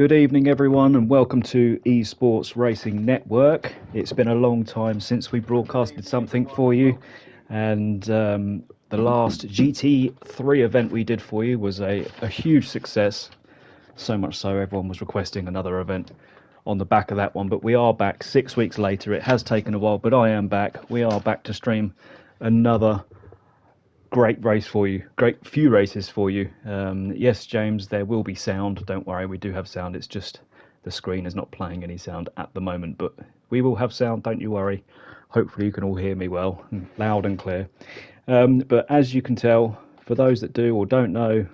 Good evening, everyone, and welcome to eSports Racing Network. It's been a long time since we broadcasted something for you, and the last GT3 event we did for you was a huge success. So much so, everyone was requesting another event on the back of that one. But we are back 6 weeks later. It has taken a while, but I am back. We are back to stream another great race for you, great few races for you. Yes, James, there will be sound. Don't worry, we do have sound. It's just the screen is not playing any sound at the moment, but we will have sound. Don't you worry. Hopefully you can all hear me well, loud and clear. But as you can tell, for those that do or don't know,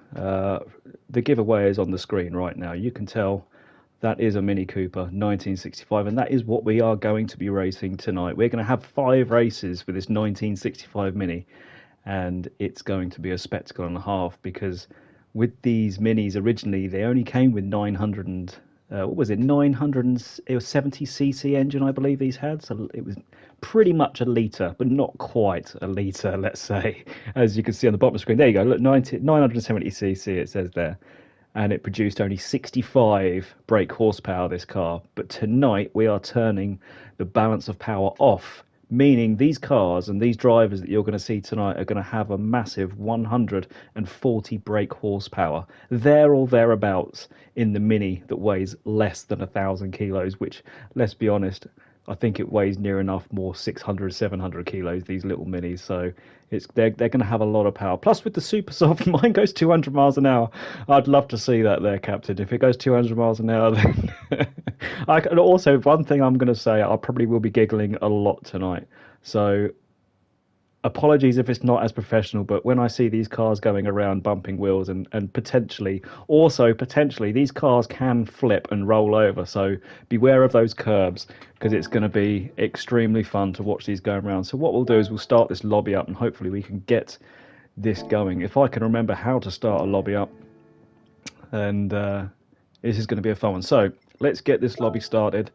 the giveaway is on the screen right now. You can tell that is a Mini Cooper 1965, and that is what we are going to be racing tonight. We're going to have 5 races for this 1965 Mini. And it's going to be a spectacle and a half, because with these minis originally they only came with 970cc engine, I believe these had. So it was pretty much a litre, but not quite a litre, let's say. As you can see on the bottom of the screen, there you go, look, 970cc it says there. And it produced only 65 brake horsepower, this car. But tonight we are turning the balance of power off, meaning these cars and these drivers that you're going to see tonight are going to have a massive 140 brake horsepower, there or thereabouts, in the Mini that weighs less than 1,000 kilos, which, let's be honest, I think it weighs near enough more 600, 700 kilos, these little Minis. So they're going to have a lot of power. Plus, with the super soft, mine goes 200 miles an hour. I'd love to see that there, Captain. If it goes 200 miles an hour, then... And also, one thing I'm going to say, I probably will be giggling a lot tonight. So apologies if it's not as professional, but when I see these cars going around bumping wheels and potentially these cars can flip and roll over, so beware of those curbs, because it's going to be extremely fun to watch these going around. So what we'll do is we'll start this lobby up, and hopefully we can get this going. If I can remember how to start a lobby up, and this is going to be a fun one. So let's get this lobby started.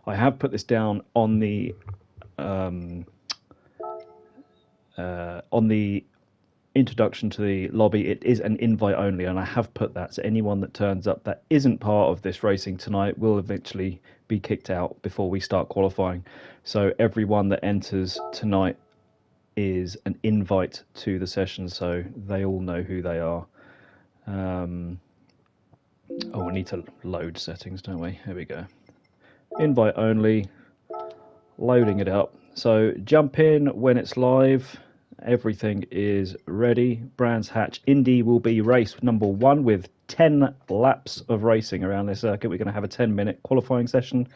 I have put this down on the introduction to the lobby. It is an invite only, and I have put that, so anyone that turns up that isn't part of this racing tonight will eventually be kicked out before we start qualifying. So everyone that enters tonight is an invite to the session, so they all know who they are. Oh, we need to load settings, don't we? Here we go. Invite only, loading it up. So jump in when it's live. Everything is ready. Brands Hatch Indy will be race number 1 with 10 laps of racing around this circuit. We're going to have a 10-minute qualifying session.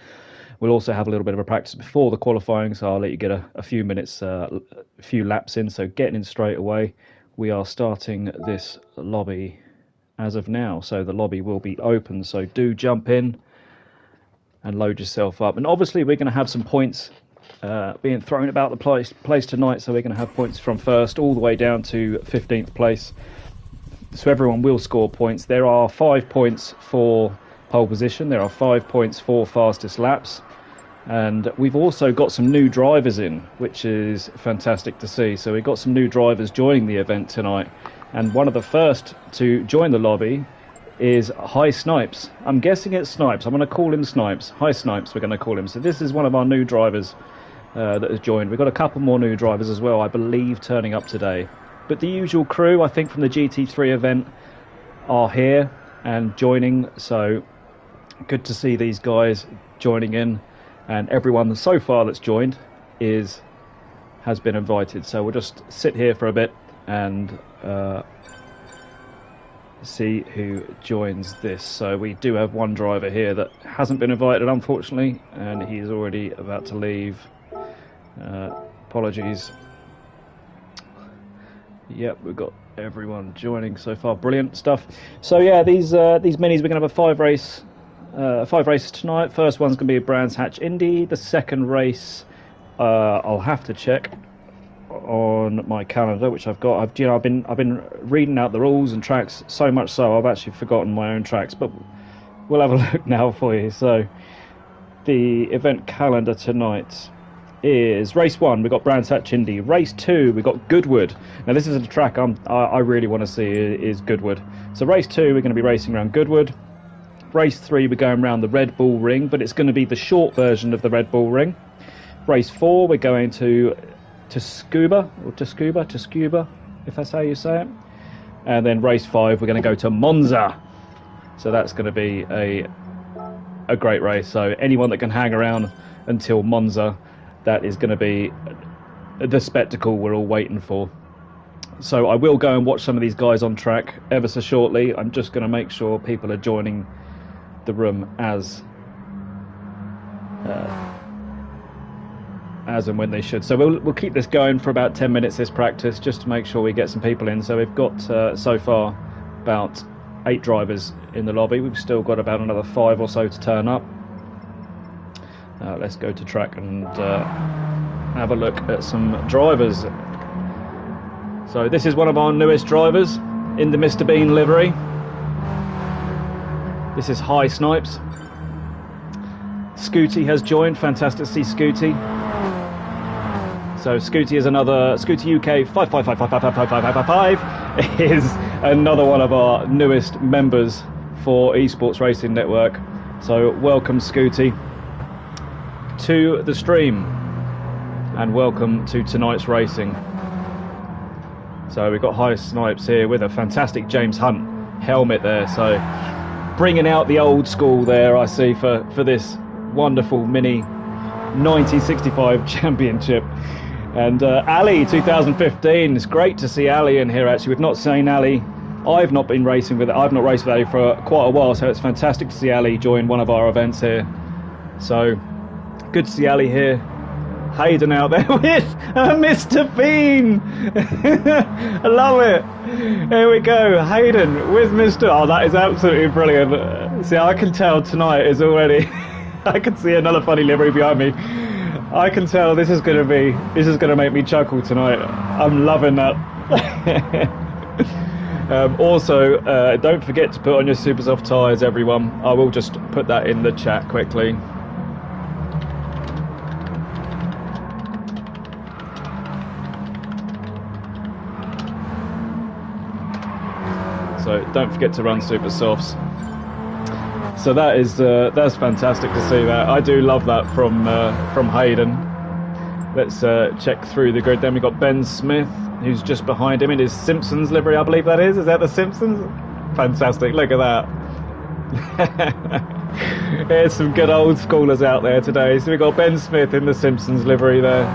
We'll also have a little bit of a practice before the qualifying, so I'll let you get a few minutes, a few laps in. So getting in straight away. We are starting this lobby as of now, so the lobby will be open, so do jump in and load yourself up. And obviously we're going to have some points being thrown about the place tonight, so we're going to have points from first all the way down to 15th place, so everyone will score points. There are 5 points for pole position, there are 5 points for fastest laps, and we've also got some new drivers in, which is fantastic to see. So we've got some new drivers joining the event tonight. And one of the first to join the lobby is Hi Snipes. I'm guessing it's Snipes. I'm going to call him Snipes. Hi Snipes, we're going to call him. So this is one of our new drivers that has joined. We've got a couple more new drivers as well, I believe, turning up today. But the usual crew, I think, from the GT3 event are here and joining. So good to see these guys joining in. And everyone so far that's joined has been invited. So we'll just sit here for a bit and see who joins this. So we do have one driver here that hasn't been invited, unfortunately, and he's already about to leave. Apologies. Yep, we've got everyone joining so far. Brilliant stuff. So yeah, these minis, we're going to have 5 races tonight. First one's going to be a Brands Hatch Indy. The second race, I'll have to check on my calendar, which I've got. I've been reading out the rules and tracks so much so I've actually forgotten my own tracks, but we'll have a look now for you. So the event calendar tonight is race 1, we've got Brands Hatch Indy. Race 2, we've got Goodwood. Now this is a track I really want to see, is Goodwood. So race 2, we're going to be racing around Goodwood. Race 3, we're going around the Red Bull Ring, but it's going to be the short version of the Red Bull Ring. Race 4, we're going to Scuba, if that's how you say it. And then race 5, we're going to go to Monza. So that's going to be a great race. So anyone that can hang around until Monza, that is going to be the spectacle we're all waiting for. So I will go and watch some of these guys on track ever so shortly. I'm just going to make sure people are joining the room as and when they should. So we'll keep this going for about 10 minutes, this practice, just to make sure we get some people in. So we've got so far about 8 drivers in the lobby. We've still got about another 5 or so to turn up. Let's go to track and have a look at some drivers. So this is one of our newest drivers in the Mr. Bean livery. This is High Snipes. Scooty has joined. Fantastic to see Scooty. So Scooty is another, Scooty UK 555555555 is another one of our newest members for eSports Racing Network. So welcome Scooty to the stream and welcome to tonight's racing. So we've got High Snipes here with a fantastic James Hunt helmet there. So bringing out the old school there, I see, for this wonderful Mini 1965 championship. And Ali 2015, it's great to see Ali in here. Actually, we've not seen Ali. I've not raced with Ali for quite a while, so it's fantastic to see Ali join one of our events here. So good to see Ali here. Hayden out there with Mr. Bean. I love it. Here we go, Hayden with Mr. Oh, that is absolutely brilliant. See, I can tell tonight is already. I can see another funny livery behind me. I can tell this is going to make me chuckle tonight. I'm loving that. Also, don't forget to put on your super soft tyres, everyone. I will just put that in the chat quickly. So don't forget to run super softs. So that is that's fantastic to see that. I do love that from Hayden. Let's check through the grid. Then we've got Ben Smith, who's just behind him in his Simpsons livery, I believe that is. Is that the Simpsons? Fantastic. Look at that. There's some good old schoolers out there today. So we've got Ben Smith in the Simpsons livery there.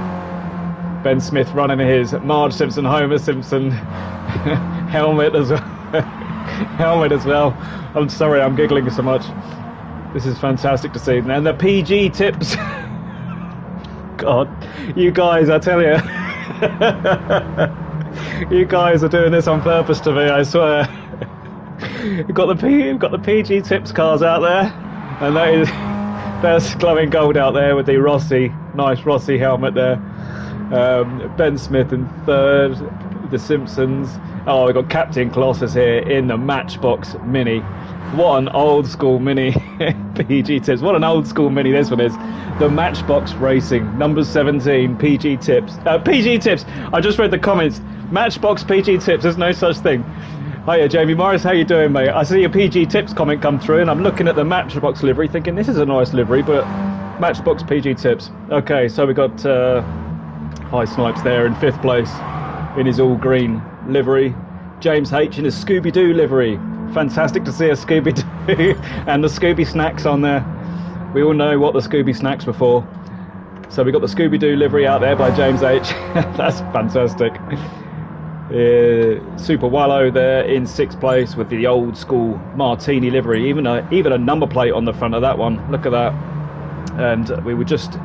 Ben Smith running his Marge Simpson, Homer Simpson helmet as well. I'm sorry, I'm giggling so much. This is fantastic to see. And the PG tips. God, you guys, I tell you. You guys are doing this on purpose to me, I swear. We've got the PG tips cars out there, and there's glowing gold out there with the Rossi, nice Rossi helmet there. Ben Smith in third, the Simpsons. Oh, we've got Captain Colossus here in the Matchbox Mini. What an old school Mini. PG tips. What an old school Mini this one is. The Matchbox Racing, number 17, PG tips. PG tips. I just read the comments. Matchbox PG tips. There's no such thing. Hiya, Jamie Morris. How you doing, mate? I see your PG tips comment come through, and I'm looking at the Matchbox livery, thinking this is a nice livery, but Matchbox PG tips. Okay, so we got High Snipes there in 5th place in his all green livery. James H in his Scooby-Doo livery. Fantastic to see a Scooby-Doo and the Scooby snacks on there. We all know what the Scooby snacks were for. So we got the Scooby-Doo livery out there by James H. That's fantastic. Super Wallow there in 6th place with the old school Martini livery. Even a number plate on the front of that one. Look at that. And we would just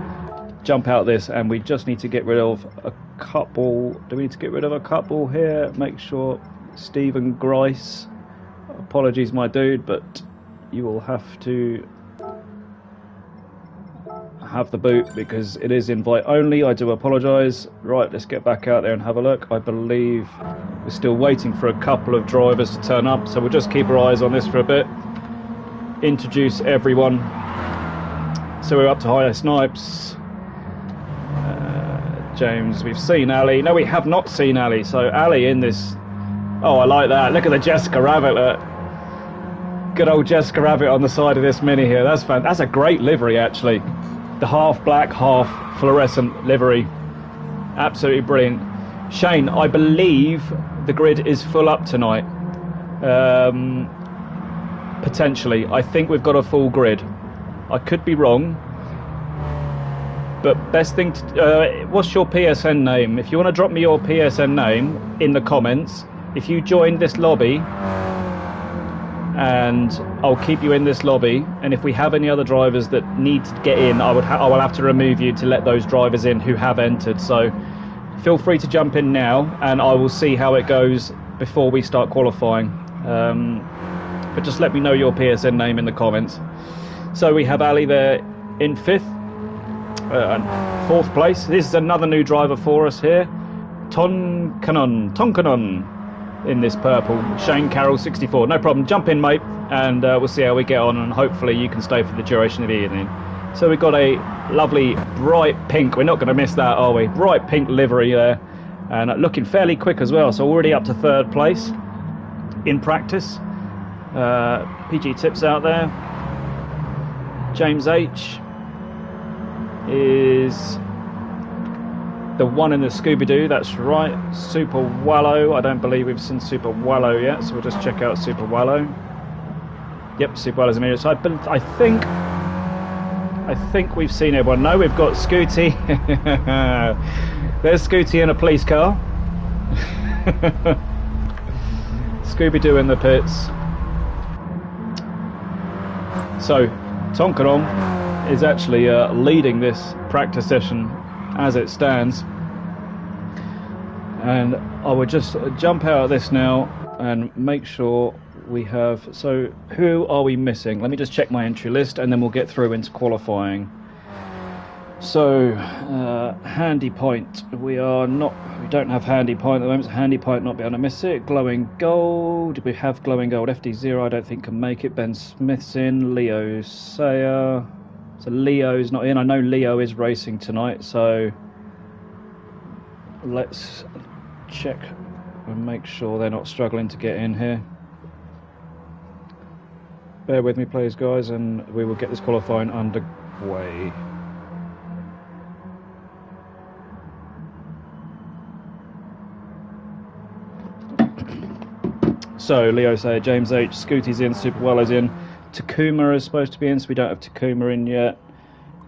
jump out this, and we just need to get rid of a couple. Do we need to get rid of a couple here? Make sure Stephen Grice. Apologies, my dude, but you will have to have the boot because it is invite only. I do apologise. Right, let's get back out there and have a look. I believe we're still waiting for a couple of drivers to turn up, so we'll just keep our eyes on this for a bit. Introduce everyone. So we're up to High Snipes. James, we've seen Ali. No, we have not seen Ali. So Ali in this. Oh, I like that. Look at the Jessica Rabbit. Good old Jessica Rabbit on the side of this Mini here. That's fun. That's a great livery, actually. The half black, half fluorescent livery. Absolutely brilliant. Shane, I believe the grid is full up tonight. Potentially. I think we've got a full grid. I could be wrong. But best thing to... what's your PSN name? If you want to drop me your PSN name in the comments, if you join this lobby, and I'll keep you in this lobby, and if we have any other drivers that need to get in, I will have to remove you to let those drivers in who have entered. So feel free to jump in now, and I will see how it goes before we start qualifying. But just let me know your PSN name in the comments. So we have Ali there in 5th. 4th place. This is another new driver for us here. Tonkanon in this purple. Shane Carroll 64. No problem. Jump in, mate, and we'll see how we get on, and hopefully you can stay for the duration of the evening. So we've got a lovely bright pink. We're not going to miss that, are we? Bright pink livery there, and looking fairly quick as well. So already up to 3rd place in practice. PG Tips out there. James H is the one in the Scooby-Doo, that's right. Super Wallow. I don't believe we've seen Super Wallow yet, so we'll just check out Super Wallow. Yep, Super Wallow's immediate side. But I think we've seen everyone. No, we've got Scooty. There's Scooty in a police car. Scooby-Doo in the pits. So Tonkanon is actually leading this practice session as it stands, and I would just jump out of this now and make sure we have... So who are we missing? Let me just check my entry list, and then we'll get through into qualifying. So Handy Point, we don't have Handy Point at the moment. Handy Point not be able to miss it. Glowing Gold, we have Glowing Gold. FD0 I don't think can make it. Ben Smith's in. Leo Sayer, so Leo's not in. I know Leo is racing tonight, so let's check and make sure they're not struggling to get in here. Bear with me please guys, and we will get this qualifying underway. So Leo Sayer, James H, Scooty's in, Super Wallow's in, Takuma is supposed to be in, so we don't have Takuma in yet.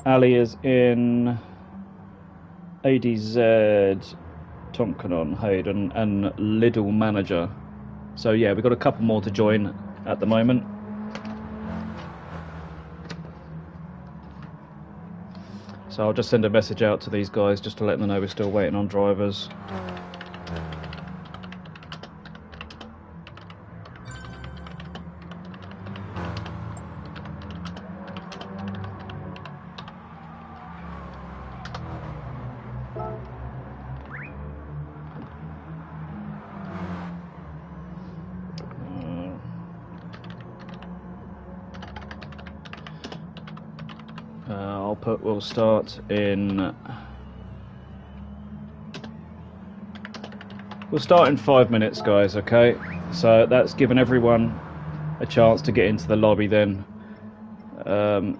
Ali is in, ADZ, Tonkanon, Hayden, and Lidl Manager. So yeah, we've got a couple more to join at the moment. So I'll just send a message out to these guys just to let them know we're still waiting on drivers. We'll start in 5 minutes, guys. Okay, so that's given everyone a chance to get into the lobby. Then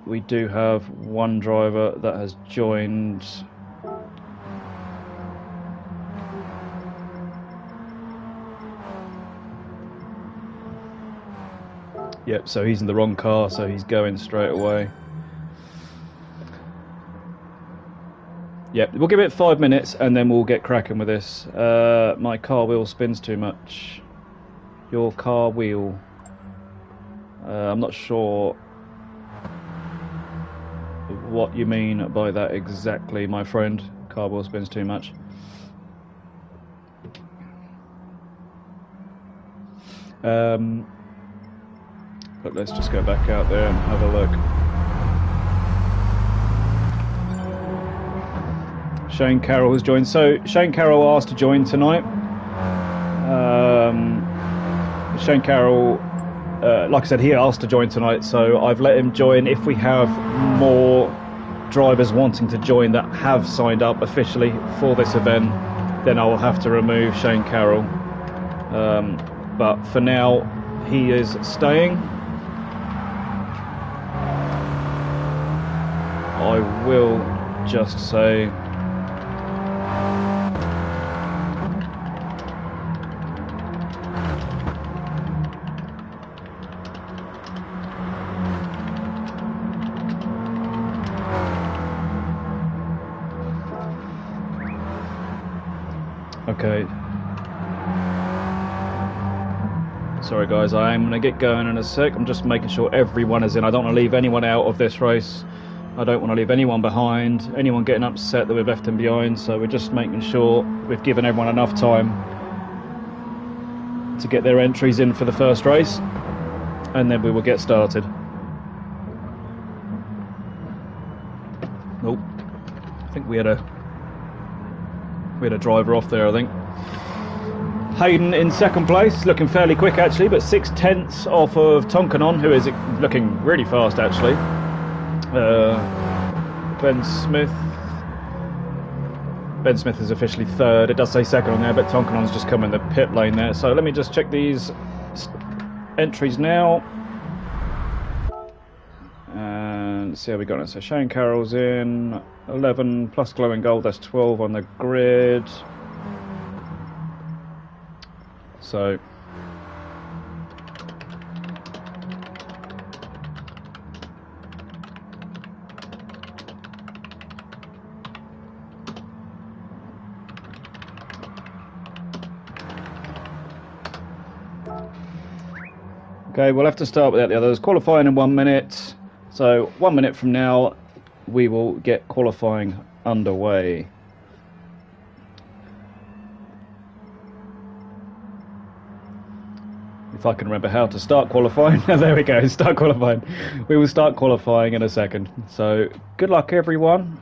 we do have one driver that has joined. Yep, so he's in the wrong car, so he's going straight away. Yep, we'll give it 5 minutes and then we'll get cracking with this. My car wheel spins too much. Your car wheel. I'm not sure what you mean by that exactly, my friend. Car wheel spins too much. But let's just go back out there and have a look. Shane Carroll has joined. So Shane Carroll asked to join tonight. Shane Carroll, like I said, he asked to join tonight, so I've let him join. If we have more drivers wanting to join that have signed up officially for this event, then I will have to remove Shane Carroll. But for now, he is staying. I will just say okay. Sorry guys, I am going to get going in a sec. I'm just making sure everyone is in. I don't want to leave anyone out of this race. I don't want to leave anyone behind, anyone getting upset that we've left them behind. So we're just making sure we've given everyone enough time to get their entries in for the first race, and then we will get started. Oh, I think we had a driver off there, I think. Hayden in second place, looking fairly quick actually, but 6/10 off of Tonkanon, who is looking really fast actually. Ben Smith is officially third. It does say second on there, but Tonkanon's just come in the pit lane there. So let me just check these entries now and see how we got it. So Shane Carroll's in 11 plus glowing gold, that's 12 on the grid. So okay, we'll have to start without the others. Qualifying in 1 minute. So 1 minute from now we will get qualifying underway. If I can remember how to start qualifying. There we go, start qualifying. We will start qualifying in a second. So good luck everyone.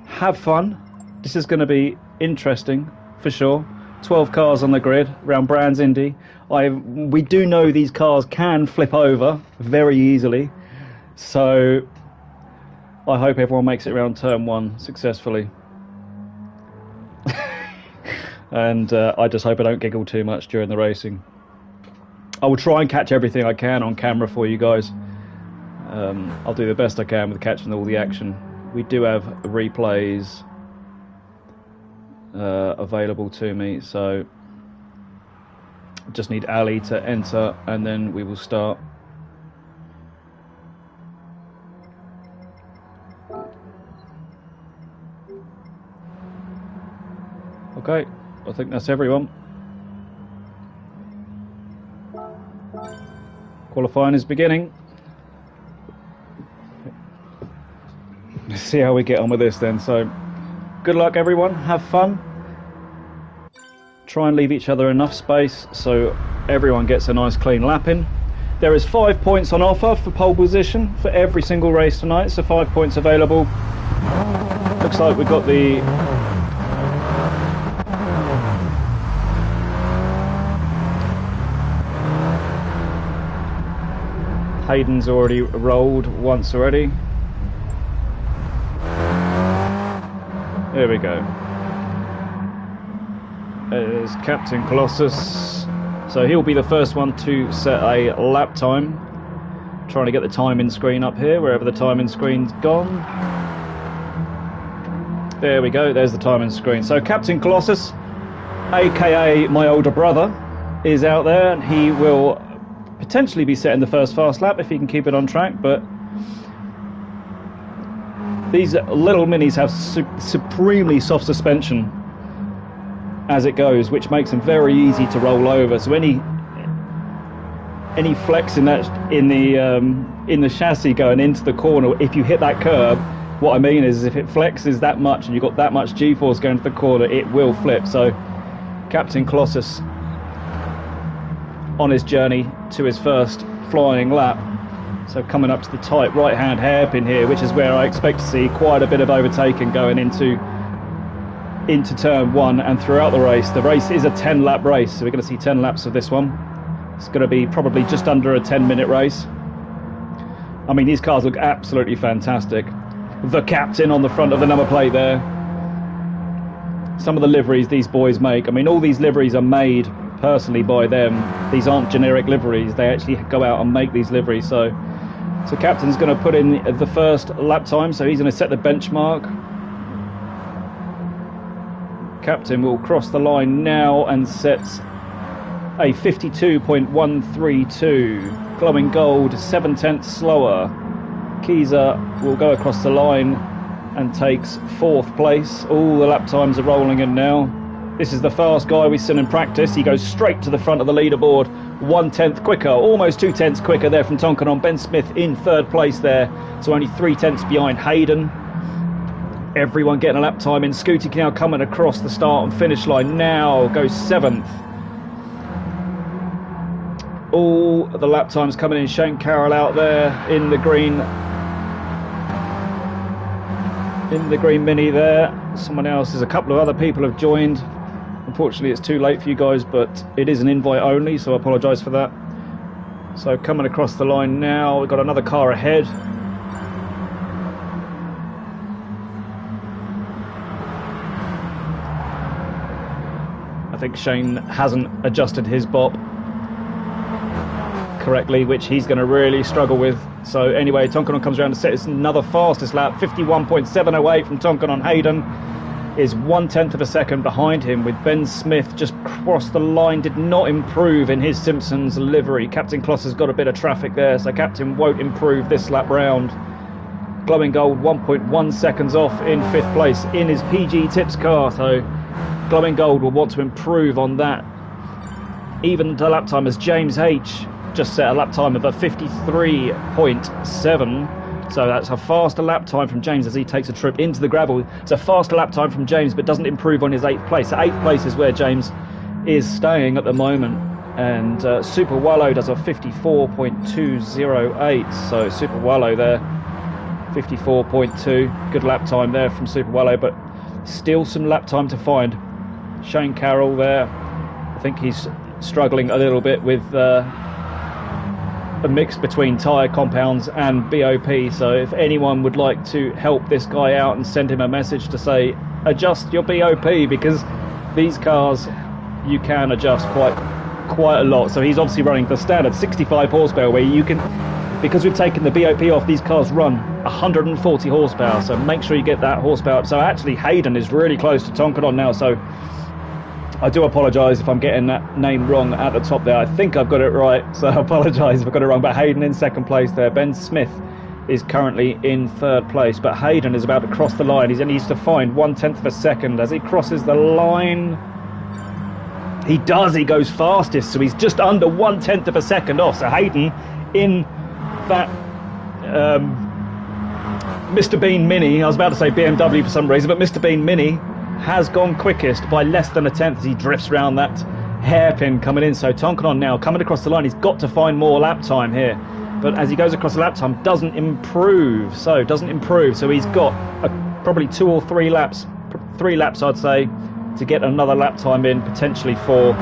Have fun. This is going to be interesting for sure. 12 cars on the grid around Brands Indy. We do know these cars can flip over very easily. So I hope everyone makes it around turn 1 successfully. And I just hope I don't giggle too much during the racing. I will try and catch everything I can on camera for you guys. I'll do the best I can with catching all the action. We do have replays available to me, so just need Ali to enter and then we will start. Okay, I think that's everyone. Qualifying is beginning. Let's see how we get on with this then. So good luck everyone, have fun. Try and leave each other enough space so everyone gets a nice clean lap in. There is 5 points on offer for pole position for every single race tonight, so 5 points available. Looks like we've got the Hayden's already rolled once already. There we go. There's Captain Colossus. So he'll be the first one to set a lap time. Trying to get the timing screen up here, wherever the timing screen's gone. There we go, there's the timing screen. So Captain Colossus, aka my older brother, is out there, and he will potentially be setting the first fast lap if he can keep it on track, but these little minis have supremely soft suspension as it goes, which makes them very easy to roll over. So any flex in the chassis going into the corner, if you hit that curb, what I mean is if it flexes that much and you've got that much G-force going to the corner, it will flip. So Captain Colossus on his journey to his first flying lap. So coming up to the tight right hand hairpin here, which is where I expect to see quite a bit of overtaking going into turn 1 and throughout the race. The race is a 10 lap race, so we're going to see 10 laps of this one. It's going to be probably just under a 10-minute race. I mean, these cars look absolutely fantastic. The captain on the front of the number plate there. Some of the liveries these boys make, I mean, all these liveries are made personally by them. These aren't generic liveries, they actually go out and make these liveries. So So Captain's going to put in the first lap time, so he's going to set the benchmark. Captain will cross the line now and sets a 52.132. Glowing Gold 7/10 slower. Kiza will go across the line and takes 4th place. All the lap times are rolling in now. This is the fast guy we've seen in practice. He goes straight to the front of the leaderboard. 1/10 quicker, almost 2/10 quicker there from Tonkanon. Ben Smith in 3rd place there, so only 3/10 behind Hayden. Everyone getting a lap time in. Scooty now coming across the start and finish line now, goes 7th. All the lap times coming in. Shane Carroll out there in the green Mini there. Someone else, there's a couple of other people have joined. Unfortunately it's too late for you guys, but it is an invite only, so I apologise for that. So coming across the line now, we've got another car ahead. I think Shane hasn't adjusted his bop correctly, which he's going to really struggle with. So anyway, Tonkanon comes around to set another fastest lap. 51.708 from Tonkanon. Hayden is 1/10 of a second behind him, with Ben Smith just crossed the line, did not improve in his Simpsons livery. Captain Kloss has got a bit of traffic there, so Captain won't improve this lap round. Glowing Gold 1.1 seconds off in 5th place in his PG Tips car, so Glowing Gold will want to improve on that. Even the lap time as James H just set a lap time of a 53.7. So that's a faster lap time from James as he takes a trip into the gravel. It's a faster lap time from James, but doesn't improve on his 8th place. So 8th place is where James is staying at the moment. And Super Wallow does a 54.208. So Super Wallow there, 54.2. Good lap time there from Super Wallow, but still some lap time to find. Shane Carroll there, I think he's struggling a little bit with a mix between tyre compounds and BOP, so if anyone would like to help this guy out and send him a message to say adjust your BOP, because these cars you can adjust quite a lot. So he's obviously running the standard 65 horsepower where you can, because we've taken the BOP off, these cars run 140 horsepower, so make sure you get that horsepower. So actually Hayden is really close to Tonkanon now, so I do apologise if I'm getting that name wrong at the top there. I think I've got it right, so I apologise if I got it wrong. But Hayden in 2nd place there. Ben Smith is currently in 3rd place, but Hayden is about to cross the line. He needs to find 1/10 of a second as he crosses the line. He does, he goes fastest, so he's just under 1/10 of a second off. So Hayden in that Mr. Bean Mini, I was about to say BMW for some reason, but Mr. Bean Mini has gone quickest by less than a 10th as he drifts around that hairpin coming in. So Tonkanon now coming across the line. He's got to find more lap time here, but as he goes across the lap time, doesn't improve. So he's got probably 2 or 3 laps, 3 laps I'd say, to get another lap time in, potentially 4.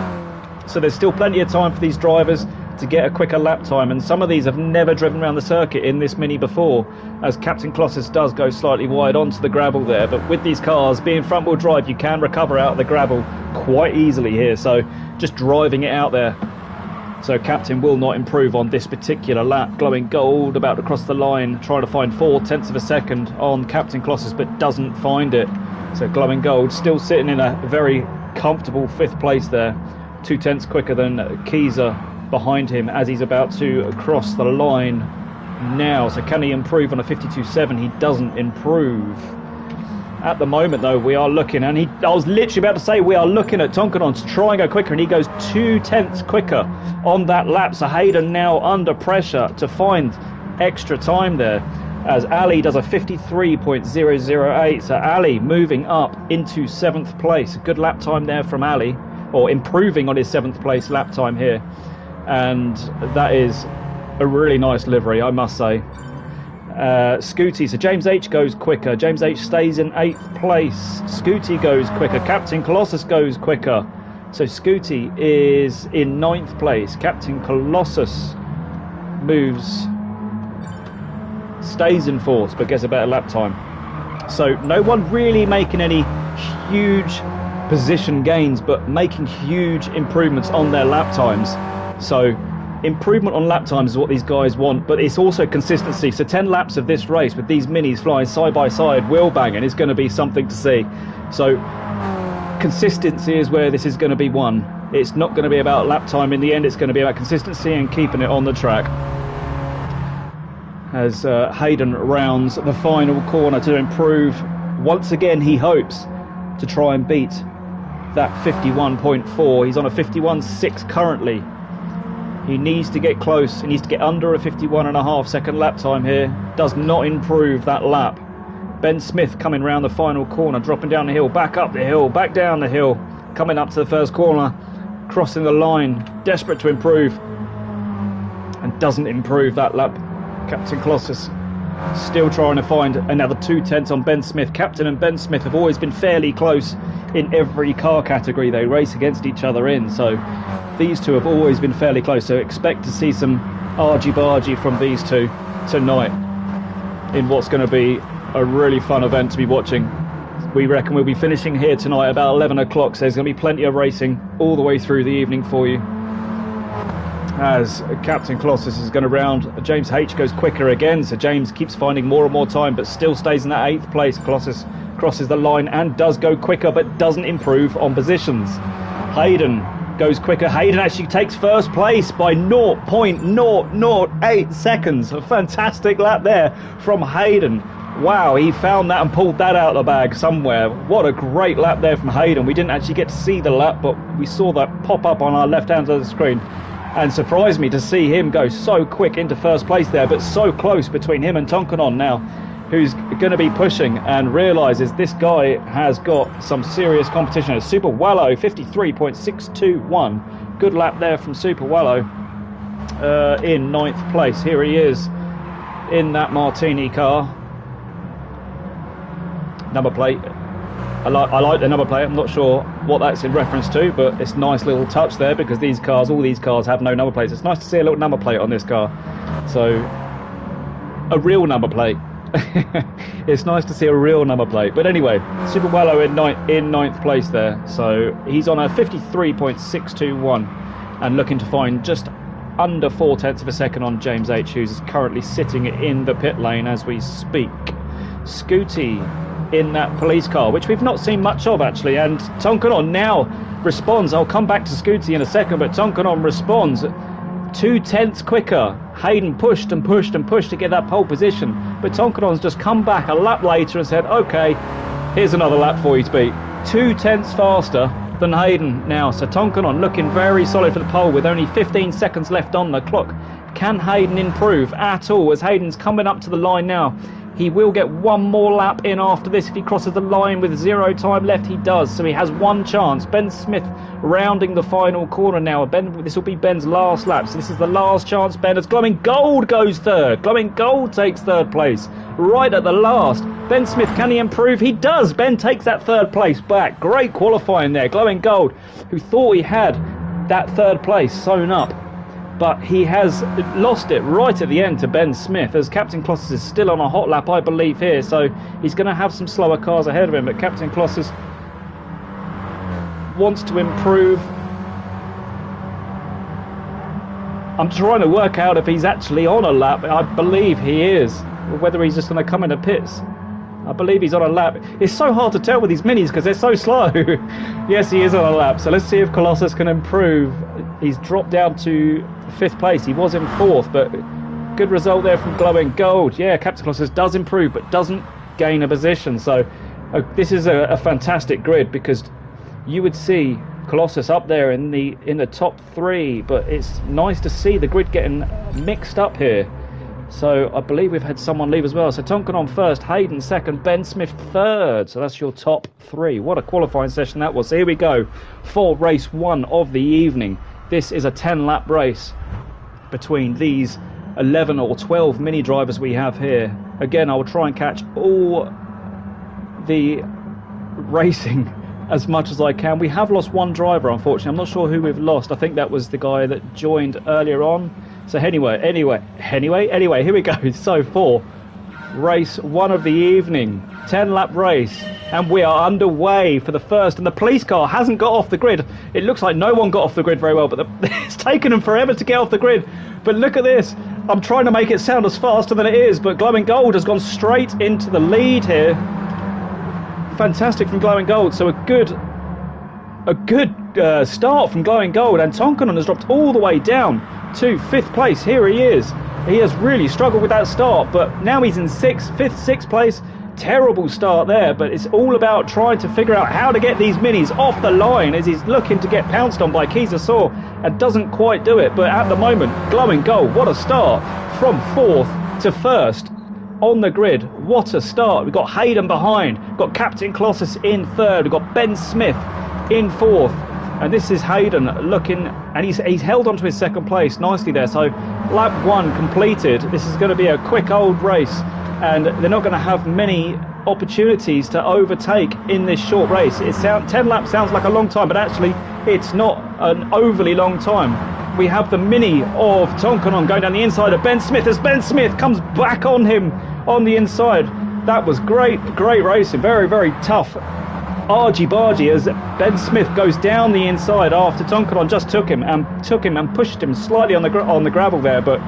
So there's still plenty of time for these drivers to get a quicker lap time, and some of these have never driven around the circuit in this Mini before, as Captain Colossus does go slightly wide onto the gravel there. But with these cars being front wheel drive, you can recover out of the gravel quite easily here, so just driving it out there. So Captain will not improve on this particular lap. Glowing Gold about to cross the line, trying to find 4/10 of a second on Captain Colossus, but doesn't find it. So Glowing Gold still sitting in a very comfortable 5th place there, 2/10 quicker than Kiza behind him as he's about to cross the line now. So can he improve on a 52.7? He doesn't improve. At the moment though, we are looking, and I was literally about to say we are looking at Tonkanon to try and go quicker, and he goes 2/10 quicker on that lap. So Hayden now under pressure to find extra time there, as Ali does a 53.008. So Ali moving up into 7th place. A good lap time there from Ali, or improving on his 7th place lap time here. And that is a really nice livery, I must say. Scooty, so James H goes quicker. James H stays in 8th place. Scooty goes quicker. Captain Colossus goes quicker. So Scooty is in 9th place. Captain Colossus stays in 4th, but gets a better lap time. So no one really making any huge position gains, but making huge improvements on their lap times. So improvement on lap times is what these guys want, but it's also consistency. So 10 laps of this race with these minis flying side by side, wheel banging, is going to be something to see. So consistency is where this is going to be won. It's not going to be about lap time in the end. It's going to be about consistency and keeping it on the track. As Hayden rounds the final corner to improve, once again he hopes to try and beat that 51.4. He's on a 51.6 currently. He needs to get close. He needs to get under a 51.5 second lap time here. Does not improve that lap. Ben Smith coming round the final corner, dropping down the hill, back up the hill, back down the hill, coming up to the first corner, crossing the line, desperate to improve, and doesn't improve that lap. Captain Colossus still trying to find another 2/10 on Ben Smith. Captain and Ben Smith have always been fairly close in every car category they race against each other in, so these two have always been fairly close, so expect to see some argy-bargy from these two tonight in what's going to be a really fun event to be watching. We reckon we'll be finishing here tonight about 11 o'clock, so there's going to be plenty of racing all the way through the evening for you. As Captain Colossus is going to round, James H goes quicker again, so James keeps finding more and more time but still stays in that 8th place. Colossus crosses the line and does go quicker but doesn't improve on positions. Hayden goes quicker. Hayden actually takes first place by 0.008 seconds. A fantastic lap there from Hayden. Wow, he found that and pulled that out of the bag somewhere. What a great lap there from Hayden. We didn't actually get to see the lap, but we saw that pop up on our left hand of the screen. And surprised me to see him go so quick into first place there, but so close between him and Tonkanon now, who's going to be pushing and realises this guy has got some serious competition. It's Super Wallow, 53.621. Good lap there from Super Wallow in 9th place. Here he is in that Martini car. Number plate. I like the number plate. I'm not sure what that's in reference to, but it's a nice little touch there because these cars, all these cars have no number plates. It's nice to see a little number plate on this car. So, a real number plate. It's nice to see a real number plate. But anyway, Super Wallow in 9th place there. So, he's on a 53.621 and looking to find just under 0.4 of a second on James H, who's currently sitting in the pit lane as we speak. Scooty in that police car, which we've not seen much of actually, and Tonkanon now responds. I'll come back to Scooty in a second, but Tonkanon responds 0.2 quicker. Hayden pushed and pushed and pushed to get that pole position, but Tonkanon's just come back a lap later and said, okay, here's another lap for you to beat. 0.2 faster than Hayden now, so Tonkanon looking very solid for the pole with only 15 seconds left on the clock. Can Hayden improve at all as Hayden's coming up to the line now? He will get one more lap in after this if he crosses the line with 0 time left. He does, so he has one chance. Ben Smith rounding the final corner now. This will be Ben's last lap, so this is the last chance. Ben, as Glowing Gold goes third. Glowing Gold takes 3rd place right at the last. Ben Smith, can he improve? He does. Ben takes that 3rd place back. Great qualifying there. Glowing Gold, who thought he had that 3rd place sewn up, but he has lost it right at the end to Ben Smith, as Captain Colossus is still on a hot lap, I believe, here, so he's going to have some slower cars ahead of him, but Captain Colossus wants to improve. I'm trying to work out if he's actually on a lap. I believe he is, or whether he's just going to come into pits. I believe he's on a lap. It's so hard to tell with these minis because they're so slow. Yes, he is on a lap, so let's see if Colossus can improve. He's dropped down to 5th place. He was in 4th, but good result there from Glowing Gold. Yeah, Captain Colossus does improve, but doesn't gain a position. So this is a fantastic grid because you would see Colossus up there in the top 3, but it's nice to see the grid getting mixed up here. So I believe we've had someone leave as well. So Tonkanon first, Hayden second, Ben Smith third. So that's your top 3. What a qualifying session that was. So here we go for race 1 of the evening. This is a 10-lap race between these 11 or 12 mini drivers we have here. Again, I will try and catch all the racing as much as I can. We have lost one driver, unfortunately. I'm not sure who we've lost. I think that was the guy that joined earlier on. So anyway, here we go. So for race 1 of the evening, 10-lap race, and we are underway for the first, and the police car hasn't got off the grid. It looks like no one got off the grid very well, but it's taken them forever to get off the grid. But look at this. I'm trying to make it sound as faster than it is, but Glowing Gold has gone straight into the lead here. Fantastic from Glowing Gold. So a good start from Glowing Gold, and Tonkanon has dropped all the way down to 5th place. Here he is. He has really struggled with that start, but now he's in 6th place. Terrible start there, but it's all about trying to figure out how to get these minis off the line as he's looking to get pounced on by Kizasaur and doesn't quite do it. But at the moment, Glowing Gold, what a start from 4th to 1st on the grid. What a start. We've got Hayden behind, we've got Captain Colossus in 3rd, we've got Ben Smith in 4th, and this is Hayden looking, and he's held on to his 2nd place nicely there. So lap 1 completed. This is going to be a quick old race, and they're not going to have many opportunities to overtake in this short race. 10 laps sounds like a long time, but actually it's not an overly long time. We have the mini of Tonkanon going down the inside of Ben Smith as Ben Smith comes back on him on the inside. That was great racing, very, very tough. Argy-bargy as Ben Smith goes down the inside after Tonkanon just took him and pushed him slightly on the gravel there, but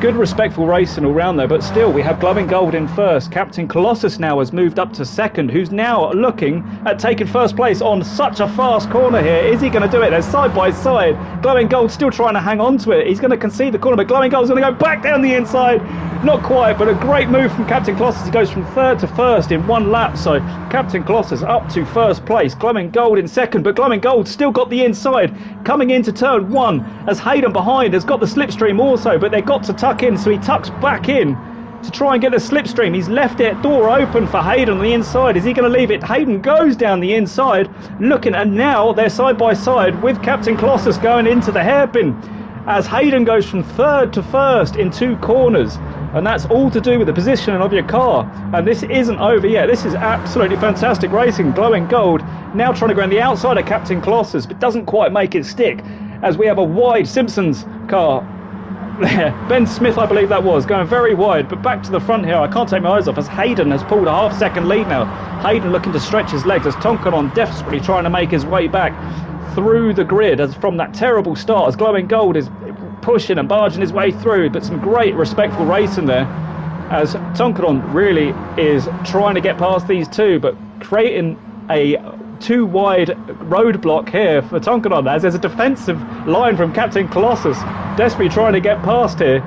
good respectful racing all round there. But still, we have Glowing Gold in 1st. Captain Colossus now has moved up to 2nd, who's now looking at taking 1st place on such a fast corner here. Is he going to do it? They're side by side. Glowing Gold still trying to hang on to it. He's going to concede the corner, but Glowing Gold's going to go back down the inside. Not quite, but a great move from Captain Colossus. He goes from 3rd to 1st in 1 lap. So Captain Colossus up to 1st place. Glowing Gold in 2nd, but Glowing Gold still got the inside coming into turn 1 as Hayden behind has got the slipstream also, but they've got to tuck in, so he tucks back in to try and get a slipstream. He's left it door open for Hayden on the inside. Is he going to leave it? Hayden goes down the inside looking, and now they're side by side with Captain Colossus going into the hairpin as Hayden goes from 3rd to 1st in 2 corners. And that's all to do with the positioning of your car. And this isn't over yet. This is absolutely fantastic racing. Glowing Gold now trying to go on the outside of Captain Colossus, but doesn't quite make it stick as we have a wide Simpsons car there. Ben Smith, I believe that was, going very wide. But back to the front here, I can't take my eyes off as Hayden has pulled a half-second lead now. Hayden looking to stretch his legs as Tonkanon desperately trying to make his way back through the grid as from that terrible start as Glowing Gold is pushing and barging his way through, but some great respectful racing there as Tonkanon really is trying to get past these two, but creating a too wide roadblock here for Tonkanon as there's a defensive line from Captain Colossus desperately trying to get past here,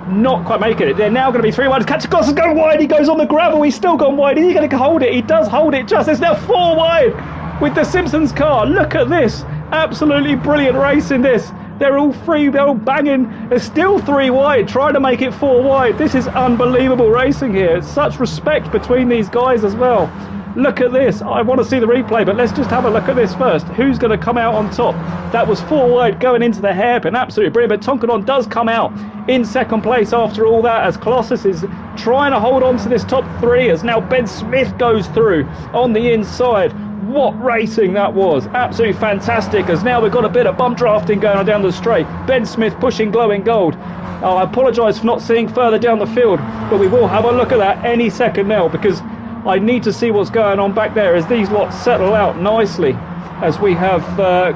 not quite making it. They're now going to be 3 wide. Captain Colossus going wide, he goes on the gravel, he's still gone wide. Is he going to hold it? He does hold it just. It's now 4 wide with the Simpsons car. Look at this, absolutely brilliant race in this. They're all free, they're all banging. There's still 3 wide, trying to make it 4 wide. This is unbelievable racing here. It's such respect between these guys as well. Look at this. I want to see the replay, but let's just have a look at this first. Who's going to come out on top? That was 4 wide going into the hairpin. Absolutely brilliant. But Tonkanon does come out in 2nd place after all that as Colossus is trying to hold on to this top 3 as now Ben Smith goes through on the inside. What racing that was. Absolutely fantastic as now we've got a bit of bump drafting going on down the straight. Ben Smith pushing Glowing Gold. I apologise for not seeing further down the field, but we will have a look at that any second now because I need to see what's going on back there as these lots settle out nicely. As we have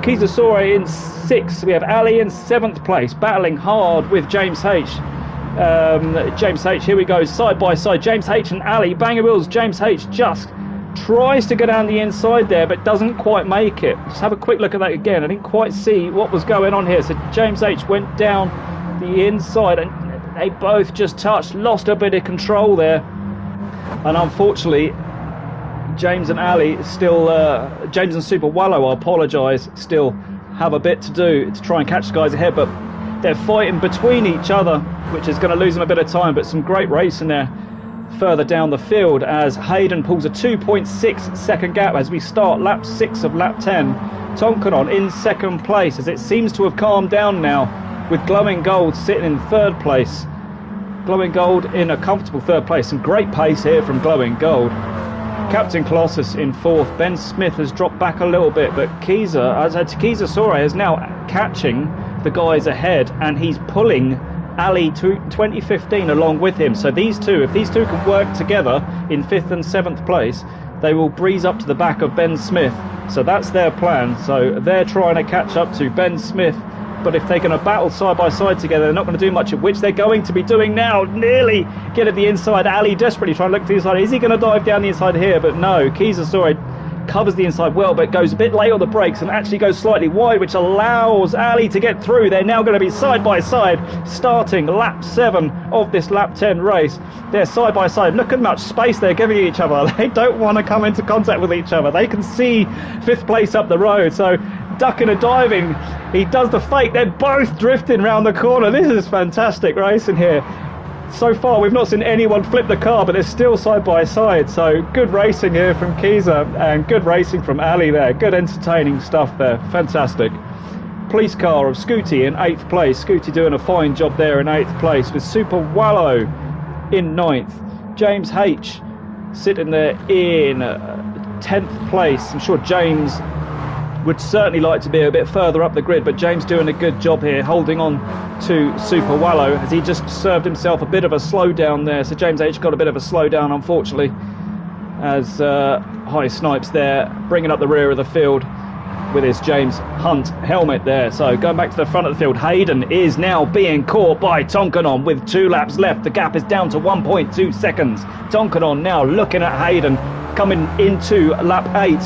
Kizasaur in 6th, we have Ali in 7th place, battling hard with James H. James H, here we go, side by side. James H and Ali, banger wheels. James H just tries to go down the inside there but doesn't quite make it. Just have a quick look at that again. I didn't quite see what was going on here. So James H went down the inside and they both just touched, lost a bit of control there, and unfortunately James and Ali still James and Super Wallow, I apologise, still have a bit to do to try and catch the guys ahead, but they're fighting between each other, which is going to lose them a bit of time. But some great racing there further down the field as Hayden pulls a 2.6 second gap as we start lap 6 of lap 10. Tonkanon in 2nd place as it seems to have calmed down now with Glowing Gold sitting in 3rd place. Glowing Gold in a comfortable 3rd place. Some great pace here from Glowing Gold. Captain Colossus in 4th. Ben Smith has dropped back a little bit, but Kizasaur is now catching the guys ahead and he's pulling Ali 2015 along with him. So these two, if these two can work together in 5th and 7th place, they will breeze up to the back of Ben Smith. So that's their plan. So they're trying to catch up to Ben Smith. But if they're going to battle side by side together, they're not going to do much, of which they're going to be doing now. Nearly get at the inside. Ali desperately trying to look to the inside. Is he going to dive down the inside here? But no. Kiza saw it. Covers the inside well, but goes a bit late on the brakes and actually goes slightly wide, which allows Ali to get through. They're now going to be side by side, starting lap 7 of this lap 10 race. They're side by side. Look at how much space they're giving each other. They don't want to come into contact with each other. They can see 5th place up the road, so ducking and diving, he does the fake. They're both drifting around the corner. This is fantastic racing here. So far, we've not seen anyone flip the car, but they're still side by side. So good racing here from Kiza and good racing from Ali there. Good entertaining stuff there. Fantastic. Police car of Scooty in 8th place. Scooty doing a fine job there in 8th place with Super Wallow in 9th. James H sitting there in 10th place. I'm sure James would certainly like to be a bit further up the grid, but James doing a good job here, holding on to Super Wallow as he just served himself a bit of a slowdown there. So James H got a bit of a slowdown, unfortunately, as High Snipes there bringing up the rear of the field with his James Hunt helmet there. So going back to the front of the field, Hayden is now being caught by Tonkanon with 2 laps left. The gap is down to 1.2 seconds. Tonkanon now looking at Hayden coming into lap 8.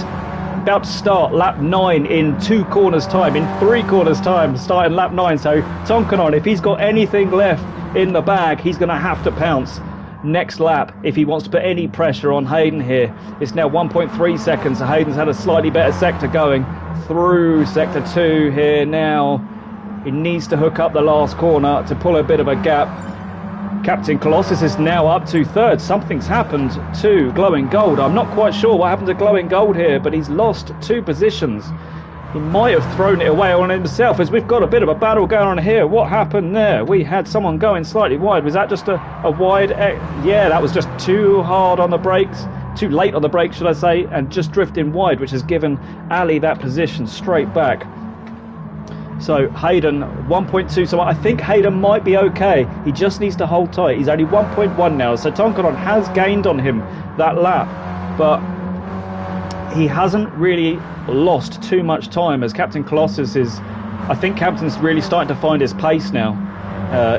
About to start lap 9 in 2 corners time, in 3 corners time, starting lap 9. So Tonkanon, if he's got anything left in the bag, he's going to have to pounce next lap if he wants to put any pressure on Hayden here. It's now 1.3 seconds, so Hayden's had a slightly better sector going through sector 2 here now. He needs to hook up the last corner to pull a bit of a gap. Captain Colossus is now up to 3rd. Something's happened to Glowing Gold. I'm not quite sure what happened to Glowing Gold here, but he's lost 2 positions. He might have thrown it away on himself, as we've got a bit of a battle going on here. What happened there? We had someone going slightly wide. Was that just a wide... Yeah, that was just too hard on the brakes. Too late on the brakes, should I say, and just drifting wide, which has given Ali that position straight back. So Hayden 1.2, so I think Hayden might be okay. He just needs to hold tight. He's only 1.1 now, so Tonkanon has gained on him that lap, but he hasn't really lost too much time, as Captain Colossus is, I think Captain's really starting to find his pace now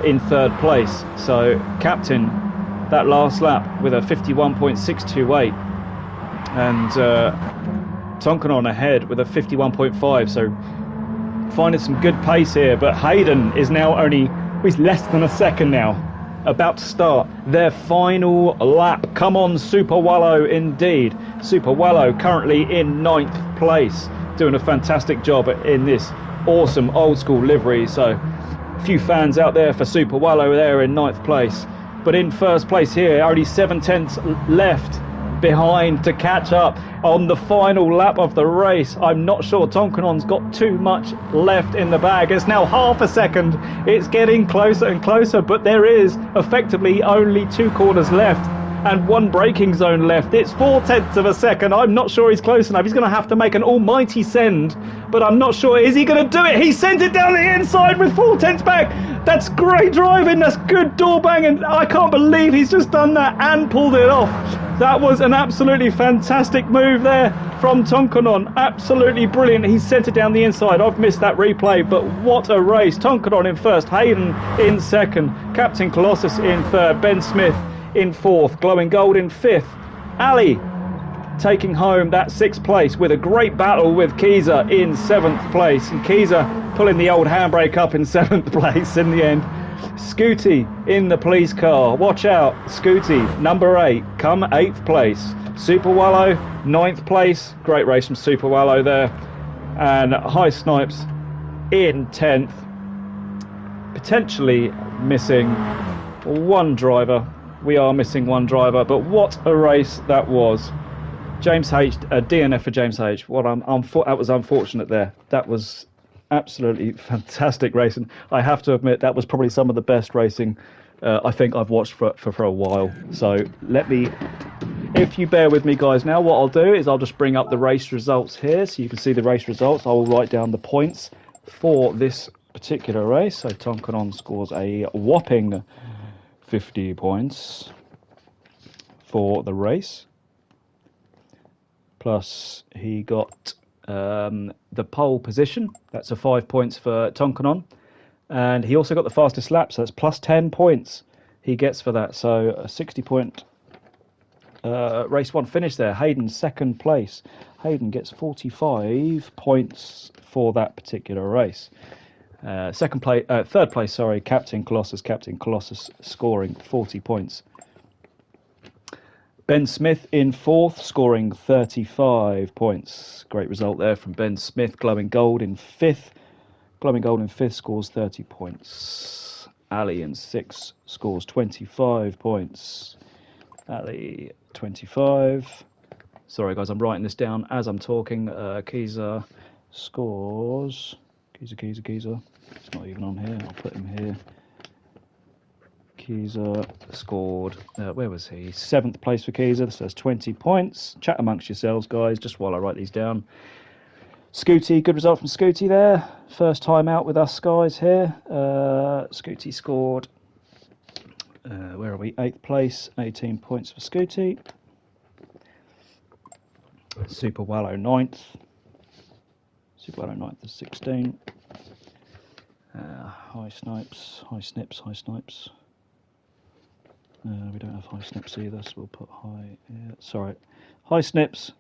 in 3rd place. So Captain, that last lap with a 51.628, and Tonkanon ahead with a 51.5, so finding some good pace here. But Hayden is now he's less than a second now, about to start their final lap. Come on, Super Wallow, indeed. Super Wallow currently in 9th place, doing a fantastic job in this awesome old school livery. So a few fans out there for Super Wallow there in 9th place, but in 1st place here, only 7/10 left behind to catch up on the final lap of the race. I'm not sure Tonkanon's got too much left in the bag. It's now half a second. It's getting closer and closer, but there is effectively only 2 corners left and 1 braking zone left. It's 4/10 of a second. I'm not sure he's close enough. He's going to have to make an almighty send, but I'm not sure. Is he going to do it? He sent it down the inside with 4/10 back. That's great driving. That's good door banging. I can't believe he's just done that and pulled it off. That was an absolutely fantastic move there from Tonkanon. Absolutely brilliant. He sent it down the inside. I've missed that replay, but what a race. Tonkanon in 1st, Hayden in 2nd, Captain Colossus in 3rd, Ben Smith in 4th, Glowing Gold in 5th. Ali taking home that 6th place with a great battle with Kiza in 7th place. And Kiza pulling the old handbrake up in 7th place in the end. Scooty in the police car. Watch out, Scooty, number 8, come 8th place. Super Wallow, 9th place. Great race from Super Wallow there. And High Snipes in 10th. Potentially missing 1 driver. We are missing 1 driver, but what a race that was. James H, a DNF for James H. That was unfortunate there. That was absolutely fantastic racing. I have to admit, that was probably some of the best racing I think I've watched for a while. So if you bear with me, guys, now what I'll do is I'll just bring up the race results here so you can see the race results. I will write down the points for this particular race. So Tonkanon scores a whopping 50 points for the race. Plus he got the pole position. That's a 5 points for Tonkanon. And he also got the fastest lap, so that's plus 10 points he gets for that. So a 60-point race 1 finish there. Hayden, second place. Hayden gets 45 points for that particular race. Third place, sorry, Captain Colossus scoring 40 points. Ben Smith in 4th, scoring 35 points. Great result there from Ben Smith. Glowing Gold in 5th. Glowing Gold in 5th scores 30 points. Ali in 6th scores 25 points. Ali 25. Sorry guys, I'm writing this down as I'm talking. Keezer scores... Keezer. It's not even on here. I'll put him here. Keezer scored, where was he? 7th place for Keezer, so that's 20 points. Chat amongst yourselves, guys, just while I write these down. Scooty, good result from Scooty there. First time out with us guys here. Scooty scored, where are we? 8th place, 18 points for Scooty. Super Wallow 9th. Super Wallow 9th is 16. High Snipes. We don't have High Snips either, so we'll put High... Yeah, sorry. High Snips.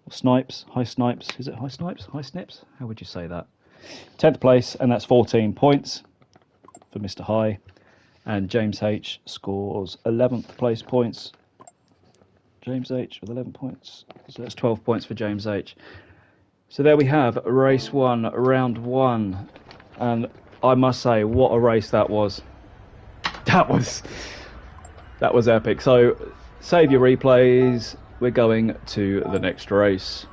Or Snipes. High Snipes. Is it High Snipes? High Snips? How would you say that? 10th place, and that's 14 points for Mr. High. And James H scores 11th place points. James H with 11 points. So that's 12 points for James H. So there we have race 1, round 1. And I must say, what a race that was. That was epic. So, save your replays. We're going to the next race.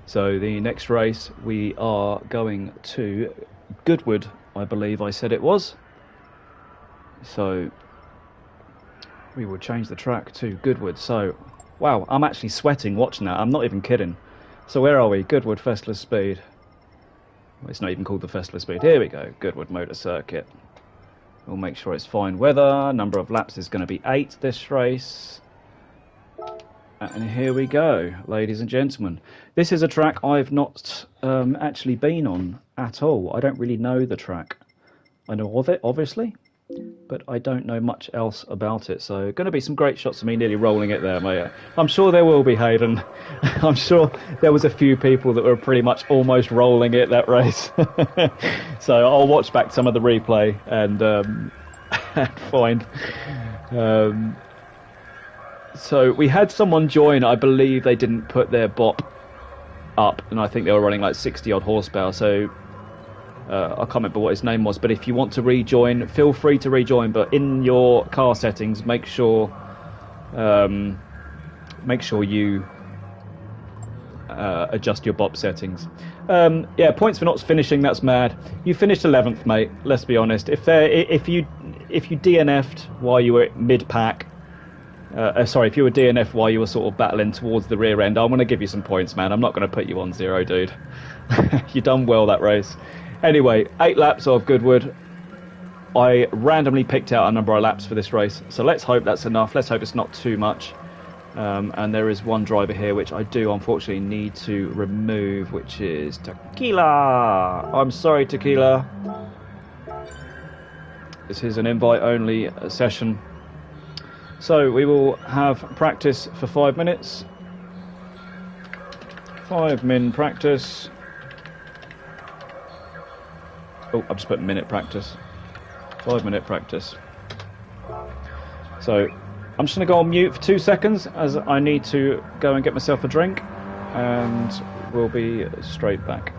So, the next race, we are going to Goodwood, I believe I said it was. So, we will change the track to Goodwood. So, wow, I'm actually sweating watching that. I'm not even kidding. So, where are we? Goodwood Festival Speed. Well, it's not even called the Festival Speed. Here we go. Goodwood Motor Circuit. We'll make sure it's fine weather. Number of laps is going to be 8 this race. And here we go, ladies and gentlemen. This is a track I've not actually been on at all. I don't really know the track. I know of it, obviously, but I don't know much else about it. So going to be some great shots of me nearly rolling it there, mate. I'm sure there will be, Hayden. I'm sure there was a few people that were pretty much almost rolling it that race. So I'll watch back some of the replay and find. So we had someone join. I believe they didn't put their bop up, and I think they were running like 60 odd horsepower. So I can't remember what his name was, but if you want to rejoin, feel free to rejoin. But in your car settings, make sure you adjust your bop settings. Yeah, points for not finishing. That's mad. You finished 11th, mate. Let's be honest. If you DNF'd while you were mid pack. If you were DNF while you were sort of battling towards the rear end, I'm going to give you some points, man. I'm not going to put you on 0, dude. You done well that race. Anyway, 8 laps of Goodwood. I randomly picked out a number of laps for this race, so let's hope that's enough. Let's hope it's not too much. And there is one driver here which I do unfortunately need to remove, which is Tequila. I'm sorry, Tequila. This is an invite-only session. So we will have practice for 5 minutes. 5-min practice. Oh, I've just put minute practice. 5-minute practice. So I'm just going to go on mute for 2 seconds as I need to go and get myself a drink, and we'll be straight back.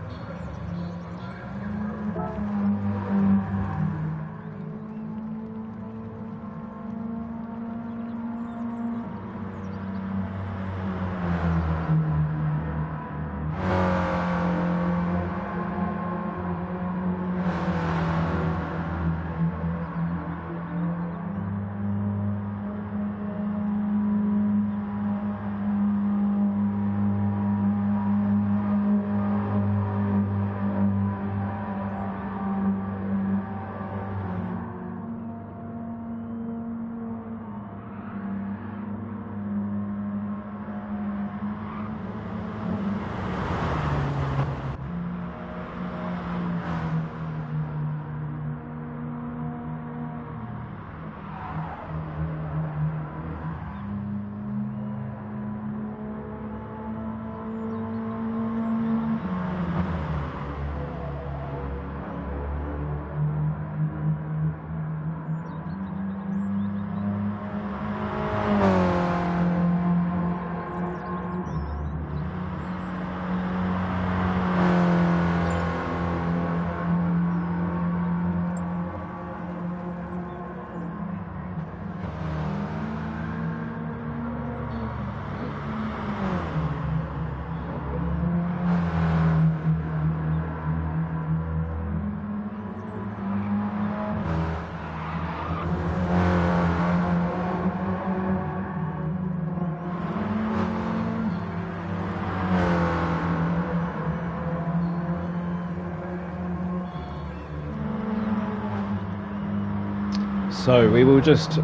So we will just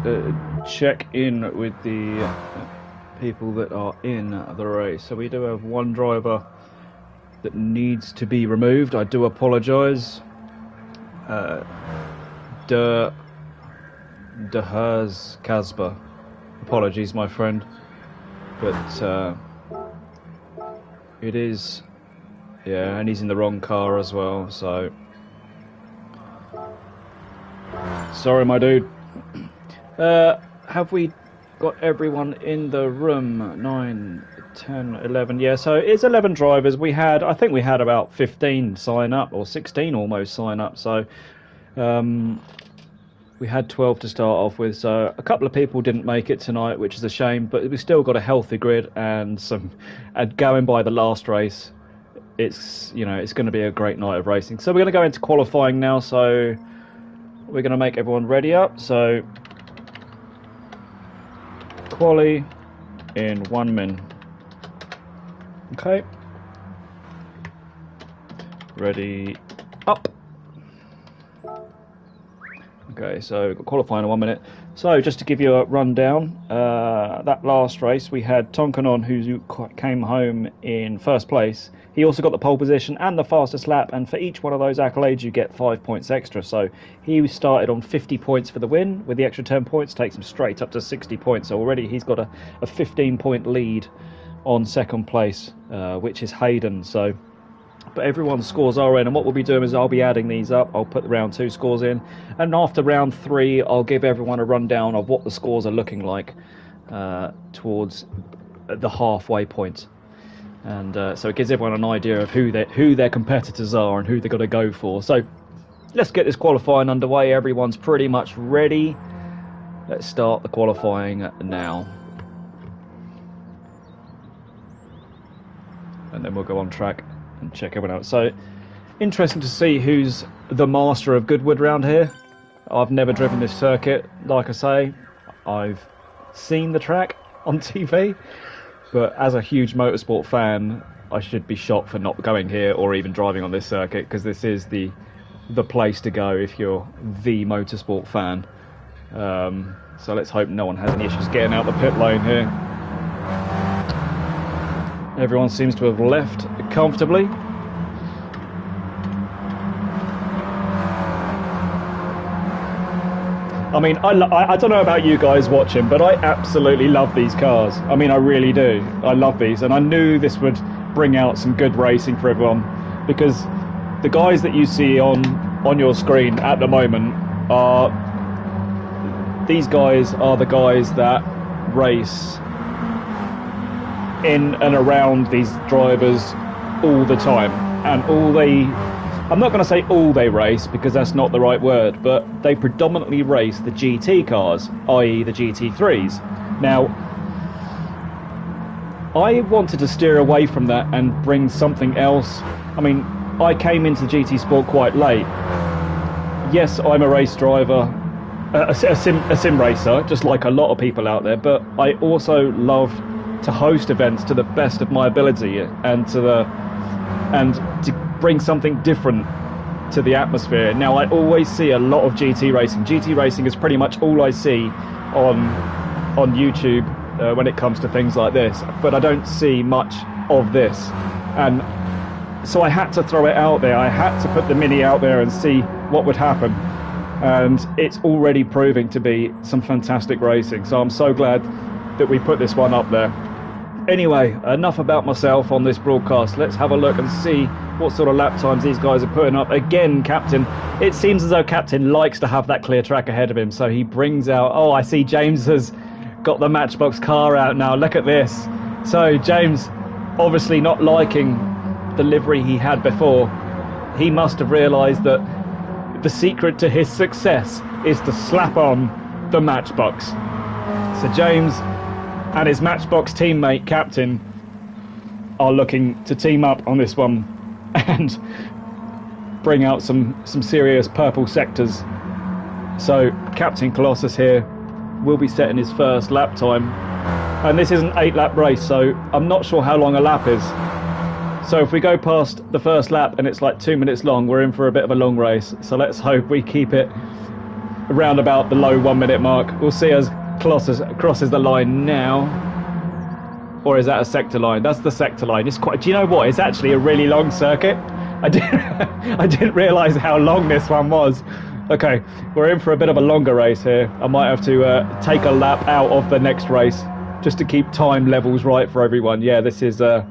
check in with the people that are in the race. So we do have one driver that needs to be removed. I do apologise. De Hers Casper. Apologies, my friend. But it is, yeah, and he's in the wrong car as well, so sorry, my dude. Have we got everyone in the room? 9, 10, 11. Yeah, so it's 11 drivers. I think we had about 15 sign up, or 16 almost sign up. So we had 12 to start off with. So a couple of people didn't make it tonight, which is a shame. But we still got a healthy grid, and going by the last race, it's going to be a great night of racing. So we're going to go into qualifying now. So we're going to make everyone ready up. So quali in 1 min. Okay. Ready up. Okay, so we've got qualifying in 1 minute. So just to give you a rundown, that last race we had Tonkanon, who came home in first place. He also got the pole position and the fastest lap, and for each one of those accolades you get 5 points extra. So he started on 50 points for the win. With the extra 10 points takes him straight up to 60 points. So already he's got a 15-point lead on second place, which is Hayden. So, but everyone's scores are in, and what we'll be doing is I'll be adding these up. I'll put the round 2 scores in, and after round 3 I'll give everyone a rundown of what the scores are looking like towards the halfway point. And so it gives everyone an idea of who their competitors are and who they've got to go for. So let's get this qualifying underway. Everyone's pretty much ready. Let's start the qualifying now. And then we'll go on track and check everyone out. So interesting to see who's the master of Goodwood round here. I've never driven this circuit. Like I say, I've seen the track on TV. But as a huge motorsport fan, I should be shocked for not going here or even driving on this circuit, because this is the place to go if you're the motorsport fan. So let's hope no one has any issues getting out the pit lane here. Everyone seems to have left comfortably. I mean, I don't know about you guys watching, but I absolutely love these cars. I mean, I really do. I love these, and I knew this would bring out some good racing for everyone, because the guys that you see on your screen at the moment these guys are the guys that race in and around these drivers all the time, and I'm not going to say all they race, because that's not the right word, but they predominantly race the GT cars, i.e. the GT3s. Now, I wanted to steer away from that and bring something else. I mean, I came into GT Sport quite late. Yes, I'm a race driver, a sim racer, just like a lot of people out there, but I also love to host events to the best of my ability, and to bring something different to the atmosphere. Now, I always see a lot of GT racing. GT racing is pretty much all I see on YouTube when it comes to things like this, but I don't see much of this, and so I had to throw it out there. I had to put the Mini out there and see what would happen, and it's already proving to be some fantastic racing. So I'm so glad that we put this one up there. Anyway, enough about myself on this broadcast. Let's have a look and see what sort of lap times these guys are putting up. Again, Captain, it seems as though Captain likes to have that clear track ahead of him, so he brings out... Oh, I see James has got the Matchbox car out now. Look at this. So James, obviously not liking the livery he had before, he must have realised that the secret to his success is to slap on the Matchbox. So James and his Matchbox teammate Captain are looking to team up on this one and bring out some serious purple sectors. So Captain Colossus here will be setting his first lap time, and this is an 8-lap race, so I'm not sure how long a lap is. So if we go past the first lap and it's like 2 minutes long, we're in for a bit of a long race. So let's hope we keep it around about the low 1 minute mark. We'll see as crosses the line now. Or is that a sector line? That's the sector line. It's quite. Do you know what? It's actually a really long circuit. I didn't realise how long this one was. Okay, we're in for a bit of a longer race here. I might have to take a lap out of the next race just to keep time levels right for everyone. Yeah, this is a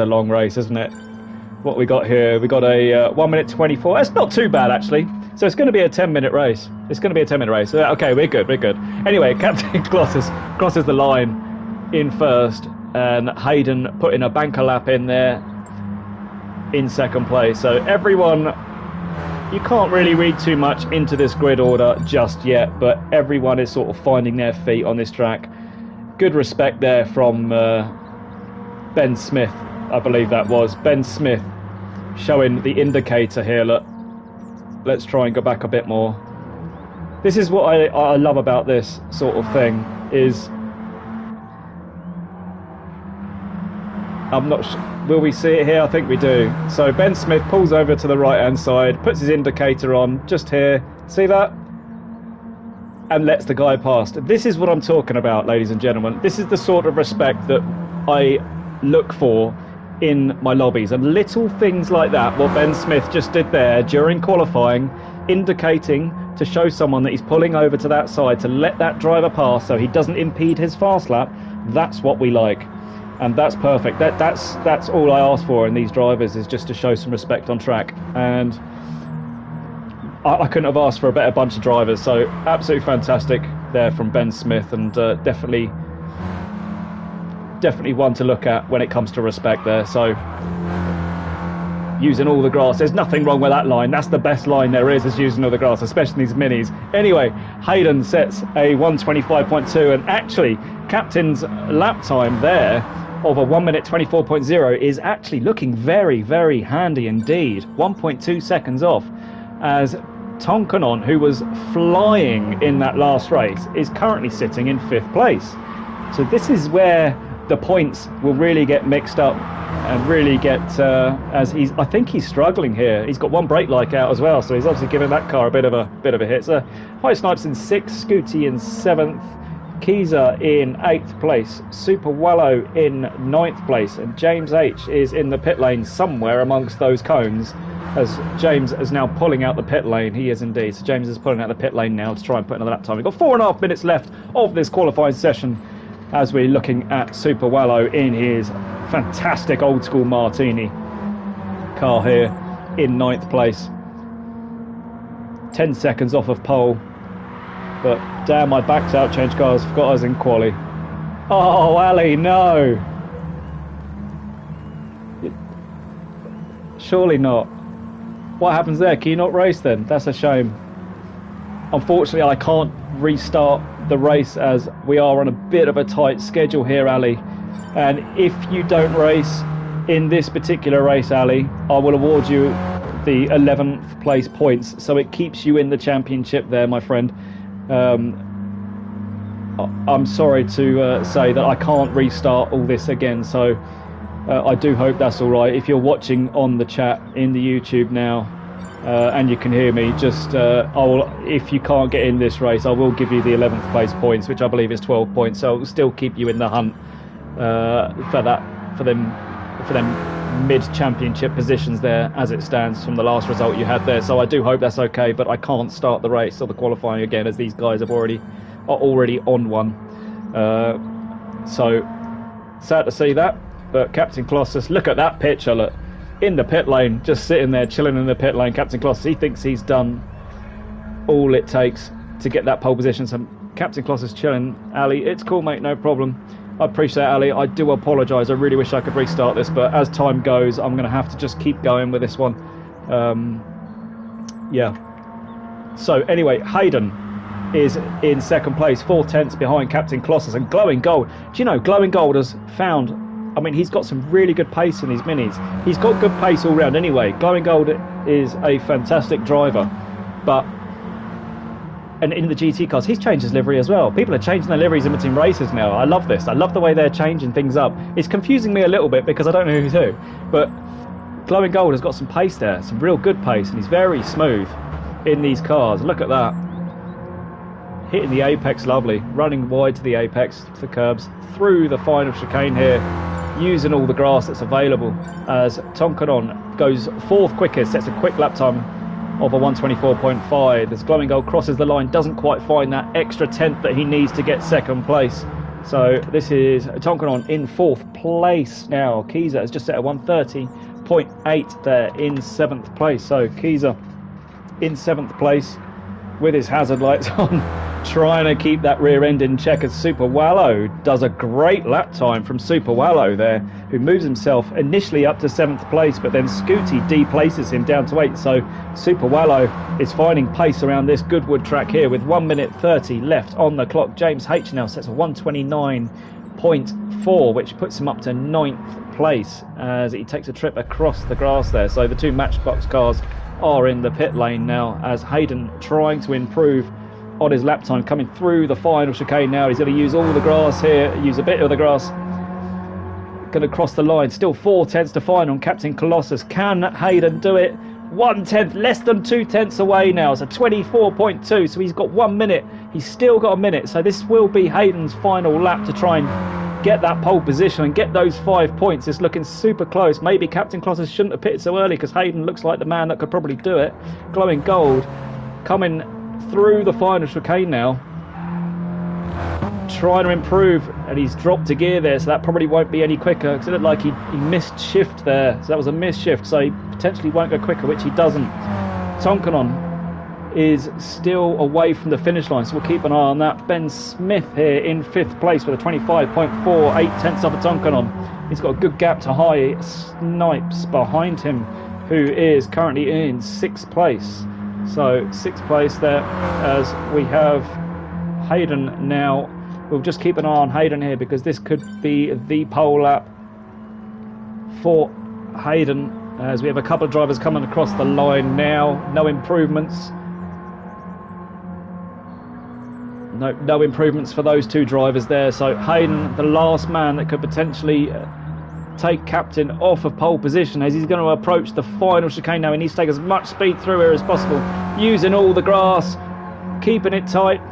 long race, isn't it? What we got here? We got a 1 minute 24. That's not too bad actually. So it's going to be a 10-minute race. It's going to be a 10-minute race. Okay, we're good. Anyway, Captain crosses the line in first, and Hayden putting a banker lap in there in second place. So everyone, you can't really read too much into this grid order just yet, but everyone is sort of finding their feet on this track. Good respect there from Ben Smith, I believe that was. Ben Smith showing the indicator here. Look, let's try and go back a bit more. This is what I love about this sort of thing is, I'm not sure, will we see it here? I think we do. So Ben Smith pulls over to the right hand side, puts his indicator on just here, see that? And lets the guy past. This is what I'm talking about, ladies and gentlemen. This is the sort of respect that I look for in my lobbies, and little things like that, what Ben Smith just did there during qualifying, indicating to show someone that he's pulling over to that side to let that driver pass so he doesn't impede his fast lap. That's what we like. And that's perfect. That's all I ask for in these drivers, is just to show some respect on track. And I couldn't have asked for a better bunch of drivers. So absolutely fantastic there from Ben Smith, and definitely one to look at when it comes to respect there. So using all the grass, there's nothing wrong with that line. That's the best line there is using all the grass, especially these minis. Anyway, Hayden sets a 1:25.2, and actually Captain's lap time there of a 1 minute 24.0 is actually looking very, very handy indeed. 1.2 seconds off, as Tonkanon, who was flying in that last race, is currently sitting in 5th place. So this is where the points will really get mixed up and really get as I think he's struggling here. He's got one brake light out as well, so he's obviously giving that car a bit of a hit. So High Snipes in 6th, Scooty in 7th, Keezer in 8th place, Super Wallow in 9th place, and James H is in the pit lane somewhere amongst those cones, as James is now pulling out the pit lane. He is indeed. So James is pulling out the pit lane now to try and put another lap time. We've got 4.5 minutes left of this qualifying session, as we're looking at Super Wallow in his fantastic old school Martini car here in 9th place. 10 seconds off of pole. But damn, my back's out, change cars, forgot I was in quali. Oh, Ali, no! Surely not. What happens there? Can you not race then? That's a shame. Unfortunately, I can't restart the race as we are on a bit of a tight schedule here, Ali. And if you don't race in this particular race, Ali, I will award you the 11th place points. So it keeps you in the championship there, my friend. I'm sorry to say that I can't restart all this again, so I do hope that's all right. If you're watching on the chat in the YouTube now and you can hear me, just if you can't get in this race, I will give you the 11th place points, which I believe is 12 points, so it will still keep you in the hunt for them mid-championship positions there as it stands from the last result you had there. So I do hope that's okay, but I can't start the race or the qualifying again, as these guys are already on one. So sad to see that. But Captain Colossus, look at that picture, look, in the pit lane, just sitting there chilling in the pit lane. Captain Colossus, he thinks he's done all it takes to get that pole position. So Captain Colossus chilling. Ali, it's cool, mate, no problem. I appreciate it, Ali. I do apologise. I really wish I could restart this, but as time goes, I'm going to have to just keep going with this one. Yeah. So anyway, Hayden is in 2nd place, 4/10 behind Captain Colossus, and Glowing Gold. Do you know, Glowing Gold has found, I mean, he's got some really good pace in his minis. He's got good pace all round anyway. Glowing Gold is a fantastic driver, but and in the GT cars, he's changed his livery as well. People are changing their liveries in between races now. I love this. I love the way they're changing things up. It's confusing me a little bit because I don't know who's who. But Glowing Gold has got some pace there, some real good pace, and he's very smooth in these cars. Look at that. hitting the apex, lovely, running wide to the apex, to the curbs, through the final chicane here, using all the grass that's available as Tonkanon goes 4th quickest, sets a quick lap time of a 124.5. As Glowing Gold crosses the line, doesn't quite find that extra 10th that he needs to get 2nd place. So this is Tonkanon in 4th place now. Kiza has just set a 130.8 there in 7th place. So Kiza in 7th place with his hazard lights on, trying to keep that rear end in check as Super Wallow does a great lap time from Super Wallow there, who moves himself initially up to 7th place, but then Scooty deplaces him down to 8th. So Super Wallow is finding pace around this Goodwood track here with 1 minute 30 left on the clock. James H now sets a 129.4, which puts him up to 9th place as he takes a trip across the grass there. So the 2 Matchbox cars are in the pit lane now as Hayden trying to improve on his lap time, coming through the final chicane now. He's going to use all the grass here, use a bit of the grass, going to cross the line. Still 4 tenths to find on Captain Colossus. Can Hayden do it? 1 tenth, less than 2 tenths away now, so 24.2, so he's got 1 minute. He's still got a minute, so this will be Hayden's final lap to try and get that pole position and get those 5 points. It's looking super close. Maybe Captain Colossus shouldn't have pitted so early because Hayden looks like the man that could probably do it. Glowing Gold coming through the final chicane now, trying to improve, and he's dropped a gear there, so that probably won't be any quicker because it looked like he missed shift there, so that was a missed shift, so he potentially won't go quicker, which he doesn't. Tonkanon is still away from the finish line, so we'll keep an eye on that. Ben Smith here in 5th place with a 25.4, 8 tenths of a Tonkanon. He's got a good gap to High Snipes behind him, who is currently in 6th place. So 6th place there as we have Hayden now. We'll just keep an eye on Hayden here because this could be the pole lap for Hayden as we have a couple of drivers coming across the line now. No improvements. No improvements for those 2 drivers there. So Hayden, the last man that could potentially take Captain off of pole position as he's going to approach the final chicane now. He needs to take as much speed through here as possible, using all the grass, keeping it tight,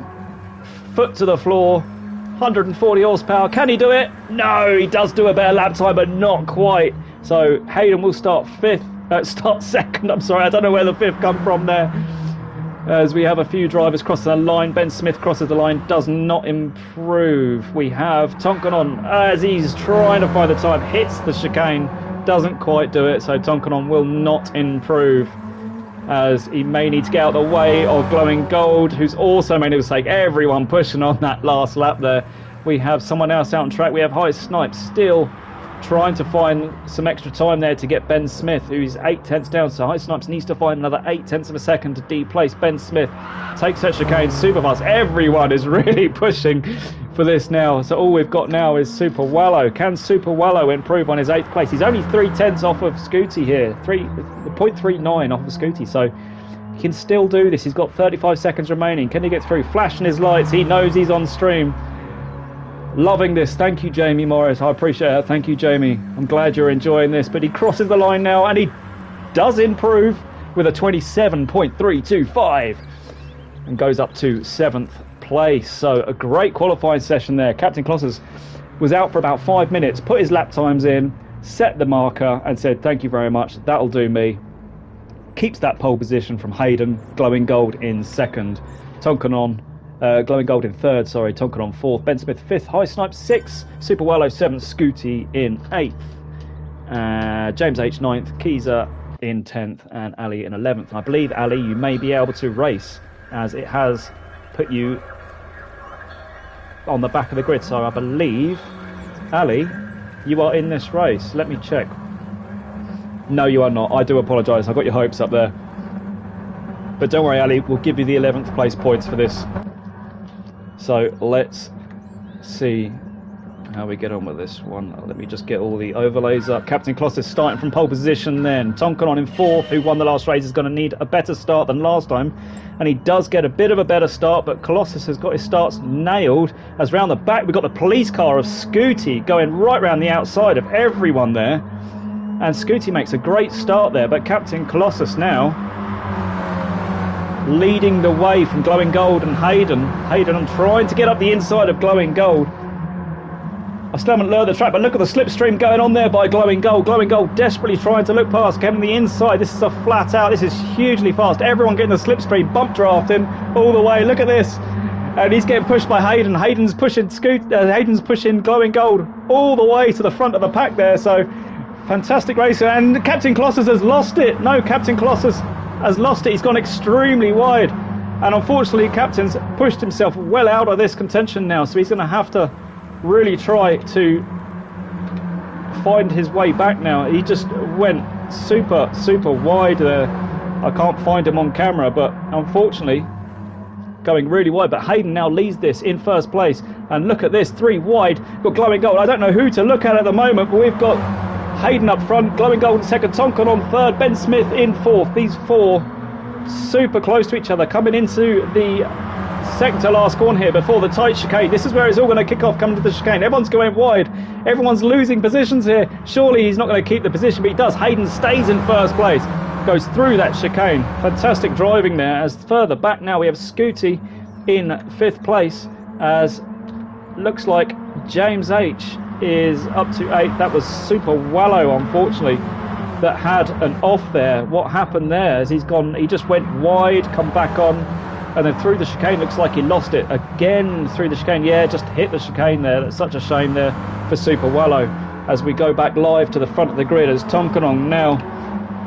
foot to the floor, 140 horsepower. Can he do it? No, he does do a better lap time, but not quite. So Hayden will start 2nd. I'm sorry, I don't know where the 5th come from there. As we have a few drivers cross the line. Ben Smith crosses the line, does not improve. We have Tonkanon as he's trying to find the time, hits the chicane, doesn't quite do it, so Tonkanon will not improve as he may need to get out of the way of Glowing Gold, who's also made a mistake. Everyone pushing on that last lap there. We have someone else out on track. We have High Snipes still trying to find some extra time there to get Ben Smith, who's 8 tenths down. So High Snipes needs to find another 8 tenths of a second to deplace Ben Smith. Takes that chicane super fast. Everyone is really pushing for this now. So all we've got now is Super Wallow. Can Super Wallow improve on his 8th place? He's only 3 tenths off of Scooty here. 0.39 off of Scooty. So he can still do this. He's got 35 seconds remaining. Can he get through? Flashing his lights. He knows he's on stream. Loving this. Thank you, Jamie Morris. I appreciate it. Thank you, Jamie. I'm glad you're enjoying this. But he crosses the line now, and he does improve with a 27.325 and goes up to 7th place. So a great qualifying session there. Captain Colossus was out for about 5 minutes, put his lap times in, set the marker, and said, thank you very much. That'll do me. Keeps that pole position from Hayden. Glowing Gold in 2nd. Tonkanon. Glowing Gold in 3rd, sorry, Tonkanon 4th, Ben Smith 5th, High Snipe 6th, Super Wallow 7th, Scooty in 8th, James H 9th, Kiza in 10th, and Ali in 11th. And I believe, Ali, you may be able to race as it has put you on the back of the grid. So I believe, Ali, you are in this race. Let me check. No, you are not. I do apologise. I got your hopes up there. But don't worry, Ali, we'll give you the 11th place points for this. So let's see how we get on with this one. Let me just get all the overlays up. Captain Colossus starting from pole position then. Tonkanon in 4th, who won the last race, is going to need a better start than last time. And he does get a bit of a better start, but Colossus has got his starts nailed. As round the back, we've got the police car of Scooty going right round the outside of everyone there. And Scooty makes a great start there, but Captain Colossus now leading the way from Glowing Gold and Hayden. I'm trying to get up the inside of Glowing Gold. I still haven't learned the track, but look at the slipstream going on there by Glowing Gold. Glowing Gold desperately trying to look past, getting the inside. This is a flat out. This is hugely fast. Everyone getting the slipstream, bump drafting all the way. Look at this. And he's getting pushed by Hayden. Hayden's pushing Glowing Gold all the way to the front of the pack there. So fantastic racer. And Captain Colossus has lost it. No, Captain Colossus has lost it. He's gone extremely wide. And unfortunately, Captain's pushed himself well out of this contention now. So he's going to have to really try to find his way back now. He just went super wide there. I can't find him on camera, but unfortunately going really wide. But Hayden now leads this in first place, and look at this, 3 wide, got Glowing Gold. I don't know who to look at the moment, but we've got Hayden up front, Glowing Gold in second, Tonkin on third, Ben Smith in fourth. These 4 super close to each other, coming into the second to last corner here before the tight chicane. This is where it's all going to kick off, coming to the chicane. Everyone's going wide, everyone's losing positions here. Surely he's not going to keep the position, but he does. Hayden stays in first place, goes through that chicane. Fantastic driving there. As further back now we have Scooty in 5th place, as looks like James H is up to 8th. That was Super Wallow, unfortunately, that had an off there. What happened there is he just went wide, come back on, and then through the chicane. Looks like he lost it again through the chicane. Yeah, just hit the chicane there. That's such a shame there for Super Wallow. As we go back live to the front of the grid, as Tonkinong now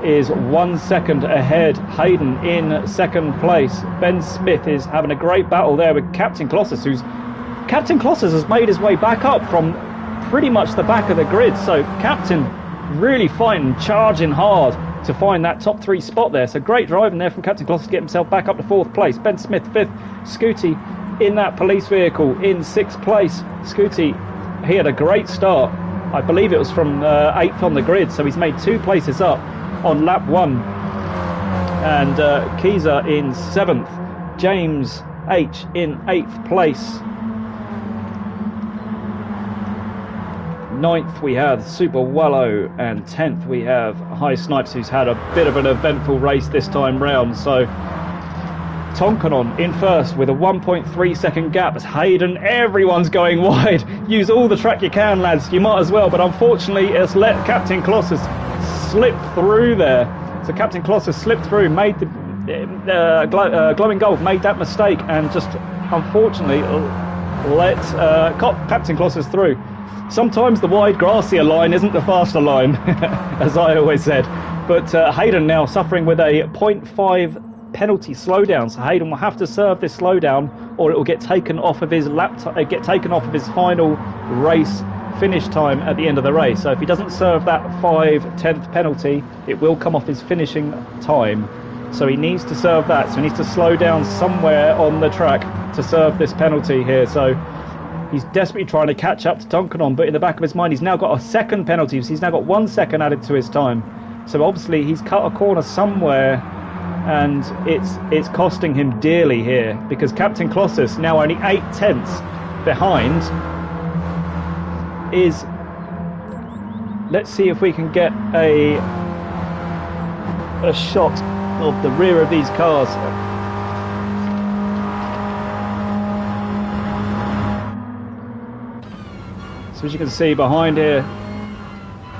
is 1 second ahead. Hayden in 2nd place. Ben Smith is having a great battle there with Captain Colossus, Captain Colossus has made his way back up from pretty much the back of the grid. So Captain really fighting, charging hard to find that top 3 spot there. So great driving there from Captain Colossus to get himself back up to 4th place. Ben Smith 5th. Scooty in that police vehicle in 6th place. Scooty, he had a great start. I believe it was from 8th on the grid, so he's made 2 places up on lap 1. And Keezer in 7th. James H in 8th place. 9th we have Super Wallow, and 10th we have High Snipes, who's had a bit of an eventful race this time round. So Tonkanon in first with a 1.3 second gap. As Hayden, everyone's going wide. Use all the track you can, lads, you might as well. But unfortunately it's let Captain Colossus slip through there. So Captain Colossus slipped through, made the Glowing Gold made that mistake, and just unfortunately let Captain Colossus through. Sometimes the wide grassier line isn't the faster line, as I always said. But Hayden now suffering with a 0.5 penalty slowdown. So Hayden will have to serve this slowdown, or it will get taken off of his final race finish time at the end of the race. So if he doesn't serve that 5/10 penalty, it will come off his finishing time. So he needs to serve that. So he needs to slow down somewhere on the track to serve this penalty here. So he's desperately trying to catch up to Tonkanon, but in the back of his mind, he's now got a second penalty. So he's now got 1 second added to his time. So obviously he's cut a corner somewhere, and it's costing him dearly here, because Captain Colossus, now only 8/10 behind, is... Let's see if we can get a shot of the rear of these cars. So as you can see behind here,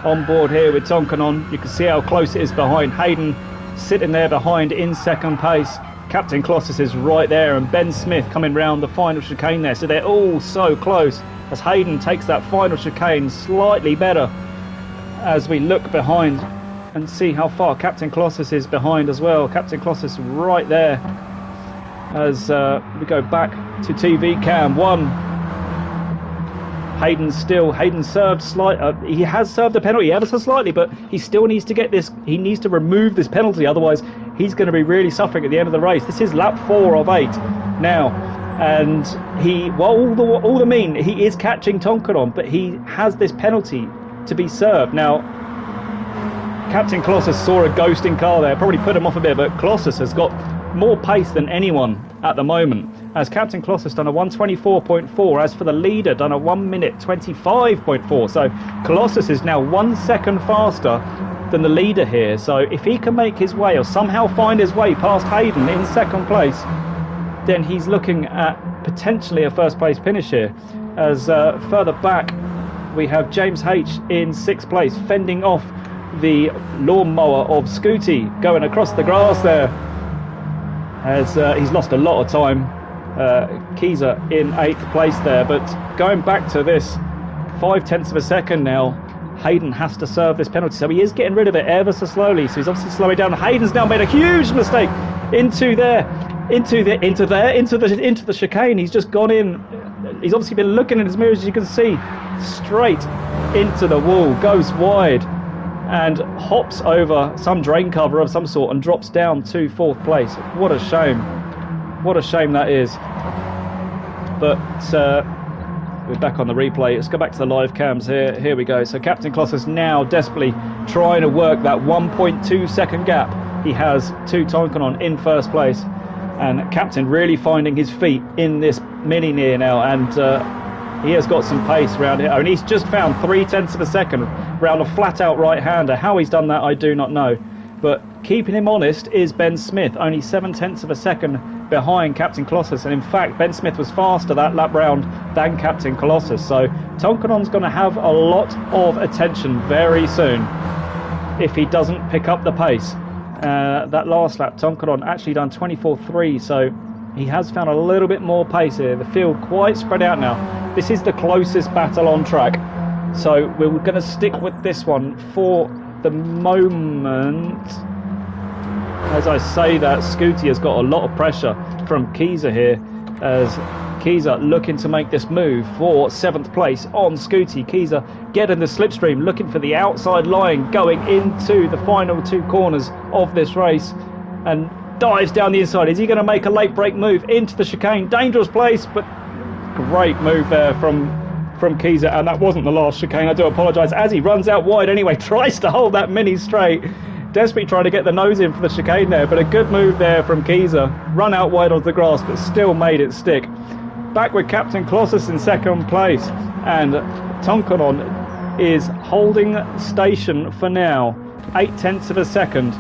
on board here with Tonkanon, you can see how close it is behind. Hayden sitting there behind in second place. Captain Colossus is right there, and Ben Smith coming round the final chicane there. So they're all so close, as Hayden takes that final chicane slightly better, as we look behind and see how far Captain Colossus is behind as well. Captain Colossus right there, as we go back to TV cam 1. Hayden served he has served a penalty ever so slightly, but he still needs to get this. He needs to remove this penalty, otherwise he's going to be really suffering at the end of the race. This is lap 4 of 8 now, and he is catching Tonkanon, but he has this penalty to be served now. Captain Colossus saw a ghosting car there, probably put him off a bit, but Colossus has got more pace than anyone at the moment, as Captain Colossus done a 1:24.4, as for the leader done a 1:25.4. So Colossus is now 1 second faster than the leader here. So if he can make his way or somehow find his way past Hayden in second place, then he's looking at potentially a first place finish here. As further back we have James H in sixth place, fending off the lawnmower of Scooty going across the grass there, as he's lost a lot of time. Keyser in eighth place there, but going back to this 0.5 of a second now, Hayden has to serve this penalty, so he is getting rid of it ever so slowly, so he's obviously slowing down. Hayden's now made a huge mistake into the chicane. He's just gone in. He's obviously been looking in his mirrors, as you can see, straight into the wall, goes wide and hops over some drain cover of some sort and drops down to fourth place. What a shame. What a shame that is. But we're back on the replay. Let's go back to the live cams here. Here we go. So Captain Colossus now desperately trying to work that 1.2 second gap he has to Tonkanon in first place. And Captain really finding his feet in this mini near now, and he has got some pace around here. And he's just found 0.3 of a second round a flat out right-hander. How he's done that, I do not know. But keeping him honest is Ben Smith, only 0.7 of a second behind Captain Colossus. And in fact, Ben Smith was faster that lap round than Captain Colossus. So Tonkanon's going to have a lot of attention very soon if he doesn't pick up the pace. That last lap, Tonkanon actually done 24.3, so he has found a little bit more pace here. The field quite spread out now. This is the closest battle on track, so we're going to stick with this one for the moment. As I say that, Scooty has got a lot of pressure from Keyser here, as Keyser looking to make this move for 7th place on Scooty. Keyser getting the slipstream, looking for the outside line going into the final two corners of this race, and dives down the inside. Is he going to make a late break move into the chicane? Dangerous place, but great move there from Keyser, and that wasn't the last chicane. I do apologise, as he runs out wide anyway, tries to hold that mini straight. Desperately trying to get the nose in for the chicane there, but a good move there from Keyser. Run out wide onto the grass, but still made it stick. Back with Captain Colossus in second place, and Tonkanon is holding station for now, 0.8 of a second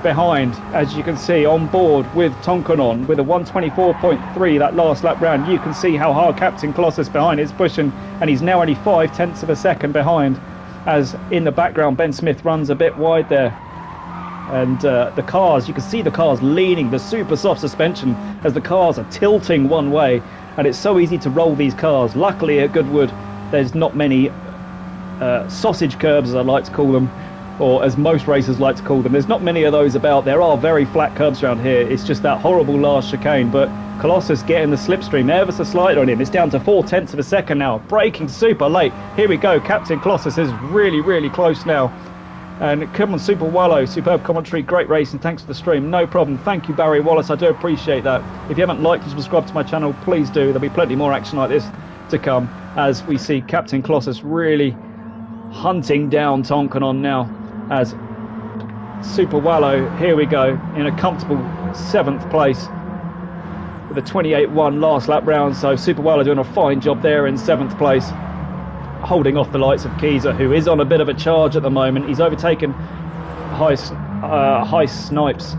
behind, as you can see, on board with Tonkanon with a 124.3 that last lap round. You can see how hard Captain Colossus behind is pushing, and he's now only 0.5 of a second behind, as in the background Ben Smith runs a bit wide there. And the cars, you can see the cars leaning, the super soft suspension, as the cars are tilting one way, and it's so easy to roll these cars. Luckily at Goodwood there's not many sausage curbs, as I like to call them, or as most racers like to call them. There's not many of those about. There are very flat curbs around here. It's just that horrible last chicane, but Colossus getting the slipstream ever so slight on him. It's down to 0.4 of a second now, braking super late. Here we go, Captain Colossus is really close now. And come on, Super Wallow, superb commentary, great racing, thanks for the stream. No problem, thank you Barry Wallace, I do appreciate that. If you haven't liked and subscribed to my channel, please do. There'll be plenty more action like this to come, as we see Captain Colossus really hunting down Tonkanon now, as Super Wallow, here we go, in a comfortable 7th place with a 28.1 last lap round. So Super Wallow doing a fine job there in 7th place, holding off the likes of Keyser, who is on a bit of a charge at the moment. He's overtaken High Snipes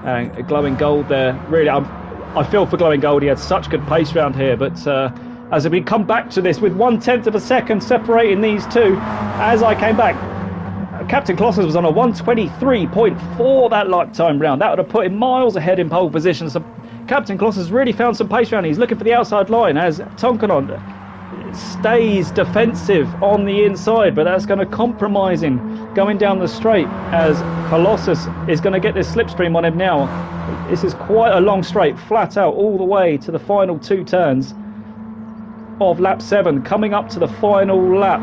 and Glowing Gold there. Really, I feel for Glowing Gold. He had such good pace round here, but as we come back to this with 0.1 of a second separating these two, as I came back, Captain Colossus was on a 123.4 that lap time round. That would have put him miles ahead in pole position. So Captain Colossus really found some pace round. He's looking for the outside line, as Tonkanon stays defensive on the inside, but that's going to compromise him going down the straight, as Colossus is going to get this slipstream on him now. This is quite a long straight, flat out all the way to the final two turns of lap 7, coming up to the final lap.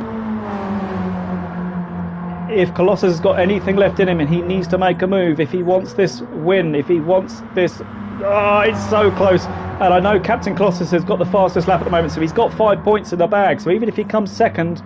If Colossus has got anything left in him, and he needs to make a move if he wants this win, if he wants this, it's so close. And I know Captain Colossus has got the fastest lap at the moment, so he's got 5 points in the bag. So even if he comes second,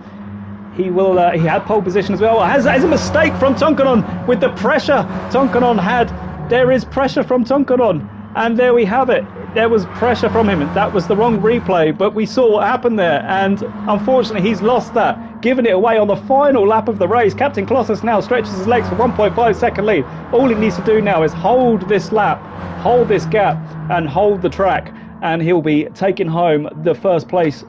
he will. He had pole position as well. Has a mistake from Tonkanon with the pressure Tonkanon had. There is pressure from Tonkanon, and there we have it. There was pressure from him. That was the wrong replay, but we saw what happened there, and unfortunately he's lost that. giving it away on the final lap of the race. Captain Colossus now stretches his legs for 1.5 second lead. All he needs to do now is hold this lap, hold this gap, and hold the track, and he'll be taking home the first place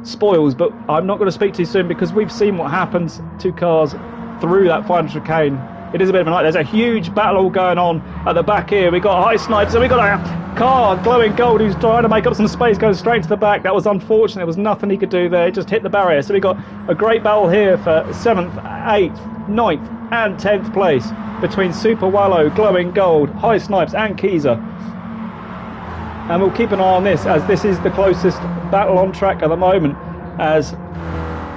spoils. But I'm not going to speak too soon because we've seen what happens to cars through that final chicane. It is a bit of a night. There's a huge battle going on at the back here. We got High Snipes, and we got a car, Glowing Gold, who's trying to make up some space, going straight to the back. That was unfortunate. There was nothing he could do there. It just hit the barrier. So we got a great battle here for 7th, 8th, 9th and 10th place between Super Wallow, Glowing Gold, High Snipes and Keezer. And we'll keep an eye on this, as this is the closest battle on track at the moment, as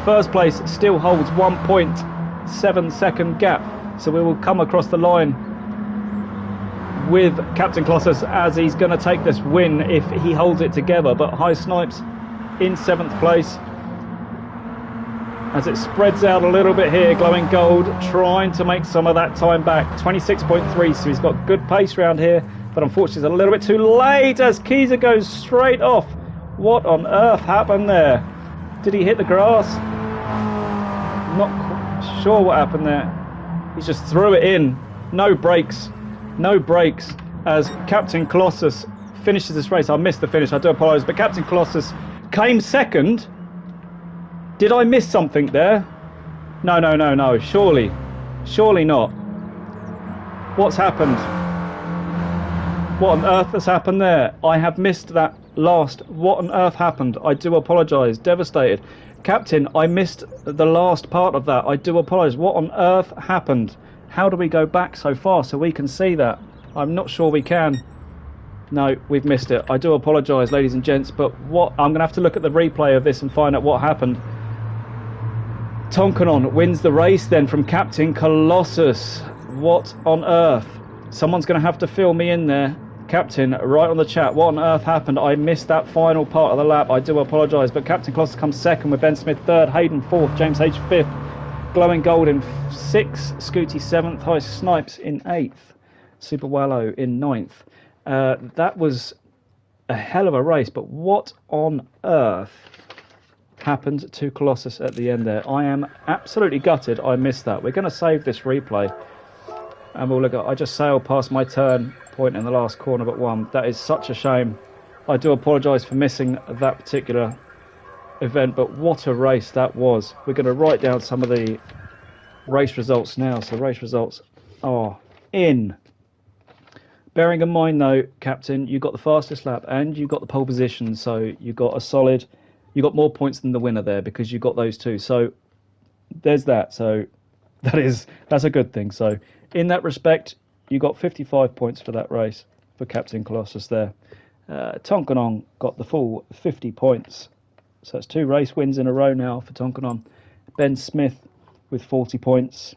first place still holds 1.7 second gap. So we will come across the line with Captain Colossus, as he's going to take this win if he holds it together. But High Snipes in 7th place. As it spreads out a little bit here, Glowing Gold trying to make some of that time back. 26.3, so he's got good pace around here. But unfortunately, it's a little bit too late as Keezer goes straight off. What on earth happened there? Did he hit the grass? Not quite sure what happened there. He just threw it in. No brakes. No brakes as Captain Colossus finishes this race. I missed the finish. I do apologise. But Captain Colossus came second. Did I miss something there? No. Surely not. What's happened? What on earth has happened there? I have missed that last. What on earth happened? I do apologise. Devastated. Captain, I missed the last part of that. I do apologise. What on earth happened? How do we go back so far so we can see that? I'm not sure we can. No, we've missed it. I do apologise, ladies and gents, but what I'm going to have to look at the replay of this and find out what happened. Tonkanon wins the race then from Captain Colossus. What on earth? Someone's going to have to fill me in there. Captain, right on the chat, what on earth happened? I missed that final part of the lap. I do apologise, but Captain Colossus comes second with Ben Smith third, Hayden fourth, James H fifth, Glowing Gold in 6th, Scooty 7th, High Snipes in 8th, Super Wallow in 9th. That was a hell of a race, but what on earth happened to Colossus at the end there? I am absolutely gutted I missed that. We're going to save this replay, and we'll look at, I just sailed past my turn point in the last corner but one. That is such a shame. I do apologise for missing that particular event, but what a race that was. We're going to write down some of the race results now. So race results are in. Bearing in mind though, Captain, you got the fastest lap and you got the pole position, so you got a solid, you got more points than the winner there because you got those two. So there's that. So that's a good thing. So in that respect, you got 55 points for that race for Captain Colossus there. Tonkanon got the full 50 points. So that's 2 race wins in a row now for Tonkanon. Ben Smith with 40 points.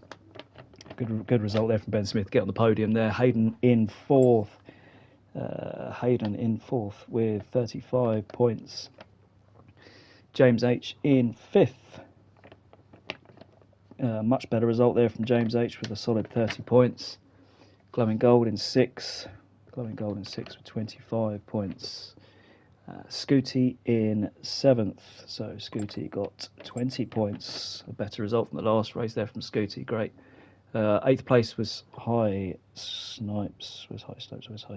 Good result there from Ben Smith. Get on the podium there. Hayden in 4th. With 35 points. James H in 5th. Much better result there from James H with a solid 30 points. Glowing Gold in 6th. With 25 points. Scooty in 7th. So Scooty got 20 points. A better result from the last race there from Scooty. Great. 8th place was High Snipes. High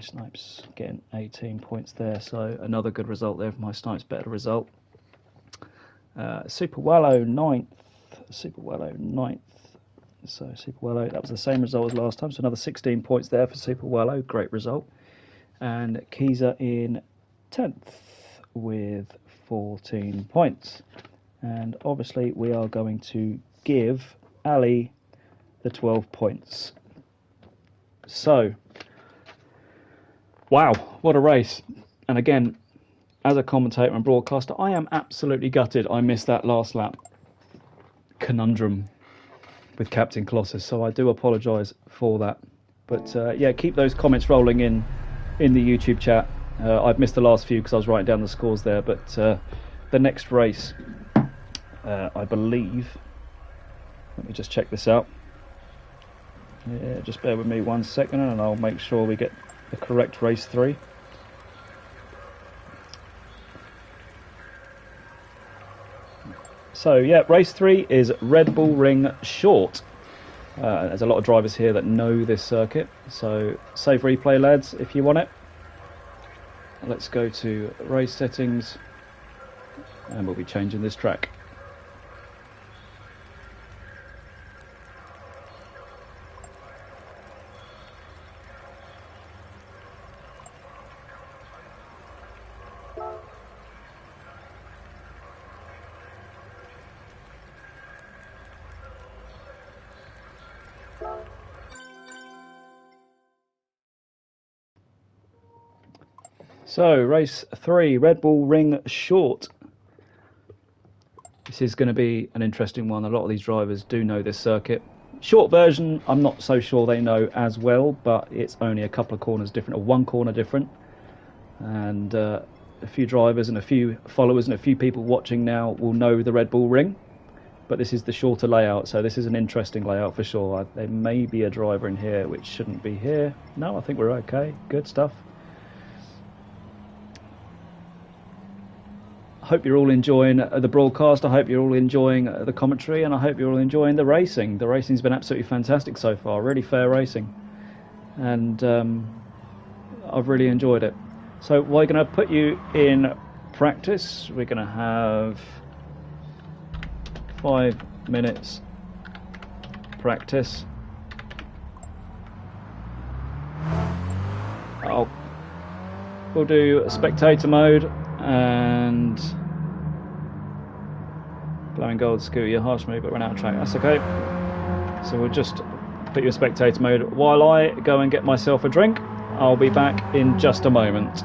Snipes getting 18 points there. So another good result there from High Snipes. Better result. Super Wallow 9th. So Super Wallow, that was the same result as last time. So another 16 points there for Super Wallow. Great result. And Keezer in 10th with 14 points. And obviously we are going to give Ali the 12 points. So, wow, what a race. And again, as a commentator and broadcaster, I am absolutely gutted I missed that last lap conundrum with Captain Colossus, so I do apologise for that. But yeah, keep those comments rolling in the YouTube chat. I've missed the last few because I was writing down the scores there, but the next race, I believe, let me just check this out. Yeah, just bear with me 1 second and I'll make sure we get the correct race 3. So yeah, race 3 is Red Bull Ring Short. There's a lot of drivers here that know this circuit, so save replay, lads, if you want it. Let's go to race settings, and we'll be changing this track. So, race 3, Red Bull Ring Short. This is going to be an interesting one. A lot of these drivers do know this circuit. Short version, I'm not so sure they know as well, but it's only a couple of corners different, or one corner different. And a few drivers and a few followers and a few people watching now will know the Red Bull Ring. But this is the shorter layout, so this is an interesting layout for sure. There may be a driver in here which shouldn't be here. No, I think we're okay. Good stuff. I hope you're all enjoying the broadcast. I hope you're all enjoying the commentary, and I hope you're all enjoying the racing. The racing's been absolutely fantastic so far. Really fair racing, and I've really enjoyed it. So we're going to put you in practice. We're going to have 5 minutes practice. We'll do spectator mode and blowing gold, scooter, harsh move, but run out of track. That's okay. So we'll just put you in spectator mode while I go and get myself a drink. I'll be back in just a moment.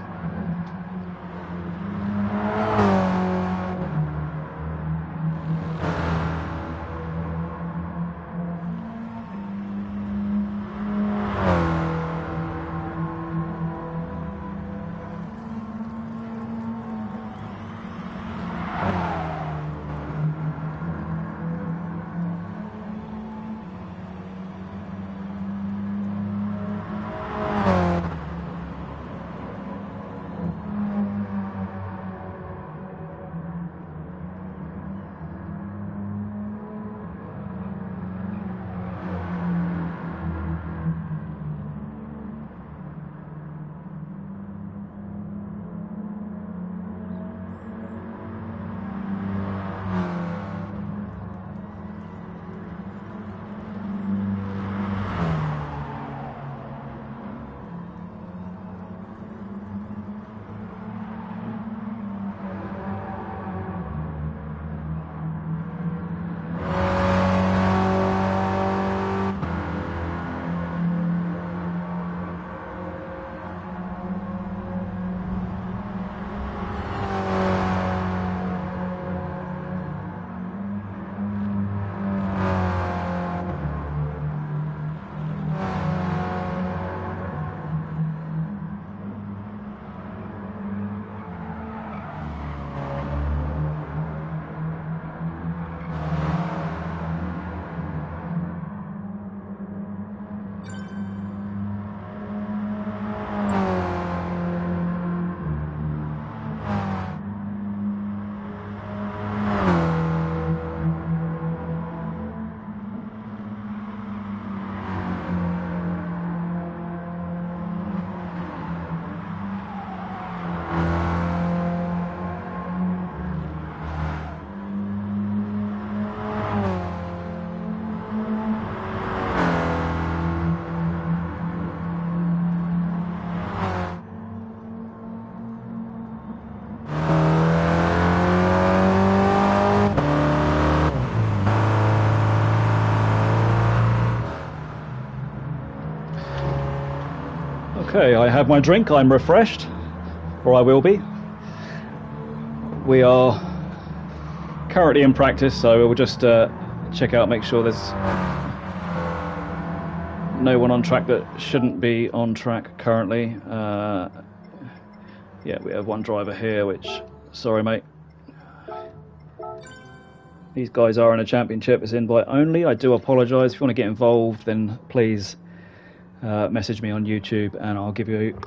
Okay, I have my drink, I'm refreshed, or I will be. We are currently in practice, so we'll just check out, make sure there's no one on track that shouldn't be on track currently. Yeah, we have one driver here, which, sorry mate. These guys are in a championship, it's invite only. I do apologise. If you want to get involved, then please message me on YouTube and I'll give you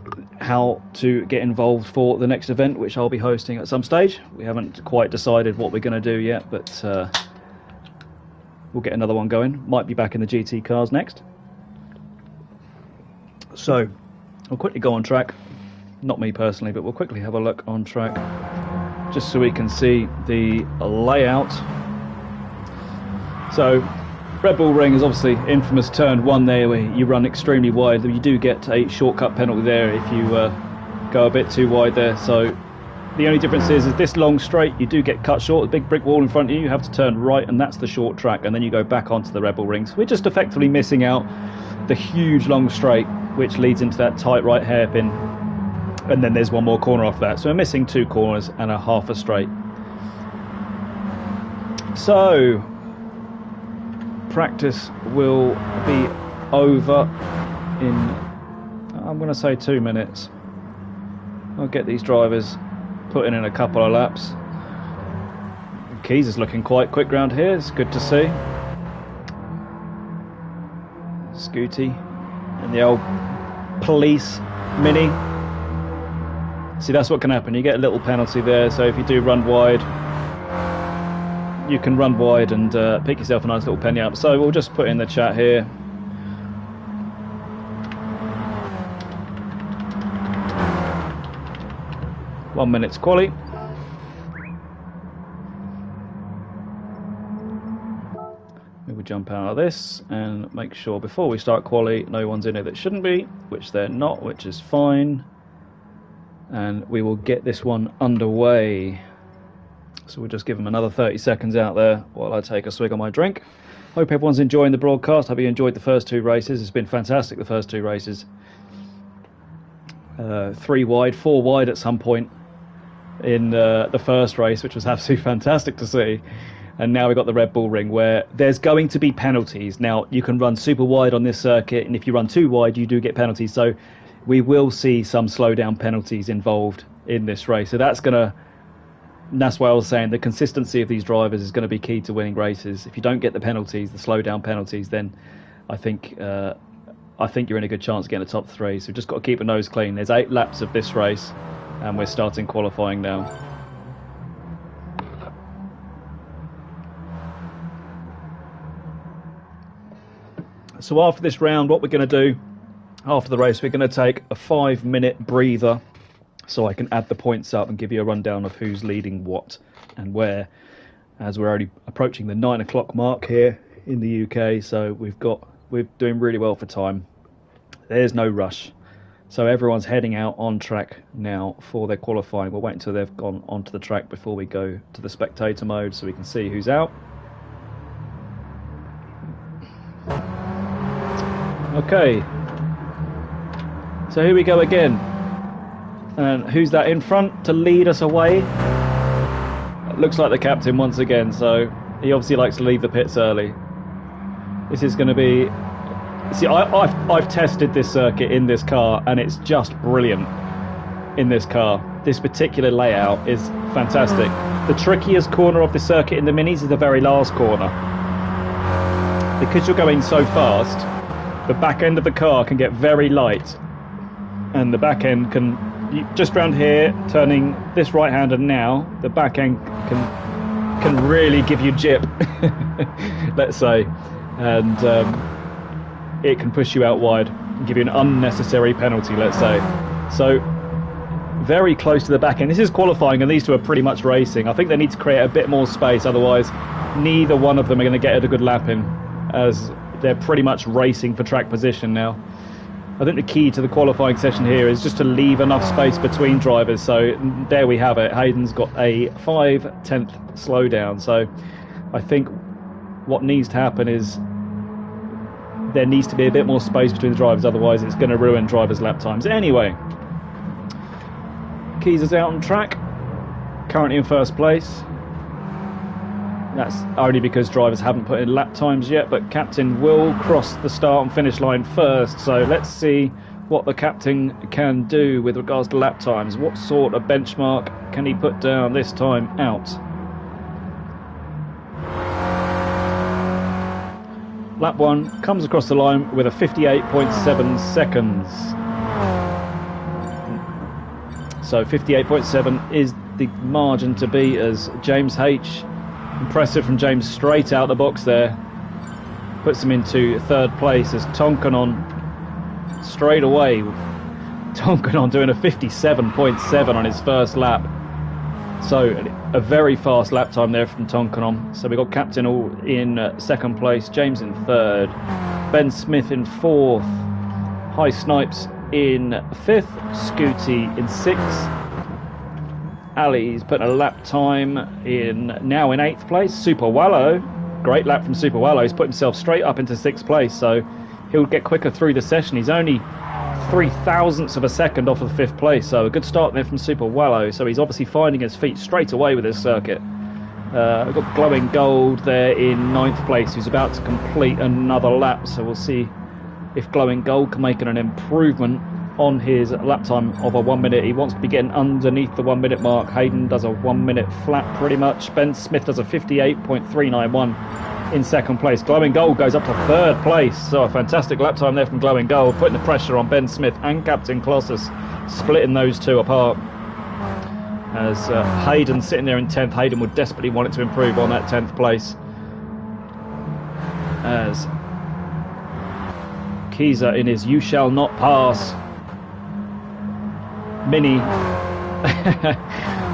how to get involved for the next event, which I'll be hosting at some stage. We haven't quite decided what we're going to do yet, but we'll get another one going. Might be back in the GT cars next. So I'll quickly go on track. Not me personally, but we'll quickly have a look on track just so we can see the layout. So Red Bull Ring is obviously infamous turn 1 there where you run extremely wide. You do get a shortcut penalty there if you go a bit too wide there. So the only difference is this long straight, you do get cut short. The big brick wall in front of you, you have to turn right, and that's the short track, and then you go back onto the Red Bull Ring. So we're just effectively missing out the huge long straight which leads into that tight right hairpin, and then there's one more corner off that. So we're missing 2 corners and a half a straight. So practice will be over in, I'm going to say 2 minutes. I'll get these drivers putting in a couple of laps. Keys is looking quite quick round here, it's good to see. Scooty and the old police Mini. See, that's what can happen, you get a little penalty there, so if you do run wide, you can run wide and pick yourself a nice little penny up. So we'll just put in the chat here. One minute's quali. We will jump out of this and make sure before we start quali no one's in it that shouldn't be, which they're not, which is fine. And we will get this one underway. So we'll just give them another 30 seconds out there while I take a swig of my drink. Hope everyone's enjoying the broadcast. Hope you enjoyed the first 2 races. It's been fantastic, the first 2 races. 3 wide, 4 wide at some point in the first race, which was absolutely fantastic to see. And now we've got the Red Bull Ring where there's going to be penalties. Now, you can run super wide on this circuit, and if you run too wide, you do get penalties. So we will see some slowdown penalties involved in this race. So that's why I was saying the consistency of these drivers is going to be key to winning races. If you don't get the penalties, the slowdown penalties, then I think you're in a good chance of getting the top 3. So we've just got to keep a nose clean. There's 8 laps of this race, and we're starting qualifying now. So after this round, what we're going to do after the race, we're going to take a 5-minute breather so I can add the points up and give you a rundown of who's leading what and where, as we're already approaching the 9 o'clock mark here in the UK. So we're doing really well for time. There's no rush, so everyone's heading out on track now for their qualifying. We'll wait until they've gone onto the track before we go to the spectator mode so we can see who's out. Okay, so here we go again. And who's that in front to lead us away? It looks like the captain once again, so he obviously likes to leave the pits early. This is going to be... See, I've tested this circuit in this car, and it's just brilliant in this car. This particular layout is fantastic. The trickiest corner of the circuit in the Minis is the very last corner. Because you're going so fast, the back end of the car can get very light, and the back end can... Just round here, turning this right-hander now, the back end can really give you jip, let's say, and it can push you out wide and give you an unnecessary penalty, let's say. So very close to the back end. This is qualifying, and these two are pretty much racing. I think they need to create a bit more space, otherwise neither one of them are going to get a good lap in, as they're pretty much racing for track position now. I think the key to the qualifying session here is just to leave enough space between drivers. So there we have it. Hayden's got a 5/10 slowdown. So I think what needs to happen is there needs to be a bit more space between the drivers, otherwise it's going to ruin drivers' lap times. Anyway, Keys is out on track, currently in first place. That's only because drivers haven't put in lap times yet, but Captain will cross the start and finish line first. So let's see what the Captain can do with regards to lap times. What sort of benchmark can he put down this time out? Lap 1 comes across the line with a 58.7 seconds. So 58.7 is the margin to beat as James H. Impressive from James straight out the box there. Puts him into third place as Tonkanon straight away. Tonkanon doing a 57.7 on his first lap. So a very fast lap time there from Tonkanon. So we got Captain all in second place, James in third, Ben Smith in fourth, High Snipes in fifth, Scooty in sixth. Ali's put a lap time now in eighth place. Super Wallow, great lap from Super Wallow. He's put himself straight up into sixth place, so he'll get quicker through the session. He's only 0.03 of a second off of fifth place, so a good start there from Super Wallow. So he's obviously finding his feet straight away with this circuit. We've got Glowing Gold there in ninth place, who's about to complete another lap, so we'll see if Glowing Gold can make an improvement on his lap time of a 1 minute. He wants to be getting underneath the 1 minute mark. Hayden does a 1 minute flat pretty much. Ben Smith does a 58.391 in second place. Glowing Gold goes up to third place, so a fantastic lap time there from Glowing Gold, putting the pressure on Ben Smith and Captain Colossus, splitting those two apart. As Hayden sitting there in 10th, Hayden would desperately want it to improve on that 10th place. As Keezer in his You Shall Not Pass Mini.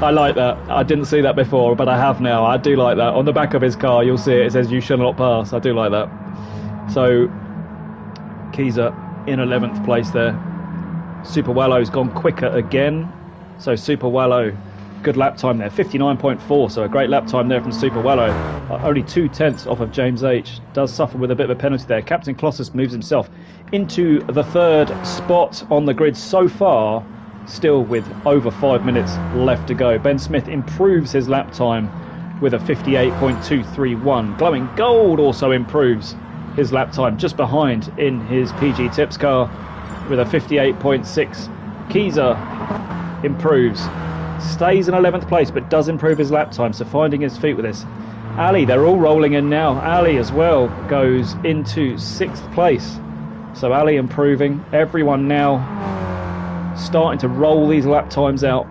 I like that. I didn't see that before, but I have now. I do like that. On the back of his car, you'll see it. It says You Shall Not Pass. I do like that. So Keezer in 11th place there. Super Wallow's gone quicker again. So Super Wallow, good lap time there, 59.4. So a great lap time there from Super Wallow. Only 0.2 off of James H. Does suffer with a bit of a penalty there. Captain Colossus moves himself into the third spot on the grid so far, still with over 5 minutes left to go. Ben Smith improves his lap time with a 58.231. Glowing Gold also improves his lap time just behind in his PG Tips car with a 58.6. Keezer improves, stays in 11th place but does improve his lap time, so finding his feet with this. Ali, they're all rolling in now. Ali as well goes into 6th place, so Ali improving. Everyone now starting to roll these lap times out.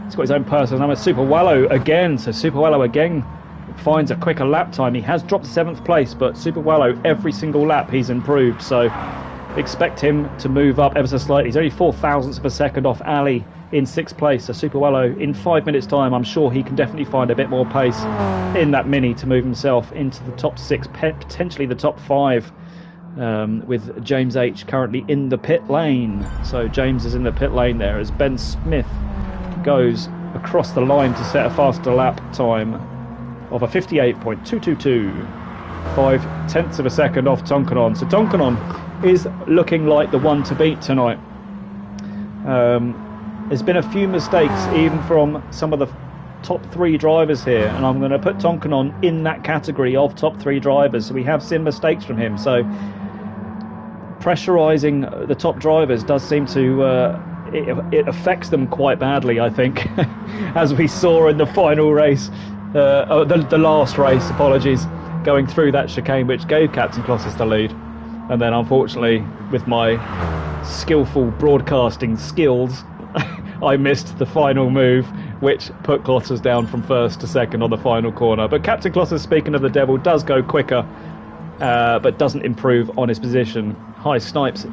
He's got his own personal number. Super Wallow again, so Super Wallow again finds a quicker lap time. He has dropped 7th place, but Super Wallow every single lap he's improved, so expect him to move up ever so slightly. He's only 0.04 of a second off Ali in 6th place, so Super Wallow in 5 minutes time, I'm sure he can definitely find a bit more pace in that Mini to move himself into the top 6, potentially the top 5, with James H currently in the pit lane. So James is in the pit lane there as Ben Smith goes across the line to set a faster lap time of a 58.222, 0.5 of a second off Tonkanon. So Tonkanon is looking like the one to beat tonight. There's been a few mistakes even from some of the top 3 drivers here, and I'm going to put Tonkanon in that category of top 3 drivers. So we have seen mistakes from him, so pressurising the top drivers does seem to it affects them quite badly, I think. As we saw in the final race, the last race, apologies, going through that chicane which gave Captain Colossus the lead, and then unfortunately with my skillful broadcasting skills I missed the final move, which put Colossus down from 1st to 2nd on the final corner. But Captain Colossus, speaking of the devil, does go quicker, but doesn't improve on his position. High Snipes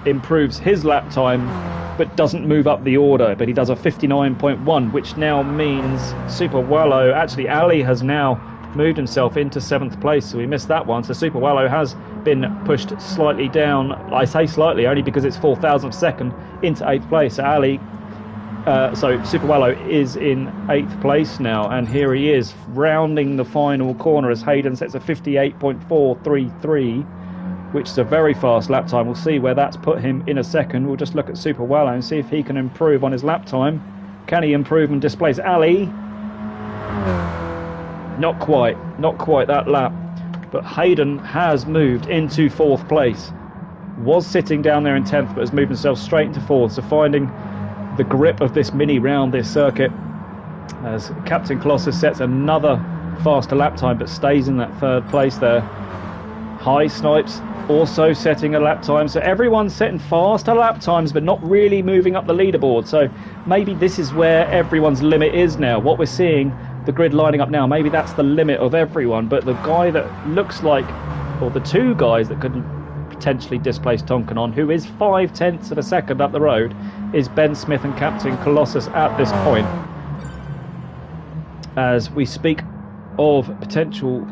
improves his lap time, but doesn't move up the order, but he does a 59.1, which now means Super Wallow, actually Ali has now moved himself into 7th place, so we missed that one. So Super Wallow has been pushed slightly down. I say slightly only because it's 0.04 second into 8th place. So Ali, so Super Wallow is in 8th place now, and here he is rounding the final corner as Hayden sets a 58.433, which is a very fast lap time. We'll see where that's put him in a second. We'll just look at Super Wallow and see if he can improve on his lap time. Can he improve and displace Ali? Not quite that lap. But Hayden has moved into 4th place. Was sitting down there in 10th, but has moved himself straight into 4th. So finding the grip of this Mini round this circuit, as Captain Colossus sets another faster lap time, but stays in that 3rd place there. High Snipes also setting a lap time. So everyone's setting faster lap times, but not really moving up the leaderboard. So maybe this is where everyone's limit is now. What we're seeing, the grid lining up now, maybe that's the limit of everyone. But the guy that looks like, or the two guys that could potentially displace Tonkanon, who is 0.5 of a second up the road, is Ben Smith and Captain Colossus at this point. As we speak of potential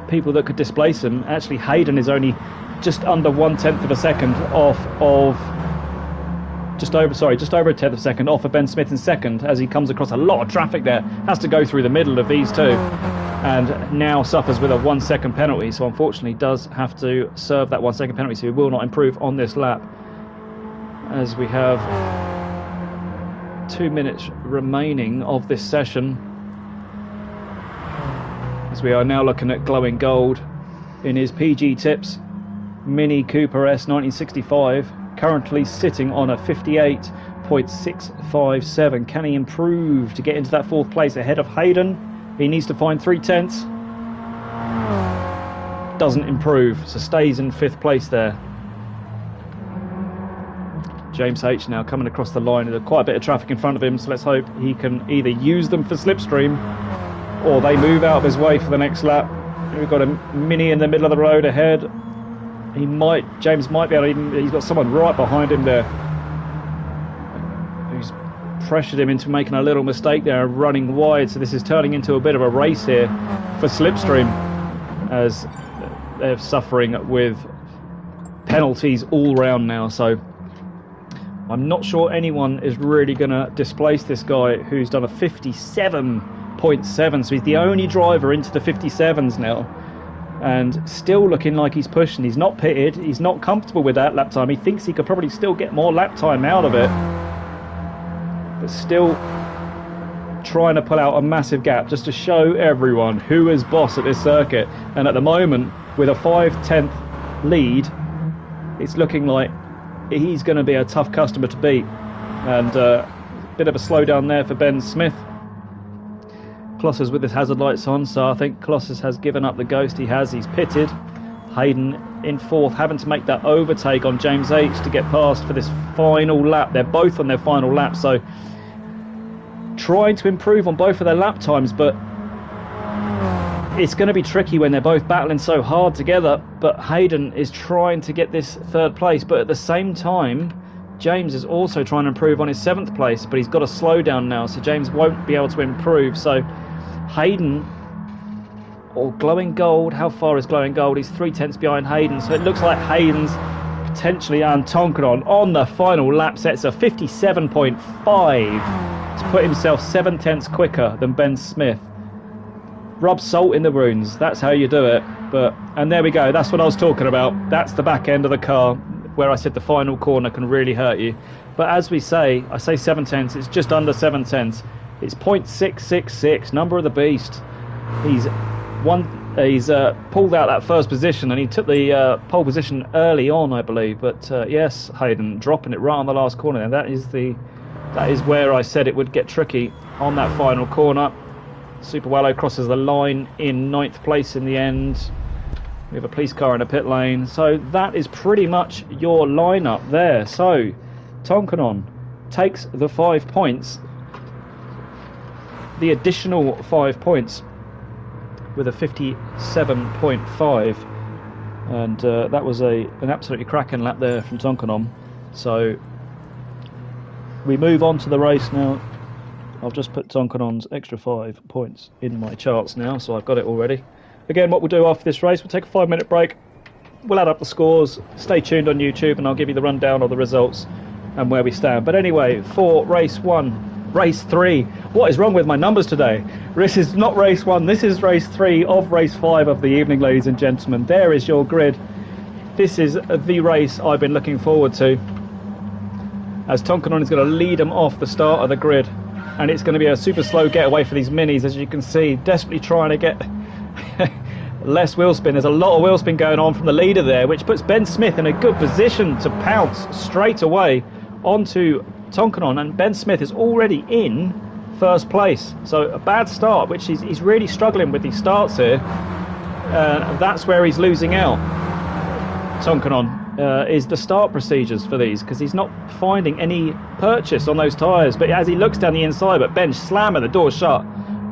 people that could displace him, actually Hayden is only just under 1/10 of a second off of just over a 10th of a second off of Ben Smith in second, as he comes across a lot of traffic there, has to go through the middle of these two, and now suffers with a 1 second penalty. So unfortunately does have to serve that 1 second penalty, so he will not improve on this lap, as we have 2 minutes remaining of this session. As we are now looking at Glowing Gold in his PG Tips Mini Cooper S 1965, currently sitting on a 58.657. Can he improve to get into that 4th place ahead of Hayden? He needs to find 3/10. Doesn't improve, so stays in 5th place there. James H now coming across the line. There's quite a bit of traffic in front of him, so let's hope he can either use them for slipstream or they move out of his way for the next lap. We've got a Mini in the middle of the road ahead. James might be able to, he's got someone right behind him there who's pressured him into making a little mistake there and running wide, so this is turning into a bit of a race here for slipstream, as they're suffering with penalties all round now. So I'm not sure anyone is really going to displace this guy who's done a 57.7, so he's the only driver into the 57s now, and still looking like he's pushing. He's not pitted, he's not comfortable with that lap time. He thinks he could probably still get more lap time out of it, but still trying to pull out a massive gap just to show everyone who is boss at this circuit. And at the moment, with a 5/10 lead, it's looking like he's going to be a tough customer to beat. And a bit of a slowdown there for Ben Smith. Colossus with his hazard lights on, so I think Colossus has given up the ghost. He's pitted. Hayden in 4th, having to make that overtake on James H to get past for this final lap. They're both on their final lap, so trying to improve on both of their lap times, but it's going to be tricky when they're both battling so hard together. But Hayden is trying to get this 3rd place, but at the same time James is also trying to improve on his 7th place, but he's got to slow down now, so James won't be able to improve. So Hayden, or Glowing Gold, how far is Glowing Gold? He's 3/10 behind Hayden, so it looks like Hayden's potentially, and Tonkanon on the final lap sets a 57.5 to put himself 7/10 quicker than Ben Smith. Rub salt in the wounds, that's how you do it. And there we go, that's what I was talking about. That's the back end of the car, where I said the final corner can really hurt you. But as we say, I say 7/10, it's just under 7/10. It's 0.666, number of the beast. He's pulled out that 1st position, and he took the pole position early on, I believe. But yes, Hayden dropping it right on the last corner, and that is where I said it would get tricky on that final corner. Super Wallow crosses the line in 9th place in the end. We have a police car in a pit lane. So that is pretty much your lineup there. So Tonkanon takes the 5 points, the additional 5 points, with a 57.5, and that was an absolutely cracking lap there from Tonkanon. So we move on to the race now. I've just put Tonkanon's extra 5 points in my charts now, so I've got it already. Again, what we'll do after this race, we'll take a 5-minute break, we'll add up the scores, stay tuned on YouTube, and I'll give you the rundown of the results and where we stand. But anyway, for race 1, race 3, what is wrong with my numbers today? This is not race 1, this is race 3 of race 5 of the evening, ladies and gentlemen. There is your grid. This is the race I've been looking forward to, as Tonkanon is going to lead them off the start of the grid, and it's going to be a super slow getaway for these minis, as you can see, desperately trying to get less wheel spin. There's a lot of wheel spin going on from the leader there, which puts Ben Smith in a good position to pounce straight away onto Tonkanon, and Ben Smith is already in 1st place. So a bad start, which he's really struggling with these starts here. That's where he's losing out. Tonkanon is the start procedures for these, because he's not finding any purchase on those tyres. But as he looks down the inside, but Ben slamming the door shut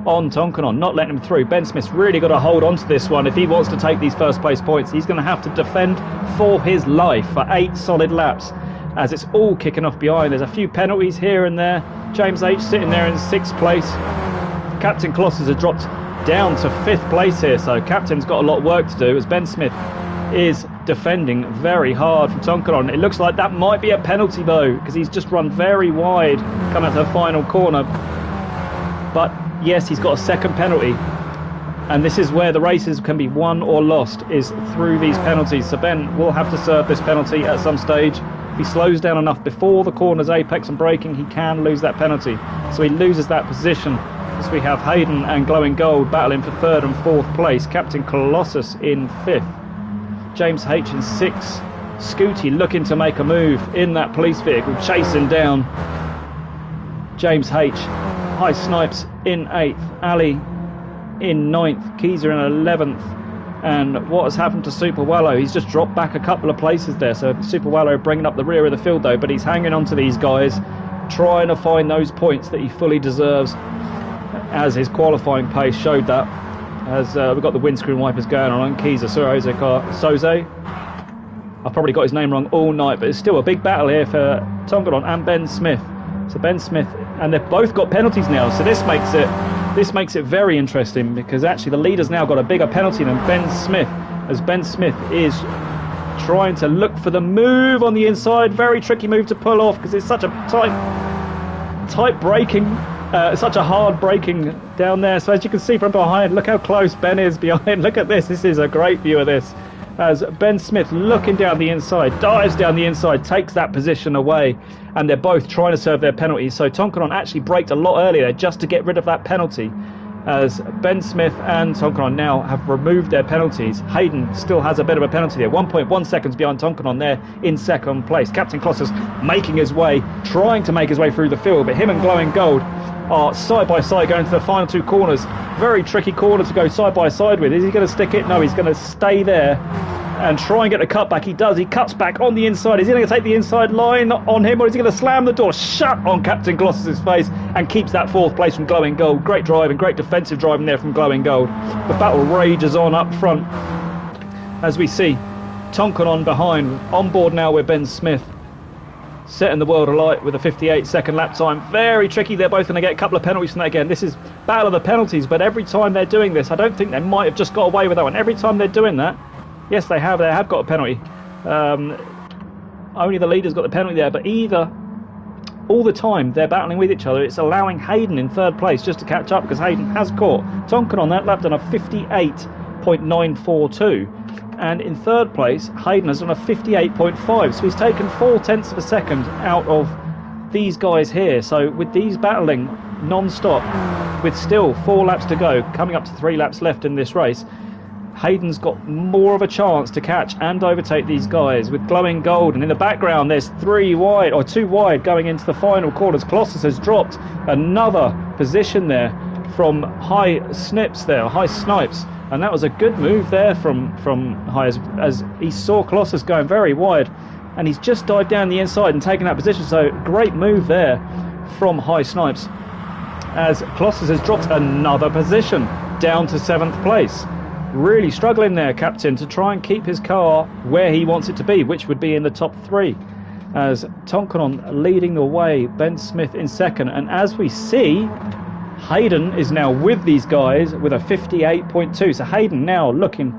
on Tonkanon, not letting him through. Ben Smith's really got to hold on to this one if he wants to take these first place points. He's going to have to defend for his life for 8 solid laps, as it's all kicking off behind. There's a few penalties here and there. James H sitting there in 6th place. Captain Colossus has dropped down to 5th place here, so Captain's got a lot of work to do, as Ben Smith is defending very hard from Tonkanon. It looks like that might be a penalty though, because he's just run very wide coming to the final corner. But yes, he's got a second penalty, and this is where the races can be won or lost, is through these penalties. So Ben will have to serve this penalty at some stage. If he slows down enough before the corner's apex and braking, he can lose that penalty. So he loses that position, as we have Hayden and Glowing Gold battling for 3rd and 4th place. Captain Colossus in 5th. James H in 6th. Scooty looking to make a move in that police vehicle, chasing down James H. High Snipes in 8th. Ali in 9th. Keezer in 11th. And what has happened to Super Wallow? He's just dropped back a couple of places there. So Super Wallow bringing up the rear of the field though, but he's hanging on to these guys, trying to find those points that he fully deserves, as his qualifying pace showed that. As we've got the windscreen wipers going on Keezer Soze. I've probably got his name wrong all night, but it's still a big battle here for Tonkanon and Ben Smith. So Ben Smith, and they've both got penalties now, so this makes it very interesting, because actually the leader's now got a bigger penalty than Ben Smith, as Ben Smith is trying to look for the move on the inside. Very tricky move to pull off, because it's such a tight braking. Such a hard braking down there. So as you can see from behind, look how close Ben is behind. Look at this. This is a great view of this. As Ben Smith looking down the inside, dives down the inside, takes that position away, and they're both trying to serve their penalties. So Tonkanon actually braked a lot earlier just to get rid of that penalty, as Ben Smith and Tonkanon now have removed their penalties. Hayden still has a bit of a penalty there, 1.1 seconds behind Tonkanon there in 2nd place. Captain Colossus making his way, trying to make his way through the field, but him and Glowing Gold are side by side going to the final 2 corners. Very tricky corner to go side by side with. Is he going to stick it? No, he's going to stay there and try and get the cut back. He does. He cuts back on the inside. Is he going to take the inside line on him, or is he going to slam the door shut on Captain Colossus's face and keeps that 4th place from Glowing Gold? Great driving, great defensive driving there from Glowing Gold. The battle rages on up front, as we see Tonkanon behind, on board now with Ben Smith, setting the world alight with a 58-second lap time. Very tricky. They're both going to get a couple of penalties from that again. This is battle of the penalties, but every time they're doing this, I don't think they might have just got away with that one. Every time they're doing that, yes, they have got a penalty. Only the leader's got the penalty there, but all the time they're battling with each other, it's allowing Hayden in 3rd place just to catch up, because Hayden has caught Tonkanon that lap done a 58.942. And in 3rd place, Hayden has done a 58.5, so he's taken 0.4 of a second out of these guys here. So with these battling non-stop, with still 4 laps to go, coming up to 3 laps left in this race, Hayden's got more of a chance to catch and overtake these guys with Glowing Gold. And in the background, there's 2 wide going into the final quarters. Colossus has dropped another position there from High Snipes, and that was a good move there from High, as he saw Colossus going very wide, and he's just dived down the inside and taken that position. So great move there from High Snipes, as Colossus has dropped another position down to 7th place. Really struggling there, Captain, to try and keep his car where he wants it to be, which would be in the top 3, as Tonkanon leading the way, Ben Smith in 2nd, and as we see, Hayden is now with these guys with a 58.2. So Hayden now looking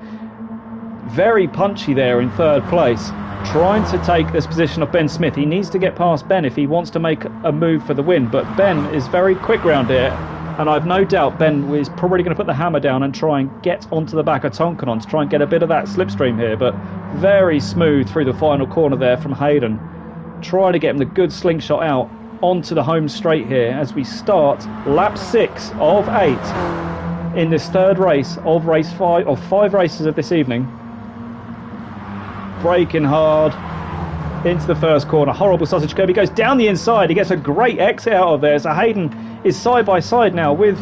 very punchy there in 3rd place, trying to take this position of Ben Smith. He needs to get past Ben if he wants to make a move for the win, but Ben is very quick round here, and I've no doubt Ben is probably going to put the hammer down and try and get onto the back of Tonkanon to try and get a bit of that slipstream here. But very smooth through the final corner there from Hayden, trying to get him the good slingshot out onto the home straight here, as we start lap 6 of 8 in this 3rd race of race 5 of 5 races of this evening. Braking hard into the first corner. Horrible sausage curve. He goes down the inside. He gets a great exit out of there. So Hayden is side by side now with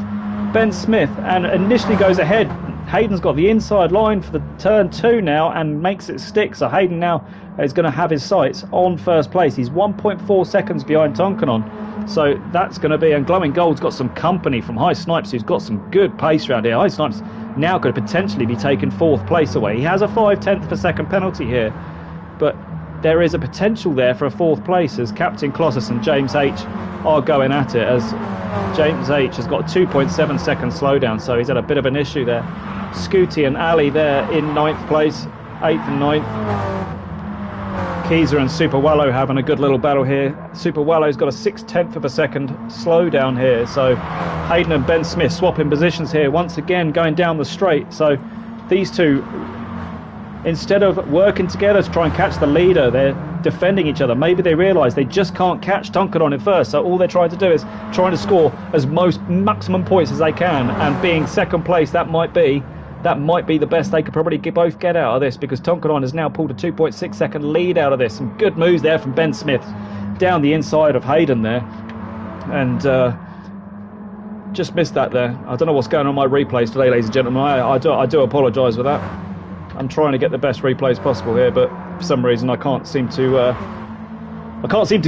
Ben Smith, and initially goes ahead. Hayden's got the inside line for the turn 2 now and makes it stick. So Hayden now is going to have his sights on first place. He's 1.4 seconds behind Tonkanon. So that's going to be, and Glowing Gold's got some company from High Snipes, who's got some good pace around here. High Snipes now could potentially be taking 4th place away. He has a 5/10 per second penalty here, but there is a potential there for a 4th place as Captain Colossus and James H are going at it, as James H has got a 2.7 second slowdown, so he's had a bit of an issue there. Scooty and Ali there in 9th place, 8th and 9th. Keezer and Super Wallow having a good little battle here. Super Wallow's got a 6/10 of a second slowdown here, so Hayden and Ben Smith swapping positions here once again, going down the straight. So these two, instead of working together to try and catch the leader, they're defending each other. Maybe they realise they just can't catch Tonkanon in first, so all they're trying to do is trying to score as maximum points as they can, and being 2nd place, that might be the best they could probably both get out of this, because Tonkanon has now pulled a 2.6 second lead out of this. Some good moves there from Ben Smith down the inside of Hayden there, and just missed that there. I don't know what's going on my replays today, ladies and gentlemen. I do apologise for that. I'm trying to get the best replays possible here, but for some reason I can't seem to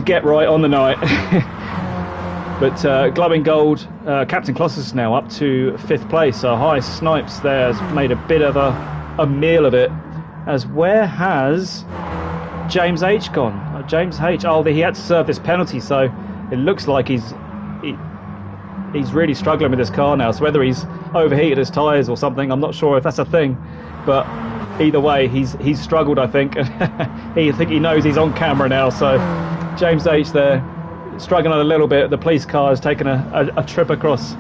get right on the night. But Glowing Gold, Captain Colossus now up to 5th place. So High Snipes there has made a bit of a meal of it. As where has James H gone? James H, he had to serve this penalty, so it looks like he's really struggling with this car now. So whether he's overheated his tyres or something, I'm not sure if that's a thing. But either way, he's struggled, I think. I think he knows he's on camera now. So James H there, struggling a little bit. The police car has taken a trip across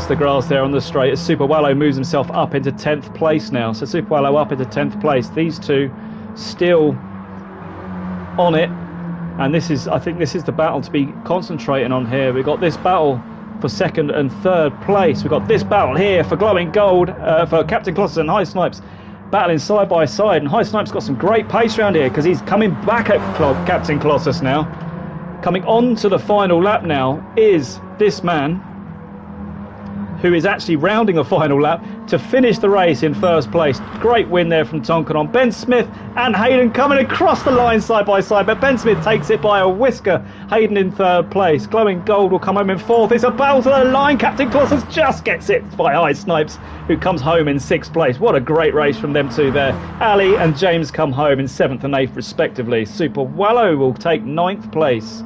the grass there on the straight, as Super Wallow moves himself up into 10th place now. So Super Wallow up into 10th place. These two still on it, and I think this is the battle to be concentrating on here. We've got this battle for 2nd and 3rd place. We've got this battle here for Glowing Gold, for Captain Colossus and High Snipes, battling side by side, and High Snipes got some great pace around here, because he's coming back at Captain Colossus now. Coming on to the final lap now is this man, who is actually rounding a final lap to finish the race in 1st place. Great win there from Tonkanon. Ben Smith and Hayden coming across the line side by side, but Ben Smith takes it by a whisker. Hayden in 3rd place. Glowing Gold will come home in 4th. It's a battle to the line. Captain Colossus just gets it by High Snipes, who comes home in 6th place. What a great race from them two there. Ali and James come home in 7th and 8th respectively. Super Wallow will take 9th place.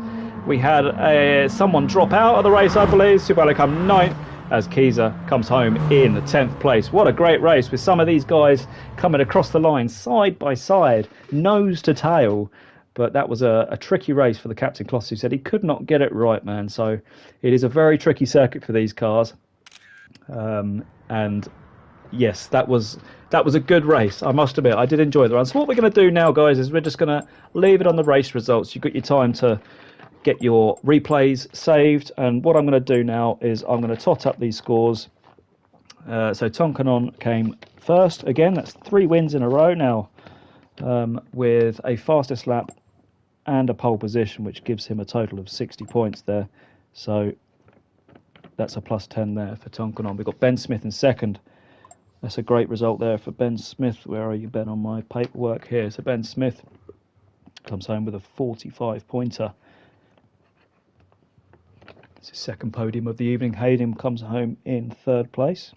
We had someone drop out of the race, I believe. Super Wallow come 9th, as Keezer comes home in the 10th place. What a great race, with some of these guys coming across the line side by side, nose to tail. But that was a tricky race for the Captain Colossus, who said he could not get it right, man. So it is a very tricky circuit for these cars. And yes, that was a good race, I must admit. I did enjoy the run. So what we're going to do now, guys, is we're just going to leave it on the race results. You've got your time to get your replays saved, and what I'm going to do now is I'm going to tot up these scores. So Tonkanon came first again. That's 3 wins in a row now, with a fastest lap and a pole position, which gives him a total of 60 points there. So that's a plus 10 there for Tonkanon. We've got Ben Smith in 2nd. That's a great result there for Ben Smith. Where are you, Ben, on my paperwork here? So Ben Smith comes home with a 45 pointer. It's his 2nd podium of the evening. Hayden comes home in 3rd place,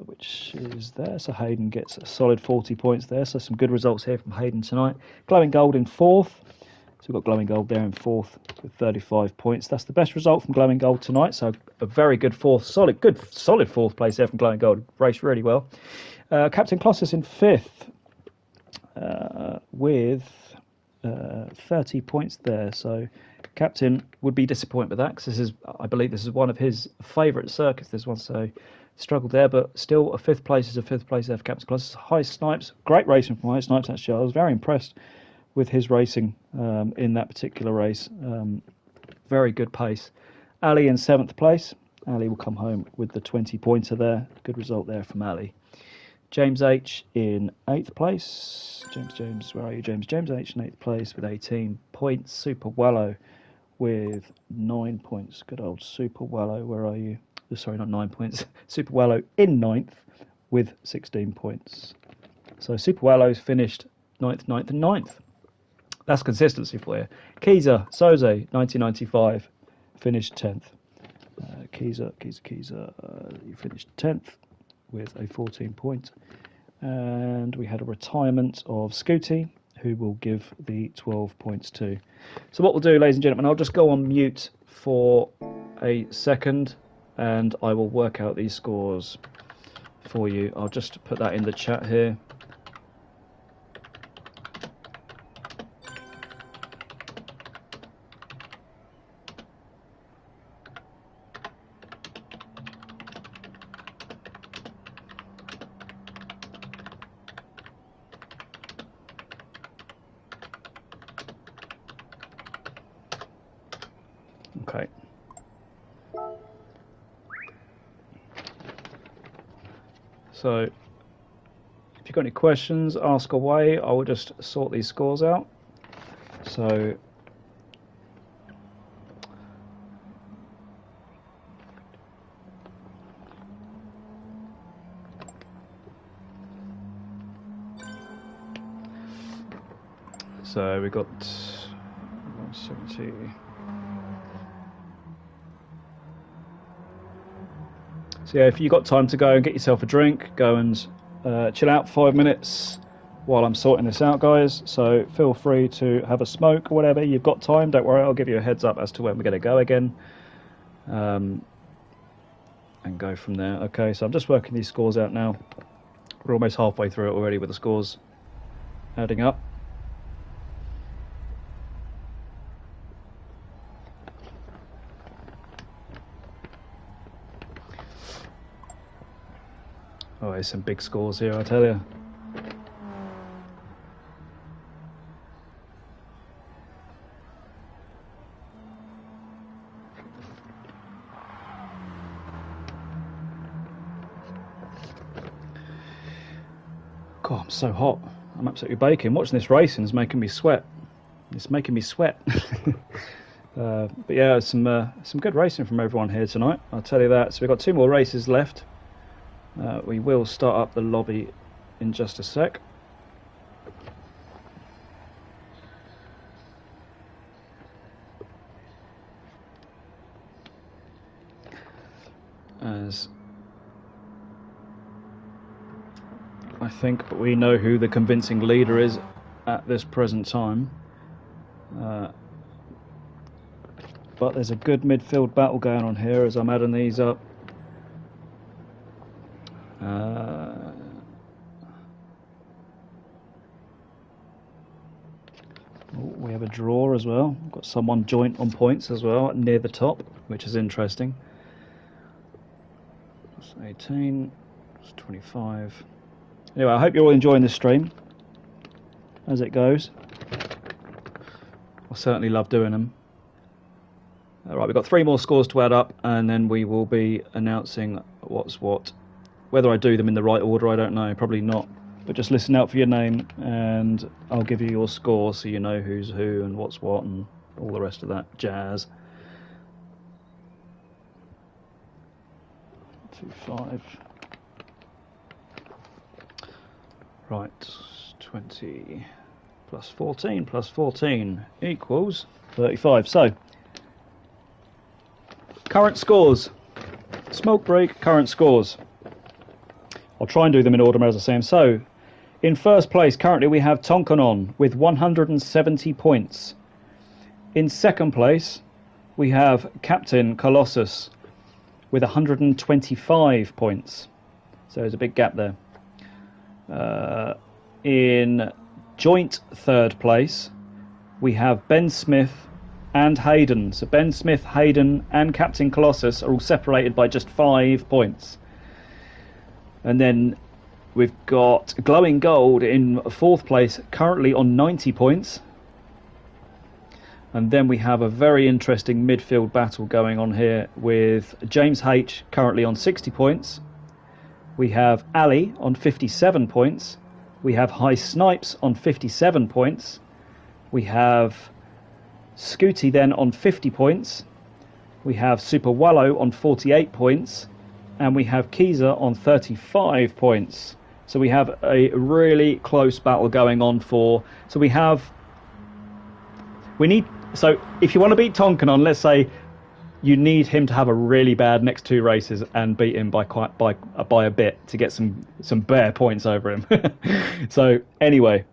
which is there. So Hayden gets a solid 40 points there. So some good results here from Hayden tonight. Glowing Gold in 4th. So we've got Glowing Gold there in 4th with 35 points. That's the best result from Glowing Gold tonight. So a very good 4th, solid 4th place there from Glowing Gold. Raced really well. Captain Colossus in 5th with 30 points there. So Captain would be disappointed with that, because I believe this is one of his favourite circuits, this one. So struggled there, but still a 5th place is a 5th place there for Captain Colossus. High Snipes, great racing from High Snipes actually. I was very impressed with his racing in that particular race. Very good pace. Ali in 7th place. Ali will come home with the 20 pointer there. Good result there from Ali. James H in 8th place. James, where are you, James? James H in 8th place with 18 points. Super Wallow with 9 points. Good old Super Wallow, where are you? sorry, not 9 points. Super Wallow in 9th with 16 points. So Super Wallow's finished 9th, 9th, and 9th. That's consistency for you. Keezer, Soze, 1995, finished 10th. Keezer, you finished 10th with a 14 point. And we had a retirement of Scooty, who will give the 12 points to. So what we'll do, ladies and gentlemen, I'll just go on mute for a second, and I will work out these scores for you. I'll just put that in the chat here. Okay. So, if you've got any questions, ask away. I will just sort these scores out. So, we got 170. So yeah, if you've got time to go and get yourself a drink, go and chill out 5 minutes while I'm sorting this out, guys. So feel free to have a smoke or whatever. You've got time, don't worry, I'll give you a heads up as to when we're going to go again. And go from there. Okay, so I'm just working these scores out now. We're almost halfway through it already with the scores adding up. Oh, there's some big scores here, I tell you. God, I'm so hot. I'm absolutely baking. Watching this racing is making me sweat. It's making me sweat. But yeah, some good racing from everyone here tonight, I'll tell you that. So we've got 2 more races left. We will start up the lobby in just a sec. As I think we know who the convincing leader is at this present time. But there's a good midfield battle going on here as I'm adding these up. We have a draw as well. We've got someone joint on points as well near the top, which is interesting. That's 18, that's 25. Anyway, I hope you're all enjoying this stream as it goes. I certainly love doing them. Alright, we've got 3 more scores to add up, and then we will be announcing what's what. Whether I do them in the right order, I don't know, probably not. But just listen out for your name, and I'll give you your score so you know who's who and what's what and all the rest of that jazz. 25. Right, 20 plus 14 equals 35. So, current scores. Smoke break, current scores. I'll try and do them in order as I say them. So, in first place, currently we have Tonkanon with 170 points. In second place, we have Captain Colossus with 125 points. So there's a big gap there. In joint third place, we have Ben Smith and Hayden. So Ben Smith, Hayden, and Captain Colossus are all separated by just 5 points. And then we've got Glowing Gold in fourth place, currently on 90 points. And then we have a very interesting midfield battle going on here with James H currently on 60 points. We have Ali on 57 points. We have High Snipes on 57 points. We have Scooty then on 50 points. we have Super Wallow on 48 points, and we have Kiza on 35 points. So we have a really close battle going on for. So we need. So if you want to beat Tonkanon, let's say you need him to have a really bad next 2 races and beat him by a bit to get some bare points over him. So anyway,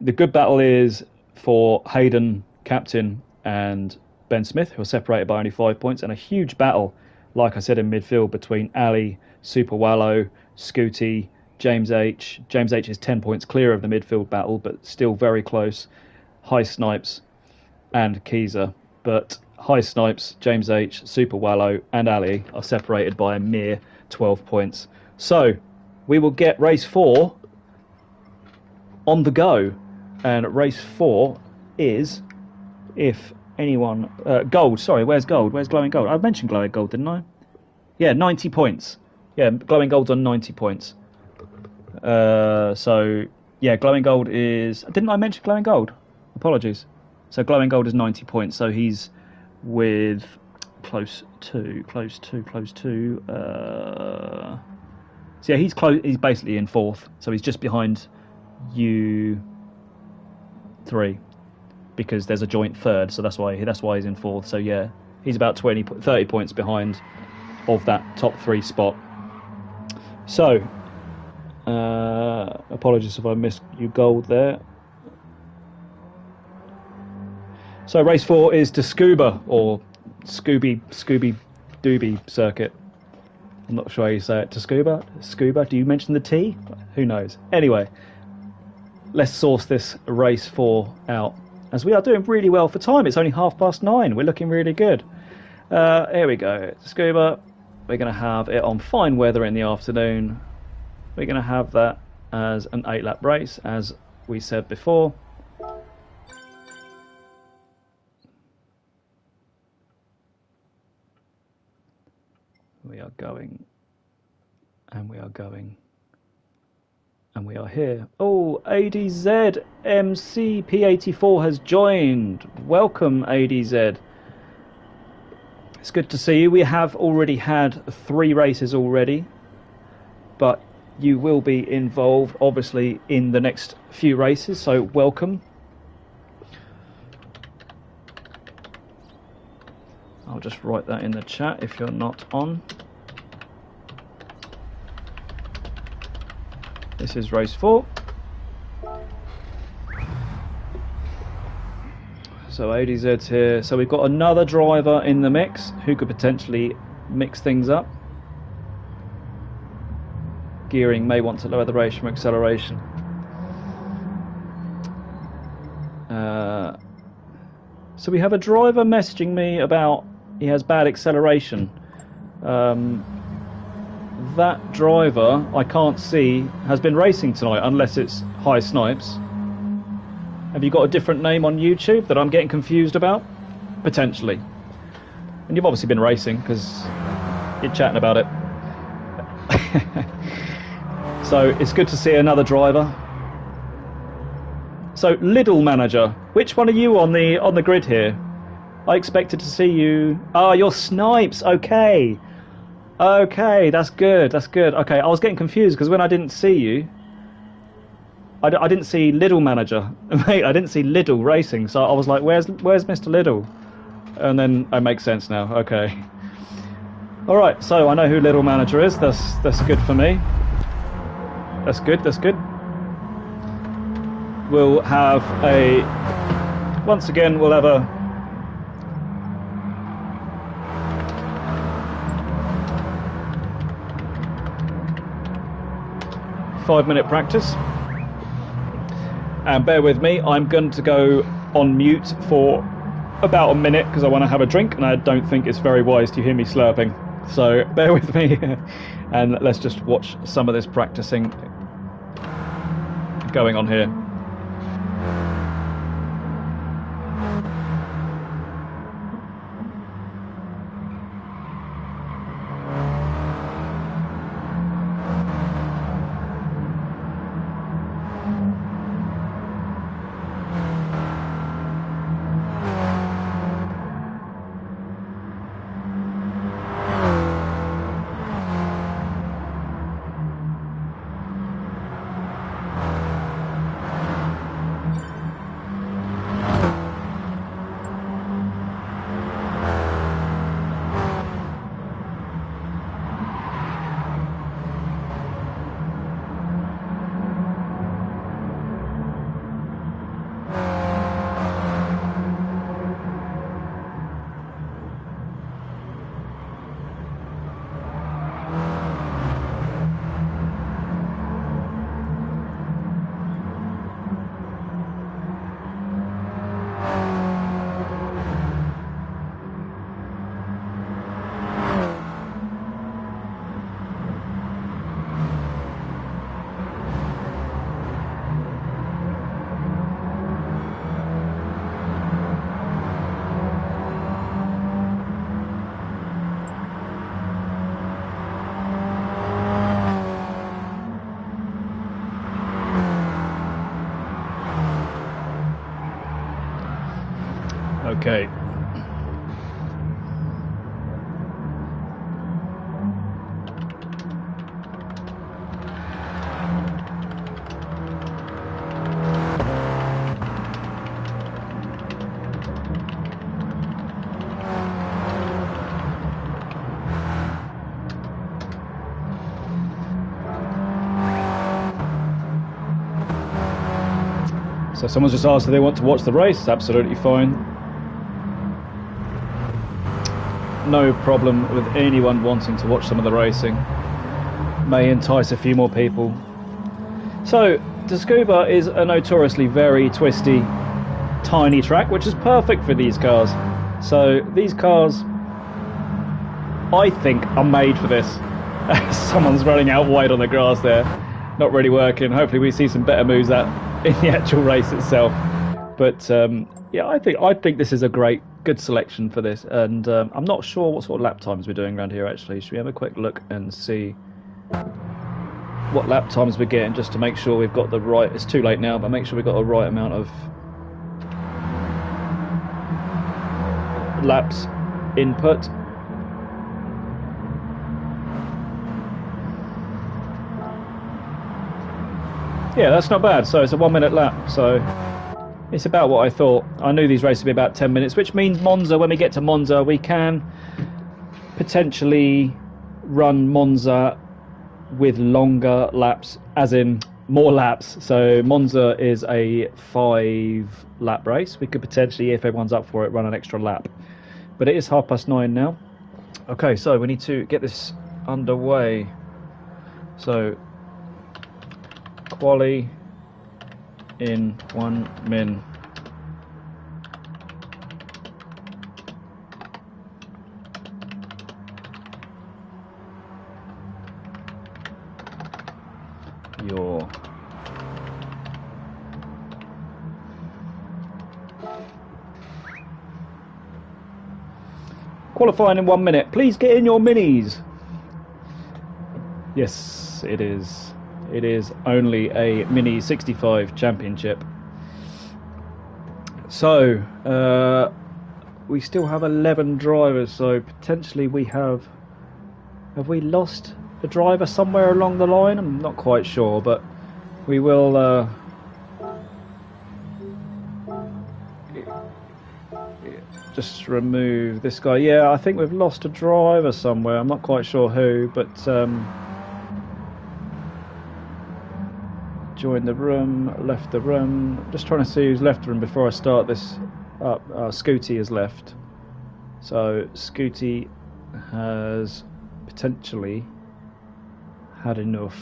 the good battle is for Hayden, Captain, and Ben Smith, who are separated by only 5 points, and a huge battle, like I said, in midfield between Ali, Super Wallow, Scooty, James H. James H is 10 points clear of the midfield battle, but still very close. High Snipes and Kiza, but High Snipes, James H, Super Wallow, and Ali are separated by a mere 12 points. So we will get race 4 on the go, and race 4 is, if anyone, gold. Sorry, where's gold? Where's glowing gold? I mentioned glowing gold, didn't I? Yeah, 90 points. Yeah, glowing gold's on 90 points. So yeah, glowing gold is. Didn't I mention glowing gold? Apologies. So glowing gold is 90 points. So he's with close to. So yeah, he's close. He's basically in 4th. So he's just behind you 3 because there's a joint 3rd. So that's why he's in 4th. So yeah, he's about 30 points behind of that top 3 spot. So apologies if I missed you gold there. So race 4 is to Scuba, or Scooby Dooby circuit. I'm not sure how you say it. To Scuba. Do you mention the T? Who knows? Anyway, let's source this race 4 out, as we are doing really well for time. It's only 9:30. We're looking really good. Here we go. Scuba. We're going to have it on fine weather in the afternoon. We're going to have that as an 8-lap race, as we said before. We are going, and we are going, and we are here. Oh, ADZ MCP84 has joined. Welcome, ADZ. It's good to see you. We have already had 3 races already, but you will be involved, obviously, in the next few races, so welcome. I'll just write that in the chat if you're not on. This is race 4. So ADZ's here. So we've got another driver in the mix who could potentially mix things up. Gearing may want to lower the ratio from acceleration. So we have a driver messaging me about he has bad acceleration. That driver, I can't see, has been racing tonight, unless it's High Snipes. Have you got a different name on YouTube that I'm getting confused about? Potentially. And you've obviously been racing, because you're chatting about it. So it's good to see another driver. So Lidl manager, which one are you on the grid here? I expected to see you. Ah, you're Snipes. Okay, that's good. Okay, I was getting confused because when I didn't see you, I didn't see Lidl manager, mate. I didn't see Lidl racing, so I was like, "Where's Mr. Lidl?" And then it makes sense now. Okay. All right, so I know who Lidl manager is. That's good for me. That's good. We'll have once again, we'll have a five-minute practice. And bear with me, I'm going to go on mute for about a minute because I want to have a drink, and I don't think it's very wise to hear me slurping. So bear with me, and let's just watch some of this practicing going on here. Okay. So someone's just asked if they want to watch the race. Absolutely fine. No problem with anyone wanting to watch some of the racing. May entice a few more people. So, Tsukuba is a notoriously very twisty, tiny track, which is perfect for these cars. So, these cars, I think, are made for this. Someone's running out wide on the grass there. Not really working. Hopefully we see some better moves in the actual race itself. But yeah, I think this is a good selection for this. And I'm not sure what sort of lap times we're doing around here actually. Should we have a quick look and see what lap times we're getting, just to make sure we've got the right... It's too late now, but make sure we've got the right amount of laps input. Yeah, that's not bad. So it's a 1 minute lap. So it's about what I thought. I knew these races would be about 10 minutes, which means Monza, when we get to Monza, we can potentially run Monza with longer laps, as in more laps. So Monza is a 5 lap race. We could potentially, if everyone's up for it, run an extra lap. But it is 9:30 now. Okay, so we need to get this underway. So quali in 1 min. Your qualifying in 1 minute. Please get in your minis. Yes, it is. It is only a Mini 65 Championship. So, we still have 11 drivers, so potentially we have... Have we lost a driver somewhere along the line? I'm not quite sure, but we will... just remove this guy. Yeah, I think we've lost a driver somewhere. I'm not quite sure who, but... joined the room, left the room. Just trying to see who's left the room before I start this up. Scooty has left. So Scooty has potentially had enough.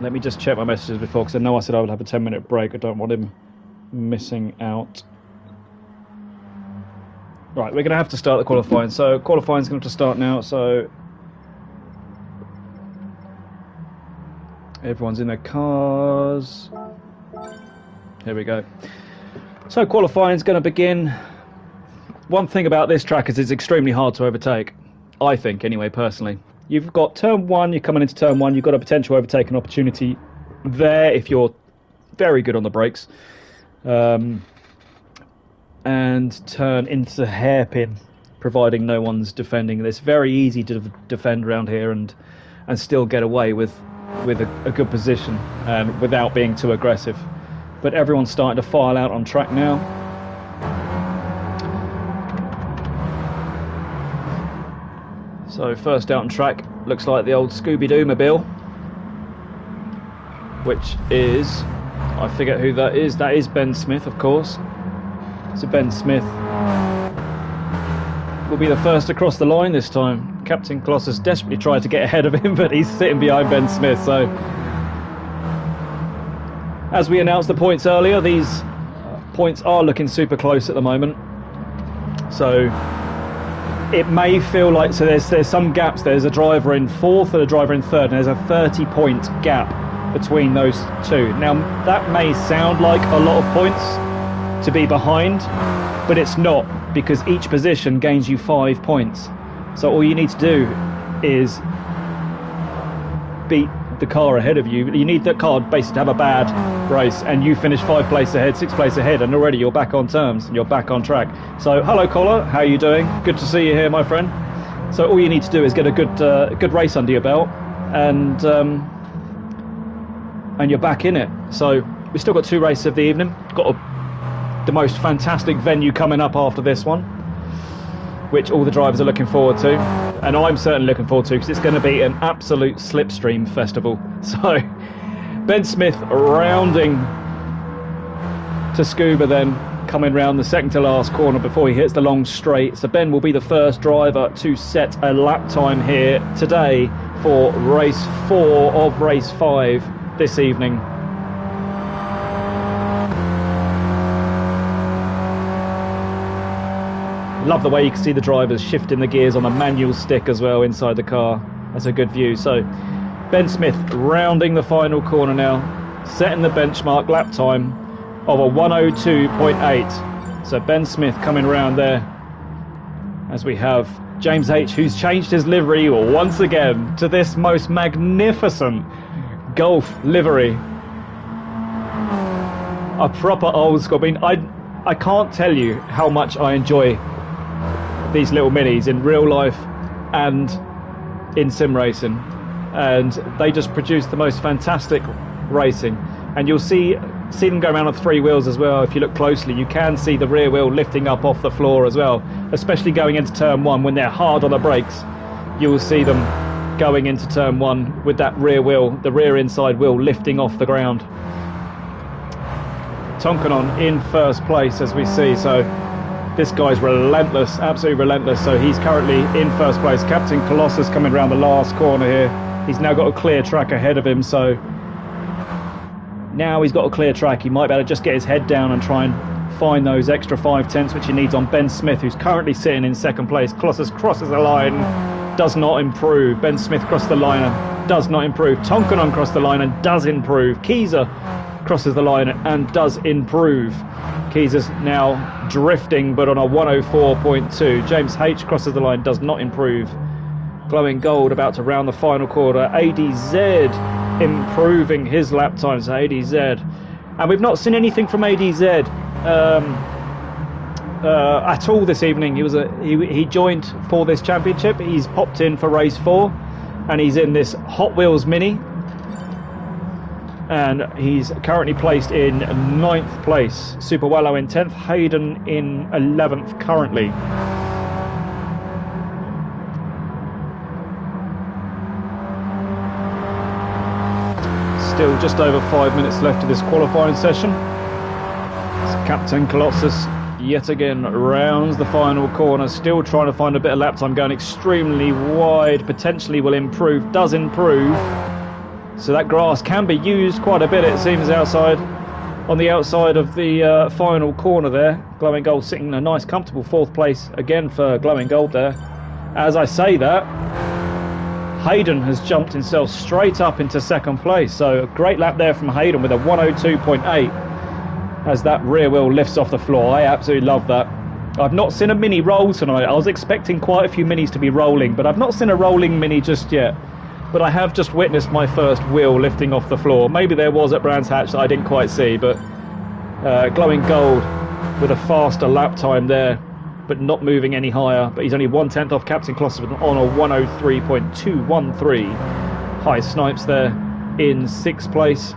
Let me just check my messages before, because I know I said I would have a 10-minute break. I don't want him missing out. Right, we're going to have to start the qualifying. So qualifying is going to have to start now. So everyone's in their cars. Here we go. So qualifying is going to begin. One thing about this track is it's extremely hard to overtake. I think, anyway, personally. You've got turn 1, you're coming into turn 1, you've got a potential overtaking opportunity there if you're very good on the brakes. And turn into hairpin, providing no one's defending. It's very easy to defend around here and still get away with a good position and without being too aggressive. But everyone's starting to file out on track now. So first out on track looks like the old Scooby-Doo mobile, which is, I forget who that is. That is Ben Smith, of course. So Ben Smith will be the first across the line this time. Captain Colossus desperately tried to get ahead of him, but he's sitting behind Ben Smith. So, as we announced the points earlier, these points are looking super close at the moment. So, it may feel like... So there's some gaps. There's a driver in 4th and a driver in 3rd, and there's a 30-point gap between those two. Now, that may sound like a lot of points to be behind, but it's not, because each position gains you 5 points. So all you need to do is beat the car ahead of you. You need that car basically to have a bad race, and you finish 5 places ahead, 6 places ahead, and already you're back on terms and you're back on track. So hello caller, how are you doing? Good to see you here, my friend. So all you need to do is get a good race under your belt, and you're back in it. So we've still got 2 races of the evening. Got the most fantastic venue coming up after this one, which all the drivers are looking forward to, and I'm certainly looking forward to, because it's going to be an absolute slipstream festival. So Ben Smith rounding to Scuba, then coming round the second to last corner before he hits the long straight. So Ben will be the first driver to set a lap time here today for race 4 of race 5 this evening. Love the way you can see the drivers shifting the gears on a manual stick as well inside the car. That's a good view. So Ben Smith rounding the final corner now, setting the benchmark lap time of a 102.8. So Ben Smith coming round there, as we have James H, who's changed his livery once again to this most magnificent Golf livery. A proper old school. I mean, I can't tell you how much I enjoy these little minis in real life and in sim racing, and they just produce the most fantastic racing. And you'll see them go around on 3 wheels as well. If you look closely, you can see the rear wheel lifting up off the floor as well, especially going into turn 1 when they're hard on the brakes. You will see them going into turn 1 with that rear wheel, the rear inside wheel, lifting off the ground. Tonkanon in first place, as we see. So this guy's relentless, absolutely relentless. So he's currently in first place. Captain Colossus coming around the last corner here. He's now got a clear track ahead of him. So now he's got a clear track. He might be able to just get his head down and try and find those extra 5/10 which he needs on Ben Smith, who's currently sitting in second place. Colossus crosses the line, does not improve. Ben Smith crosses the line and does not improve. Tonkanon crosses the line and does improve. Keezer crosses the line and does improve. Keezer's now drifting, but on a 104.2. James H crosses the line, does not improve. Glowing Gold about to round the final quarter. ADZ improving his lap times. ADZ, and we've not seen anything from ADZ at all this evening. He joined for this championship. He's popped in for race 4, and he's in this Hot Wheels Mini, and he's currently placed in 9th place. Super Wallow in 10th, Hayden in 11th currently. Still just over 5 minutes left of this qualifying session. Captain Colossus yet again rounds the final corner, still trying to find a bit of lap time, going extremely wide. Potentially will improve, does improve. So that grass can be used quite a bit, it seems, outside, on the outside of the final corner there. Glowing Gold sitting in a nice comfortable 4th place again for Glowing Gold there. As I say that, Hayden has jumped himself straight up into 2nd place. So a great lap there from Hayden with a 102.8 as that rear wheel lifts off the floor. I absolutely love that. I've not seen a mini roll tonight. I was expecting quite a few minis to be rolling, but I've not seen a rolling mini just yet. But I have just witnessed my first wheel lifting off the floor. Maybe there was at Brands Hatch that I didn't quite see, but Glowing Gold with a faster lap time there, but not moving any higher. But he's only 1/10 off Captain Colossus on a 103.213. High Snipes there in 6th place.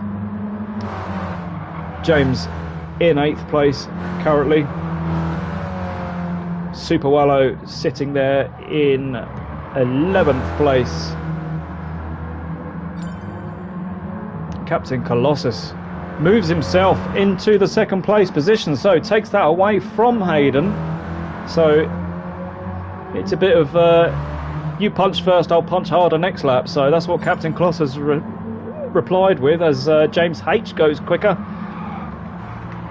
James in 8th place currently. Super Wallow sitting there in 11th place. Captain Colossus moves himself into the 2nd place position, so takes that away from Hayden. So it's a bit of you punch first, I'll punch harder next lap. So that's what Captain Colossus replied with, as James H goes quicker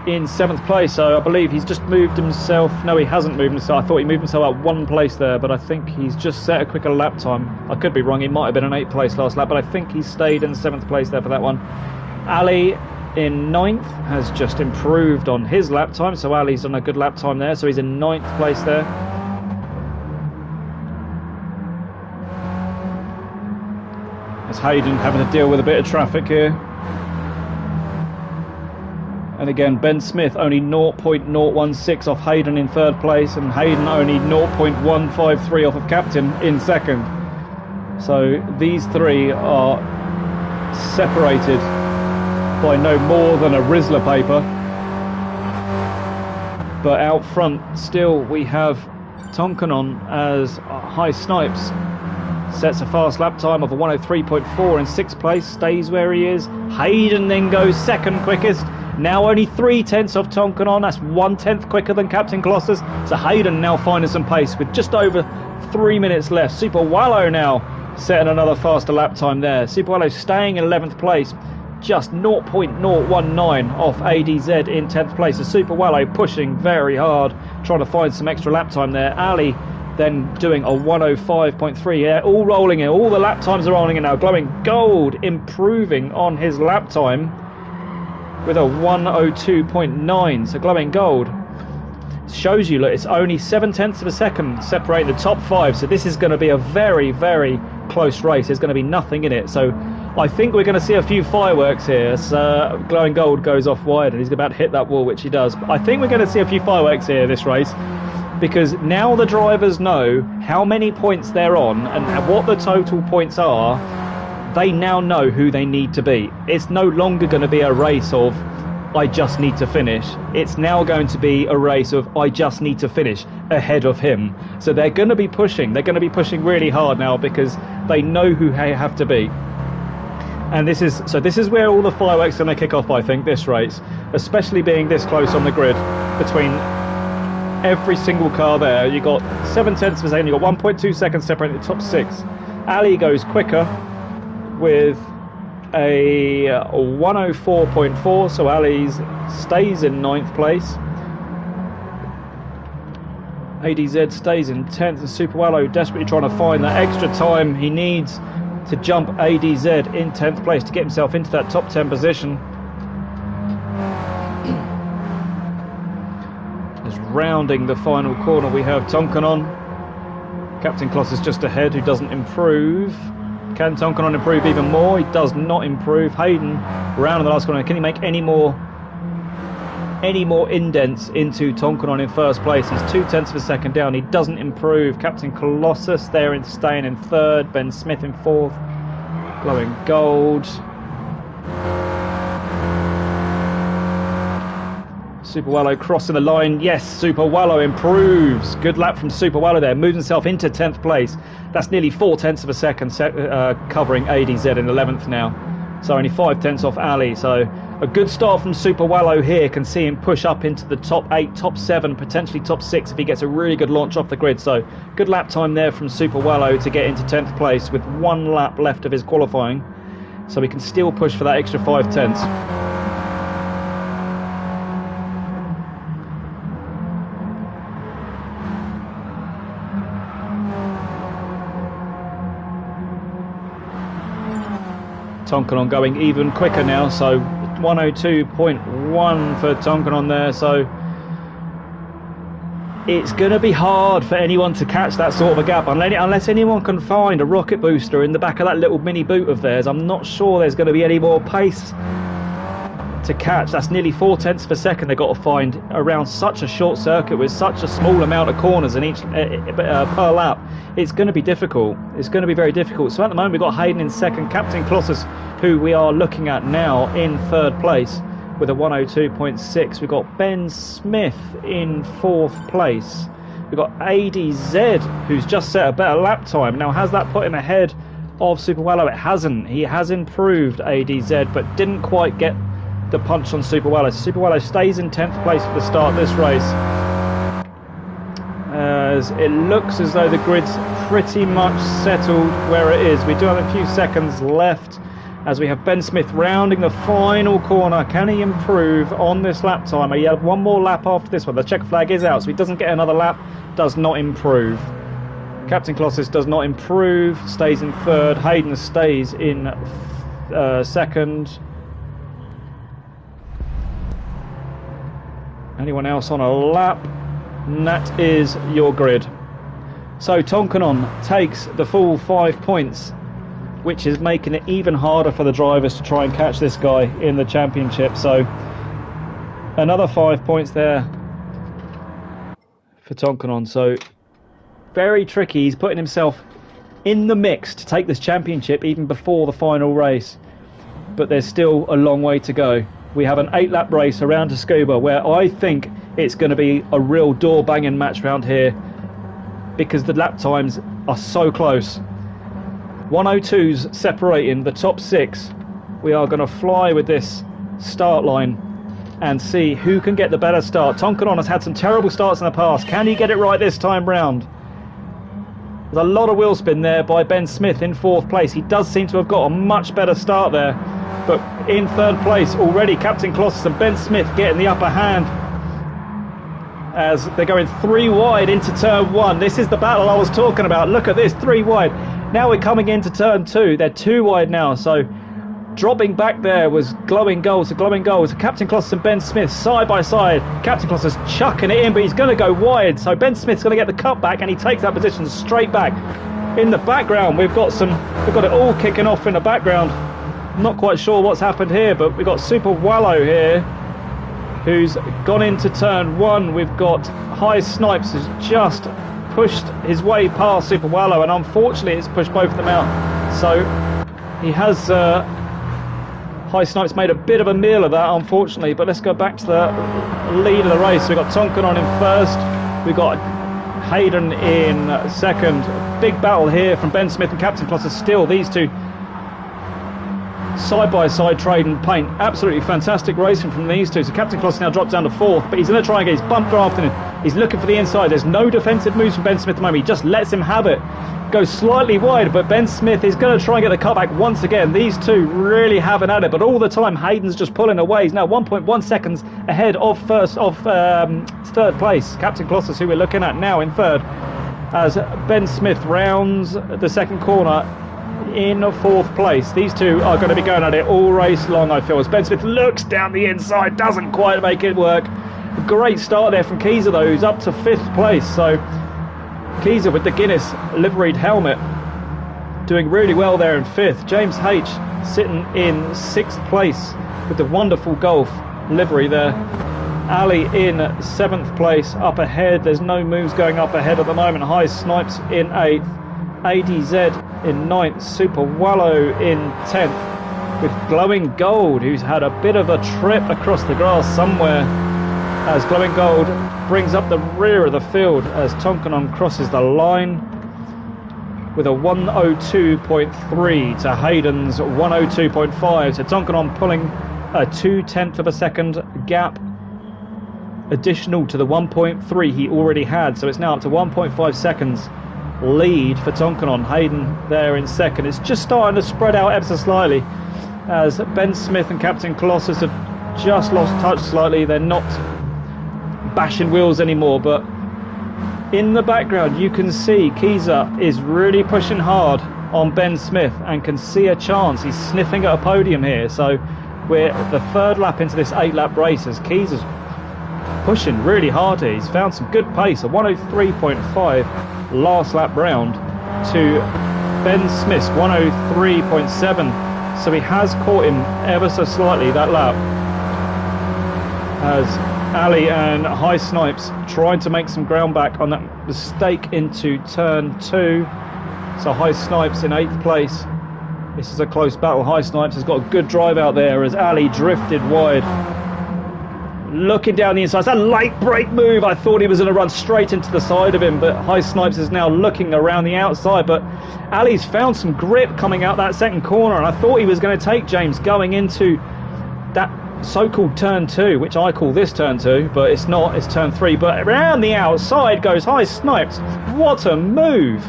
in 7th place. So I believe he's just moved himself. No, he hasn't moved himself. I thought he moved himself up 1 place there, but I think he's just set a quicker lap time. I could be wrong. He might have been an 8th place last lap, but I think he stayed in 7th place there for that one. Ali in 9th has just improved on his lap time, so Ali's done a good lap time there, so he's in 9th place there. It's Hayden having to deal with a bit of traffic here. And again, Ben Smith only 0.016 off Hayden in third place, and Hayden only 0.153 off of Captain in second. So these three are separated by no more than a Rizzler paper. But out front still we have Tonkanon as High Snipes. Sets a fast lap time of a 103.4 in sixth place, stays where he is. Hayden then goes second quickest. Now only 3/10 off Tonkanon. That's 1/10 quicker than Captain Colossus. So Hayden now finding some pace with just over 3 minutes left. Super Wallow now setting another faster lap time there. Super Wallow staying in 11th place. Just 0.019 off ADZ in 10th place. So Super Wallow pushing very hard, trying to find some extra lap time there. Ali then doing a 105.3. Yeah, all rolling in. All the lap times are rolling in now. Glowing Gold improving on his lap time with a 102.9. So Glowing Gold shows you, look, it's only 7/10 of a second separating the top five. So this is going to be a very, very close race. There's going to be nothing in it. So I think we're going to see a few fireworks here as Glowing Gold goes off wide and he's about to hit that wall, which he does. But I think we're going to see a few fireworks here this race, because now the drivers know how many points they're on and what the total points are. They now know who they need to beat. It's no longer going to be a race of I just need to finish. It's now going to be a race of I just need to finish ahead of him. So they're going to be pushing. They're going to be pushing really hard now because they know who they have to beat. And this is where all the fireworks are going to kick off, I think, this race, especially being this close on the grid between every single car there. You got 7/10 of a second. You got 1.2 seconds separating the top six. Ali goes quicker with a 104.4, so Ali stays in 9th place. ADZ stays in 10th, and Super Wallow desperately trying to find that extra time he needs to jump ADZ in 10th place to get himself into that top 10 position. As rounding the final corner, we have Tonkanon. Captain Colossus just ahead, who doesn't improve. Can Tonkanon improve even more? He does not improve. Hayden round in the last corner. Can he make any more indents into Tonkanon in first place? He's 2/10 of a second down. He doesn't improve. Captain Colossus there staying in third. Ben Smith in fourth. Glowing Gold. Super Wallow crossing the line. Yes, Super Wallow improves. Good lap from Super Wallow there. Moves himself into 10th place. That's nearly 4/10 of a second covering ADZ in 11th now. So only 5/10 off Ali. So a good start from Super Wallow here. Can see him push up into the top 8, top 7, potentially top 6 if he gets a really good launch off the grid. So good lap time there from Super Wallow to get into 10th place with 1 lap left of his qualifying. So he can still push for that extra 5/10. Tonkanon going even quicker now, so 102.1 for Tonkanon there. So it's going to be hard for anyone to catch that sort of a gap unless anyone can find a rocket booster in the back of that little mini boot of theirs. I'm not sure there's going to be any more pace to catch. That's nearly 4/10 of a second they've got to find around such a short circuit with such a small amount of corners in each per lap. It's going to be difficult. It's going to be very difficult. So at the moment we've got Hayden in second, Captain Colossus, who we are looking at now, in third place with a 102.6. We've got Ben Smith in fourth place. We've got ADZ, who's just set a better lap time. Now, has that put him ahead of Super Wallow? It hasn't. He has improved ADZ, but didn't quite get the punch on Super Wallow. Super Wallow stays in 10th place for the start of this race, as it looks as though the grid's pretty much settled where it is. We do have a few seconds left as we have Ben Smith rounding the final corner. Can he improve on this lap time? He had one more lap after this one. The checker flag is out, so he doesn't get another lap. Does not improve. Captain Colossus does not improve, stays in third. Hayden stays in second. Anyone else on a lap? And that is your grid. So Tonkanon takes the full 5 points which is making it even harder for the drivers to try and catch this guy in the championship. So another 5 points there for Tonkanon. So very tricky. He's putting himself in the mix to take this championship even before the final race, but there's still a long way to go. We have an 8-lap race around Tsukuba where I think it's going to be a real door-banging match round here because the lap times are so close. 102's separating the top 6. We are going to fly with this start line and see who can get the better start. Tonkanon has had some terrible starts in the past. Can he get it right this time round? There's a lot of wheel spin there by Ben Smith in 4th place. He does seem to have got a much better start there. But in 3rd place already, Captain Colossus and Ben Smith getting the upper hand as they're going 3 wide into turn 1. This is the battle I was talking about. Look at this, 3 wide. Now we're coming into turn 2. They're 2 wide now. So dropping back there was Glowing Goals. The Glowing Goals. Captain Colossus and Ben Smith side by side. Captain Colossus chucking it in, but he's going to go wide. So Ben Smith's going to get the cut back, and he takes that position straight back. In the background, we've got it all kicking off in the background. I'm not quite sure what's happened here, but we've got Super Wallow here, who's gone into turn 1. We've got High Snipes who's just pushed his way past Super Wallow, and unfortunately it's pushed both of them out. So he has High Snipes made a bit of a meal of that, unfortunately. But let's go back to the lead of the race. So we've got Tonkanon in 1st, we've got Hayden in 2nd. Big battle here from Ben Smith and Captain Colossus. Still these two side by side trading paint. Absolutely fantastic racing from these two. So Captain Colossus now drops down to 4th, but he's going to try and get his bump drafting in. He's looking for the inside. There's no defensive moves from Ben Smith at the moment. He just lets him have it. Goes slightly wide, but Ben Smith is going to try and get the cutback once again. These two really haven't had it, but all the time Hayden's just pulling away. He's now 1.1 seconds ahead of 3rd place. Captain Colossus, who we're looking at now in 3rd, as Ben Smith rounds the 2nd corner in 4th place. These two are going to be going at it all race long, I feel, as Ben Smith looks down the inside, doesn't quite make it work. Great start there from Keezer though, who's up to 5th place. So Keezer with the Guinness liveried helmet doing really well there in 5th. James H sitting in 6th place with the wonderful Golf livery there. Ali in 7th place up ahead. There's no moves going up ahead at the moment. High Snipes in 8th. ADZ in 9th, Super Wallow in 10th, with Glowing Gold, who's had a bit of a trip across the grass somewhere, as Glowing Gold brings up the rear of the field as Tonkanon crosses the line with a 102.3 to Hayden's 102.5. So Tonkanon pulling a 0.2 of a second gap additional to the 1.3 he already had. So it's now up to 1.5 seconds lead for Tonkanon. Hayden there in 2nd. It's just starting to spread out ever so slightly as Ben Smith and Captain Colossus have just lost touch slightly. They're not bashing wheels anymore, but in the background you can see Keezer is really pushing hard on Ben Smith and can see a chance. He's sniffing at a podium here. So we're the 3rd lap into this 8-lap race as Keezer's pushing really hard here. He's found some good pace, a 103.5 last lap round to Ben Smith's 103.7. So he has caught him ever so slightly that lap, as Ali and High Snipes trying to make some ground back on that mistake into turn 2. So High Snipes in 8th place. This is a close battle. High Snipes has got a good drive out there as Ali drifted wide. Looking down the inside. It's a late brake move. I thought he was going to run straight into the side of him, but High Snipes is now looking around the outside. But Ali's found some grip coming out that 2nd corner, and I thought he was going to take James going into that so-called turn 2, which I call this turn 2, but it's not. It's turn 3. But around the outside goes High Snipes. What a move!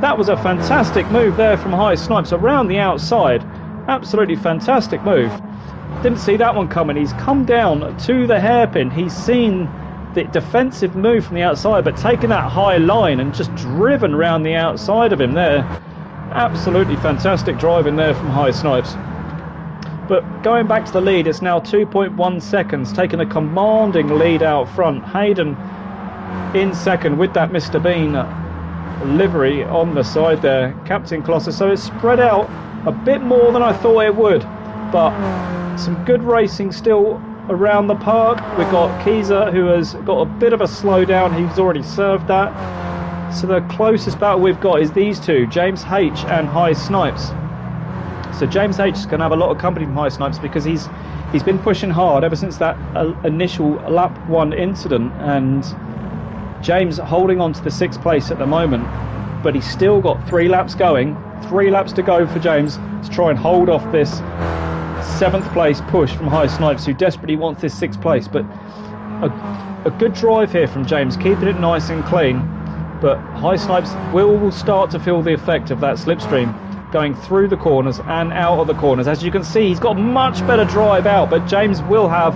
That was a fantastic move there from High Snipes around the outside. Absolutely fantastic move. Didn't see that one coming. He's come down to the hairpin. He's seen the defensive move from the outside, but taken that high line and just driven around the outside of him there. Absolutely fantastic driving there from High Snipes. But going back to the lead, it's now 2.1 seconds, taking a commanding lead out front. Hayden in 2nd with that Mr. Bean livery on the side there. Captain Colossus. So it's spread out a bit more than I thought it would, but some good racing still around the park. We've got Keyser, who has got a bit of a slowdown. He's already served that. So the closest battle we've got is these two, James H and High Snipes. So James H is going to have a lot of company from High Snipes because he's been pushing hard ever since that initial lap 1 incident, and James holding on to the 6th place at the moment, but he's still got 3 laps going, 3 laps to go for James to try and hold off this 7th place push from High Snipes, who desperately wants this 6th place. But a good drive here from James, keeping it nice and clean, but High Snipes will start to feel the effect of that slipstream going through the corners and out of the corners. As you can see, he's got much better drive out, but James will have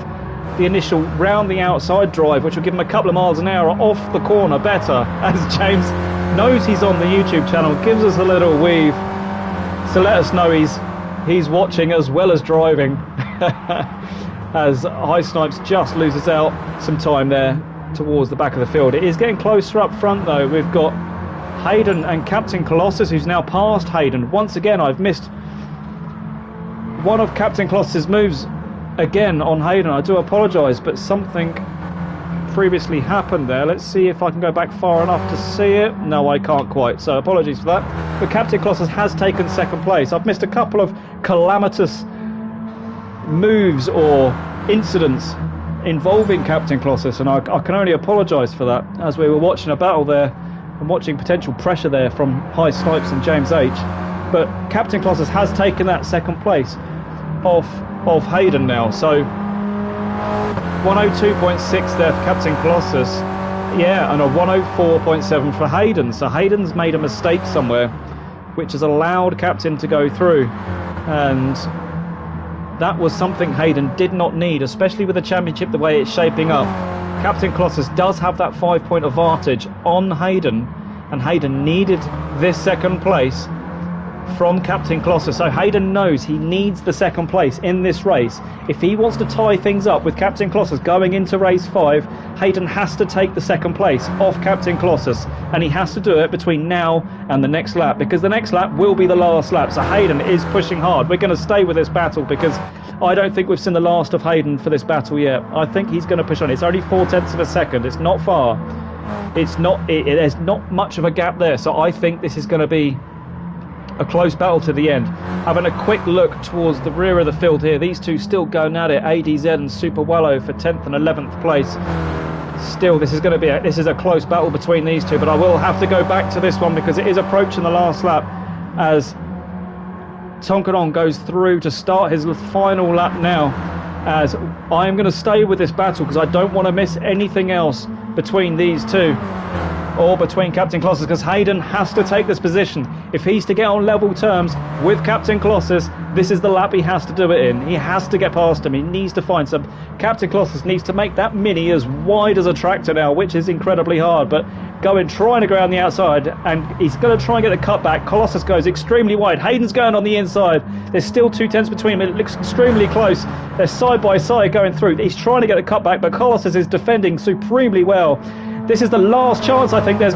the initial round the outside drive, which will give him a couple of miles an hour off the corner better, as James knows he's on the YouTube channel, gives us a little weave to let us know he's watching as well as driving. As High Snipes just loses out some time there towards the back of the field. It is getting closer up front though. We've got Hayden and Captain Colossus, who's now past Hayden. Once again, I've missed one of Captain Colossus's moves again on Hayden. I do apologise, but something previously happened there. Let's see if I can go back far enough to see it. No, I can't quite, so apologies for that. But Captain Colossus has taken 2nd place. I've missed a couple of calamitous moves or incidents involving Captain Colossus, and I can only apologise for that, as we were watching a battle there and watching potential pressure there from High Snipes and James H. But Captain Colossus has taken that 2nd place of Hayden now, so 102.6 there for Captain Colossus, yeah, and a 104.7 for Hayden. So Hayden's made a mistake somewhere, which has allowed Captain to go through, and that was something Hayden did not need, especially with the championship the way it's shaping up. Captain Colossus does have that 5-point advantage on Hayden, and Hayden needed this 2nd place from Captain Colossus. So Hayden knows he needs the 2nd place in this race. If he wants to tie things up with Captain Colossus going into race 5, Hayden has to take the 2nd place off Captain Colossus, and he has to do it between now and the next lap, because the next lap will be the last lap. So Hayden is pushing hard. We're going to stay with this battle because I don't think we've seen the last of Hayden for this battle yet. I think he's going to push on. It's only 0.4 of a second. It's not far. There's not much of a gap there. So I think this is going to be a close battle to the end. Having a quick look towards the rear of the field here, these two still going at it, ADZ and Super Wallow for 10th and 11th place. Still, this is going to be a close battle between these two, but I will have to go back to this one because it is approaching the last lap as Tonkanon goes through to start his final lap now, as I am going to stay with this battle because I don't want to miss anything else between these two, or between Captain Colossus, because Hayden has to take this position. If he's to get on level terms with Captain Colossus, this is the lap he has to do it in. He has to get past him. He needs to find some. Captain Colossus needs to make that Mini as wide as a tractor now, which is incredibly hard, but trying to go around the outside, and he's going to try and get the cutback. Colossus goes extremely wide. Hayden's going on the inside. There's still 0.2 between them. It looks extremely close. They're side by side going through. He's trying to get the cutback, but Colossus is defending supremely well. This is the last chance, I think. It's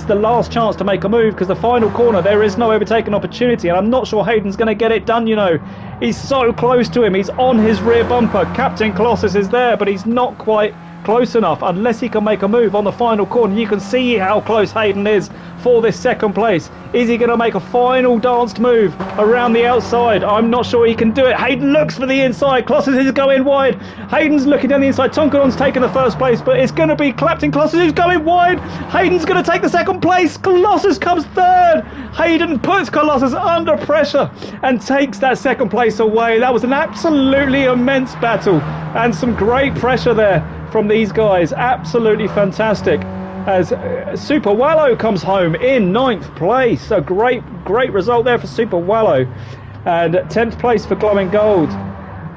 the last chance to make a move, because the final corner, there is no overtaking opportunity, and I'm not sure Hayden's going to get it done, you know. He's so close to him. He's on his rear bumper. Captain Colossus is there, but he's not quite close enough unless he can make a move on the final corner. You can see how close Hayden is for this 2nd place. Is he going to make a final danced move around the outside? I'm not sure he can do it. Hayden looks for the inside. Colossus is going wide. Hayden's looking down the inside. Tonkanon's taking the 1st place, but it's going to be Captain Colossus who's going wide. Hayden's going to take the 2nd place. Colossus comes 3rd. Hayden puts Colossus under pressure and takes that 2nd place away. That was an absolutely immense battle and some great pressure there from these guys. Absolutely fantastic, as Super Wallow comes home in 9th place. A great result there for Super Wallow, and 10th place for Glowing Gold,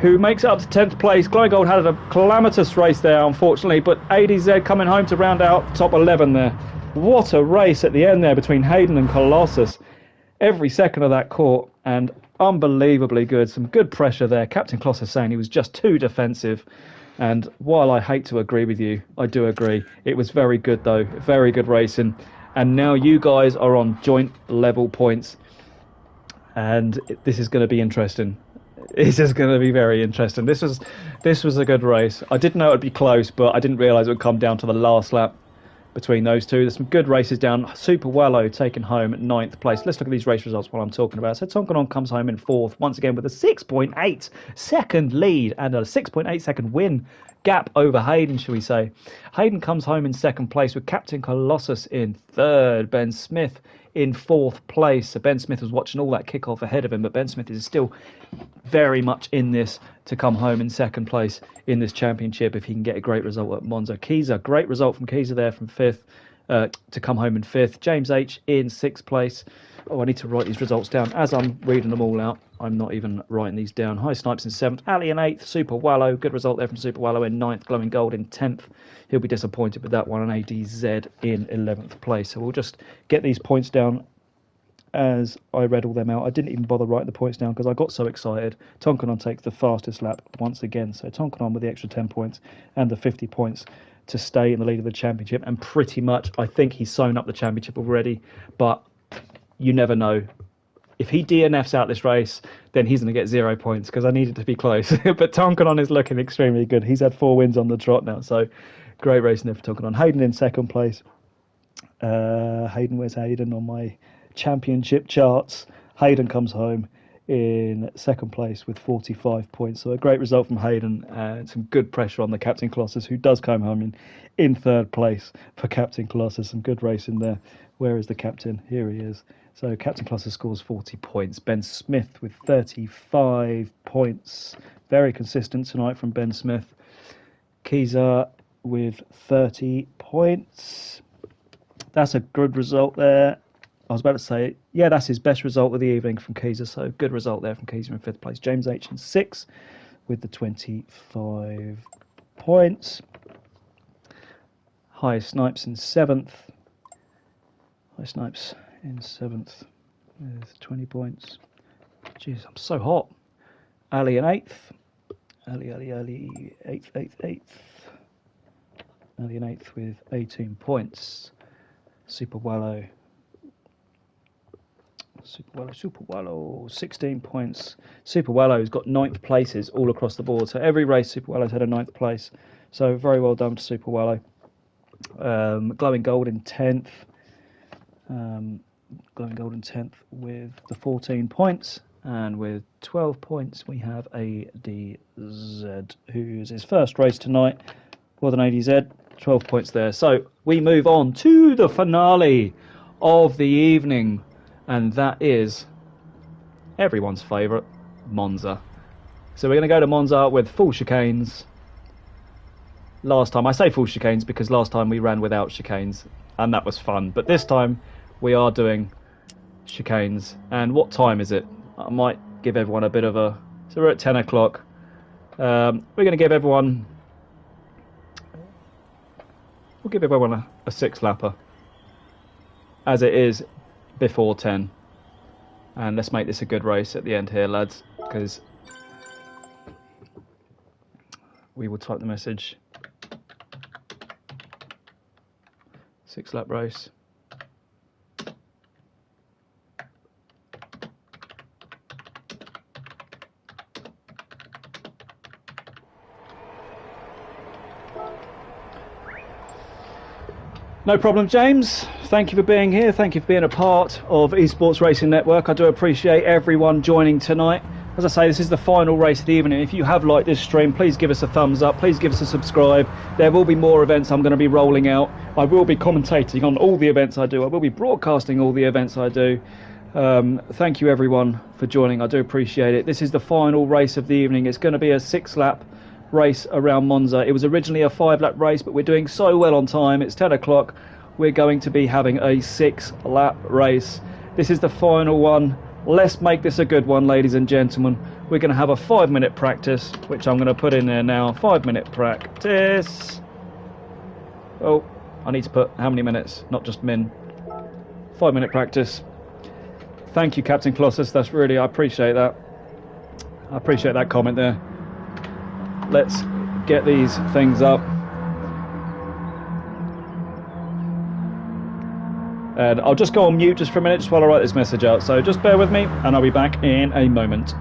who makes it up to 10th place. Glowing Gold had a calamitous race there, unfortunately, but ADZ coming home to round out top 11 there. What a race at the end there between Hayden and Colossus. Every second of that caught, and unbelievably good. Some good pressure there. Captain Colossus saying he was just too defensive. And while I hate to agree with you, I do agree. It was very good, though. Very good racing. And now you guys are on joint level points. and this is going to be interesting. This is going to be very interesting. This was a good race. I didn't know it would be close, but I didn't realise it would come down to the last lap between those two. There's some good races down. Super Wello taken home at 9th place. Let's look at these race results while I'm talking about it. So Tonkanon comes home in 4th, once again with a 6.8 second lead and a 6.8 second win gap over Hayden, shall we say. Hayden comes home in 2nd place with Captain Colossus in 3rd. Ben Smith in 4th place. So Ben Smith was watching all that kickoff ahead of him, but Ben Smith is still very much in this to come home in 2nd place in this championship if he can get a great result at Monza. Keezer, great result from Keezer there from 5th to come home in 5th. James H in 6th place. Oh, I need to write these results down. As I'm reading them all out, I'm not even writing these down. High Snipes in 7th. Ali in 8th. Super Wallow, good result there from Super Wallow in 9th. Glowing Gold in 10th. He'll be disappointed with that one. And ADZ in 11th place. So we'll just get these points down as I read all them out. I didn't even bother writing the points down because I got so excited. Tonkanon takes the fastest lap once again. So Tonkanon with the extra 10 points and the 50 points to stay in the lead of the championship. And pretty much, I think he's sewn up the championship already. But you never know. If he DNFs out this race, then he's going to get 0 points because I need it to be close. But Tonkanon is looking extremely good. He's had 4 wins on the trot now. So great racing there for Tonkanon. Hayden in 2nd place. Hayden, where's Hayden on my championship charts? Hayden comes home in 2nd place with 45 points. So a great result from Hayden and some good pressure on the Captain Colossus, who does come home in 3rd place for Captain Colossus. Some good racing there. Where is the captain? Here he is. So Captain Colossus scores 40 points. Ben Smith with 35 points. Very consistent tonight from Ben Smith. Keezer with 30 points. That's a good result there. I was about to say, yeah, that's his best result of the evening from Keezer. So good result there from Keezer in 5th place. James H in 6th with the 25 points. High Snipes in 7th. High Snipes in 7th with 20 points. Jeez, I'm so hot. Ali in 8th. Ali, 8th. Ali in 8th with 18 points. Super Wallow, 16 points. Super Wallow's got 9th places all across the board. So every race, Super Wallow's had a 9th place. So very well done to Super Wallow. Glowing Gold in 10th. Glowing Gold in 10th with the 14 points. And with 12 points, we have ADZ, who's his first race tonight. Well done, ADZ. 12 points there. So we move on to the finale of the evening. And that is everyone's favourite, Monza. So we're going to go to Monza with full chicanes. Last time, I say full chicanes because last time we ran without chicanes. And that was fun. But this time, we are doing chicanes. And what time is it? I might give everyone a bit of a... So we're at 10 o'clock. We're going to give everyone... We'll give everyone a 6-lapper. As it is before 10. And let's make this a good race at the end here, lads. Because we will type the message. 6-lap race. No problem, James. Thank you for being here. Thank you for being a part of eSports Racing Network. I do appreciate everyone joining tonight. As I say, this is the final race of the evening. If you have liked this stream, please give us a thumbs up. Please give us a subscribe. There will be more events I'm going to be rolling out. I will be commentating on all the events I do. I will be broadcasting all the events I do. Thank you, everyone, for joining. I do appreciate it. This is the final race of the evening. It's going to be a 6-lap race around Monza. It was originally a 5-lap race, but we're doing so well on time. It's 10 o'clock. We're going to be having a 6-lap race. This is the final one. Let's make this a good one, ladies and gentlemen. We're going to have a 5-minute practice, which I'm going to put in there now. 5-minute practice. Oh, I need to put how many minutes, not just min. 5-minute practice. Thank you, Captain Colossus. That's really, I appreciate that. I appreciate that comment there. Let's get these things up. And I'll just go on mute just for a minute, just while I write this message out. So just bear with me, and I'll be back in a moment.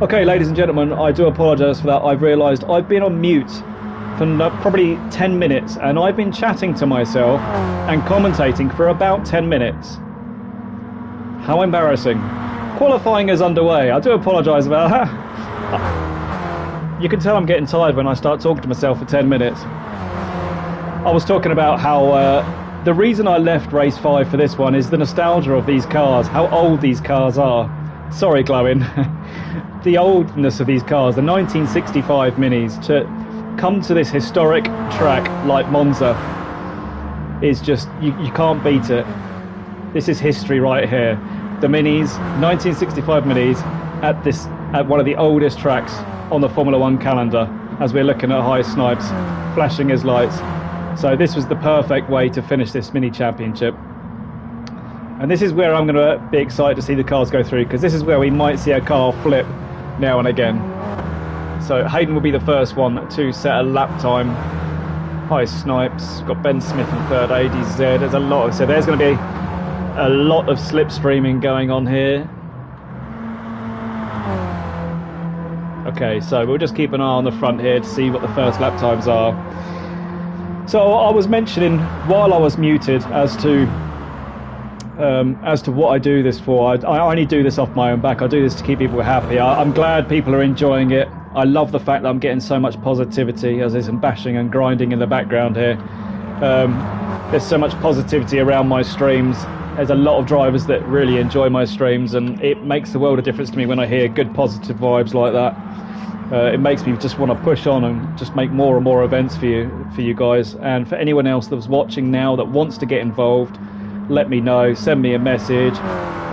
Okay, ladies and gentlemen, I do apologise for that. I've realised I've been on mute for probably 10 minutes, and I've been chatting to myself and commentating for about 10 minutes. How embarrassing. Qualifying is underway. I do apologise about that. You can tell I'm getting tired when I start talking to myself for 10 minutes. I was talking about how the reason I left race 5 for this one is the nostalgia of these cars, how old these cars are. Sorry, Glowin. The oldness of these cars, the 1965 Minis, to come to this historic track like Monza is just, you can't beat it. This is history right here. The Minis, 1965 Minis, at one of the oldest tracks on the Formula 1 calendar, as we're looking at High Snipes flashing his lights. So this was the perfect way to finish this Mini Championship. And this is where I'm going to be excited to see the cars go through, because this is where we might see a car flip now and again. So Hayden will be the first one to set a lap time. High Snipes, got Ben Smith in third, ADZ. There's a lot of, so there's going to be a lot of slipstreaming going on here. Okay, so we'll just keep an eye on the front here to see what the first lap times are. So I was mentioning while I was muted as to what I do this for. I only do this off my own back. I do this to keep people happy. I'm glad people are enjoying it. I love the fact that I'm getting so much positivity as there's some bashing and grinding in the background here. There's so much positivity around my streams. There's a lot of drivers that really enjoy my streams, and it makes the world of difference to me when I hear good positive vibes like that. It makes me just want to push on and just make more and more events for you guys. And for anyone else that's watching now that wants to get involved, let me know, send me a message.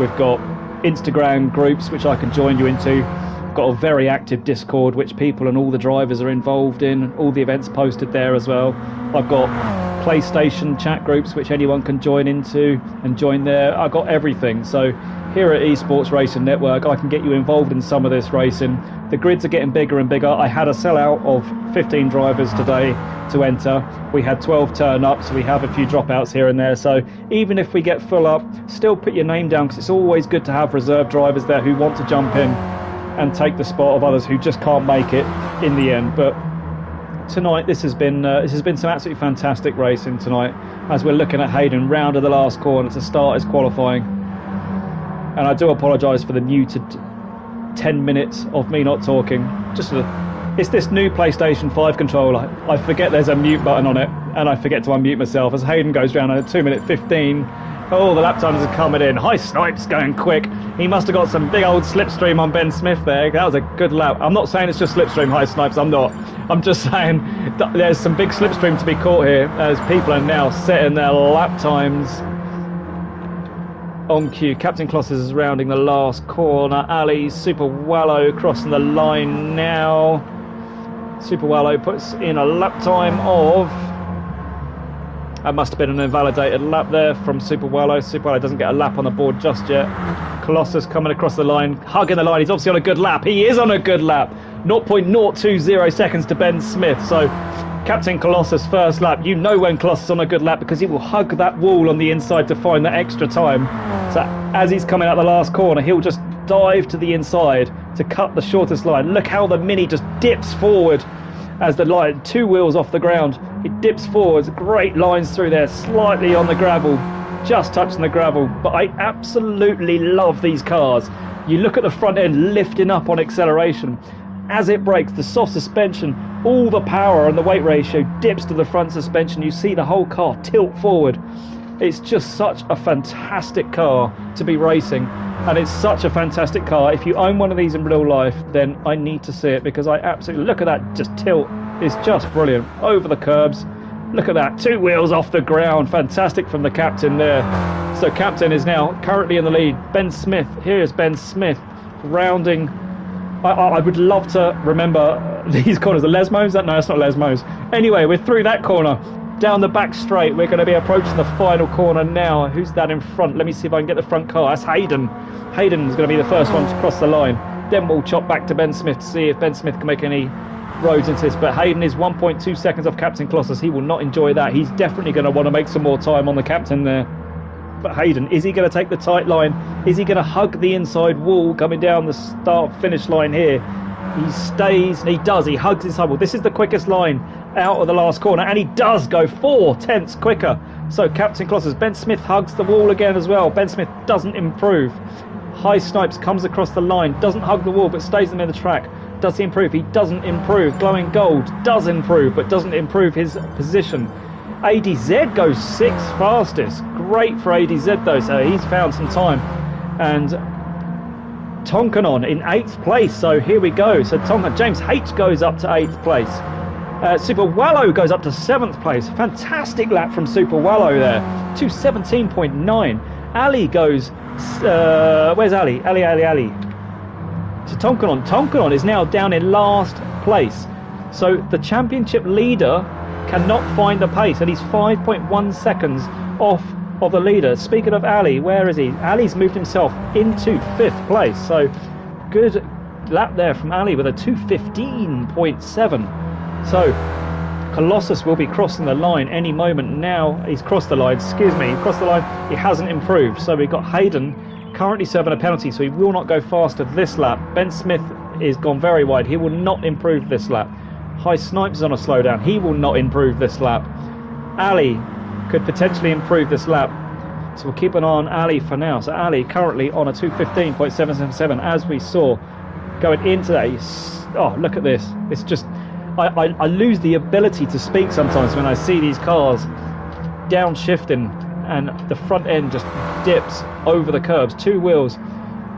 We've got Instagram groups which I can join you into. We've got a very active Discord which people and all the drivers are involved in, all the events posted there as well. I've got PlayStation chat groups which anyone can join into and join there. I've got everything. So here at eSports Racing Network, I can get you involved in some of this racing. The grids are getting bigger and bigger. I had a sellout of 15 drivers today to enter. We had 12 turn up, so we have a few dropouts here and there. So even if we get full up, still put your name down, because it's always good to have reserve drivers there who want to jump in and take the spot of others who just can't make it in the end. But tonight, this has been some absolutely fantastic racing tonight, as we're looking at Hayden round of the last corner to start his qualifying. And I do apologise for the muted 10 minutes of me not talking. It's this new PlayStation 5 controller. I forget there's a mute button on it, and I forget to unmute myself as Hayden goes round at 2:15. Oh, the lap times are coming in. High Snipes going quick. He must have got some big old slipstream on Ben Smith there. That was a good lap. I'm not saying it's just slipstream, High Snipes. I'm not. I'm just saying that there's some big slipstream to be caught here, as people are now setting their lap times on cue. Captain Kloss is rounding the last corner. Ali Super Wallow crossing the line now. Super Wallow puts in a lap time of, that must have been an invalidated lap there from Super Wallow. Super Wallow doesn't get a lap on the board just yet. Colossus coming across the line, hugging the line. He's obviously on a good lap. He is on a good lap. 0.020 seconds to Ben Smith. So Captain Colossus first lap. You know when Colossus is on a good lap because he will hug that wall on the inside to find that extra time. So as he's coming out the last corner, he'll just dive to the inside to cut the shortest line. Look how the Mini just dips forward as the line, 2 wheels off the ground. It dips forwards, great lines through there, slightly on the gravel, just touching the gravel. But I absolutely love these cars. You look at the front end lifting up on acceleration. As it brakes, the soft suspension, all the power and the weight ratio dips to the front suspension. You see the whole car tilt forward. It's just such a fantastic car to be racing, and it's such a fantastic car. If you own one of these in real life, then I need to see it, because I absolutely, look at that, just tilt. It's just brilliant. Over the curbs, look at that, 2 wheels off the ground. Fantastic from the captain there. So captain is now currently in the lead. Ben Smith, here's Ben Smith rounding. I would love to remember these corners. The Lesmos? No, it's not Lesmos. Anyway, we're through that corner. Down the back straight, we're going to be approaching the final corner now. Who's that in front? Let me see if I can get the front car. That's Hayden. Hayden's going to be the first one to cross the line. Then we'll chop back to Ben Smith to see if Ben Smith can make any roads into this. But Hayden is 1.2 seconds off Captain Colossus. He will not enjoy that. He's definitely going to want to make some more time on the captain there. But Hayden, is he going to take the tight line? Is he going to hug the inside wall coming down the start-finish line here? He stays, and he does. He hugs his inside wall. This is the quickest line out of the last corner, and he does go 4/10 quicker. So Captain Colossus, Ben Smith hugs the wall again as well. Ben Smith doesn't improve. High Snipes comes across the line, doesn't hug the wall, but stays in the track. Does he improve? He doesn't improve. Glowing Gold does improve, but doesn't improve his position. ADZ goes 6th fastest. Great for ADZ though, so he's found some time. And Tonkanon in 8th place, so here we go. So James H goes up to 8th place. Super Wallow goes up to 7th place. Fantastic lap from Super Wallow there. 2:17.9. Ali goes, where's Ali? Ali. To Tonkanon. Tonkanon is now down in last place. So the championship leader cannot find the pace, and he's 5.1 seconds off of the leader. Speaking of Ali, where is he? Ali's moved himself into 5th place. So good lap there from Ali with a 2:15.7. So Colossus will be crossing the line any moment now. He's crossed the line, he crossed the line. He hasn't improved. So we've got Hayden currently serving a penalty, so he will not go faster this lap. Ben Smith is gone very wide. He will not improve this lap. High Snipes is on a slowdown. He will not improve this lap. Ali could potentially improve this lap. So we'll keep an eye on Ali for now. So Ali currently on a 2:15.777, as we saw going into that. Oh, look at this. It's just, I lose the ability to speak sometimes when I see these cars downshifting and the front end just dips over the curbs. 2 wheels.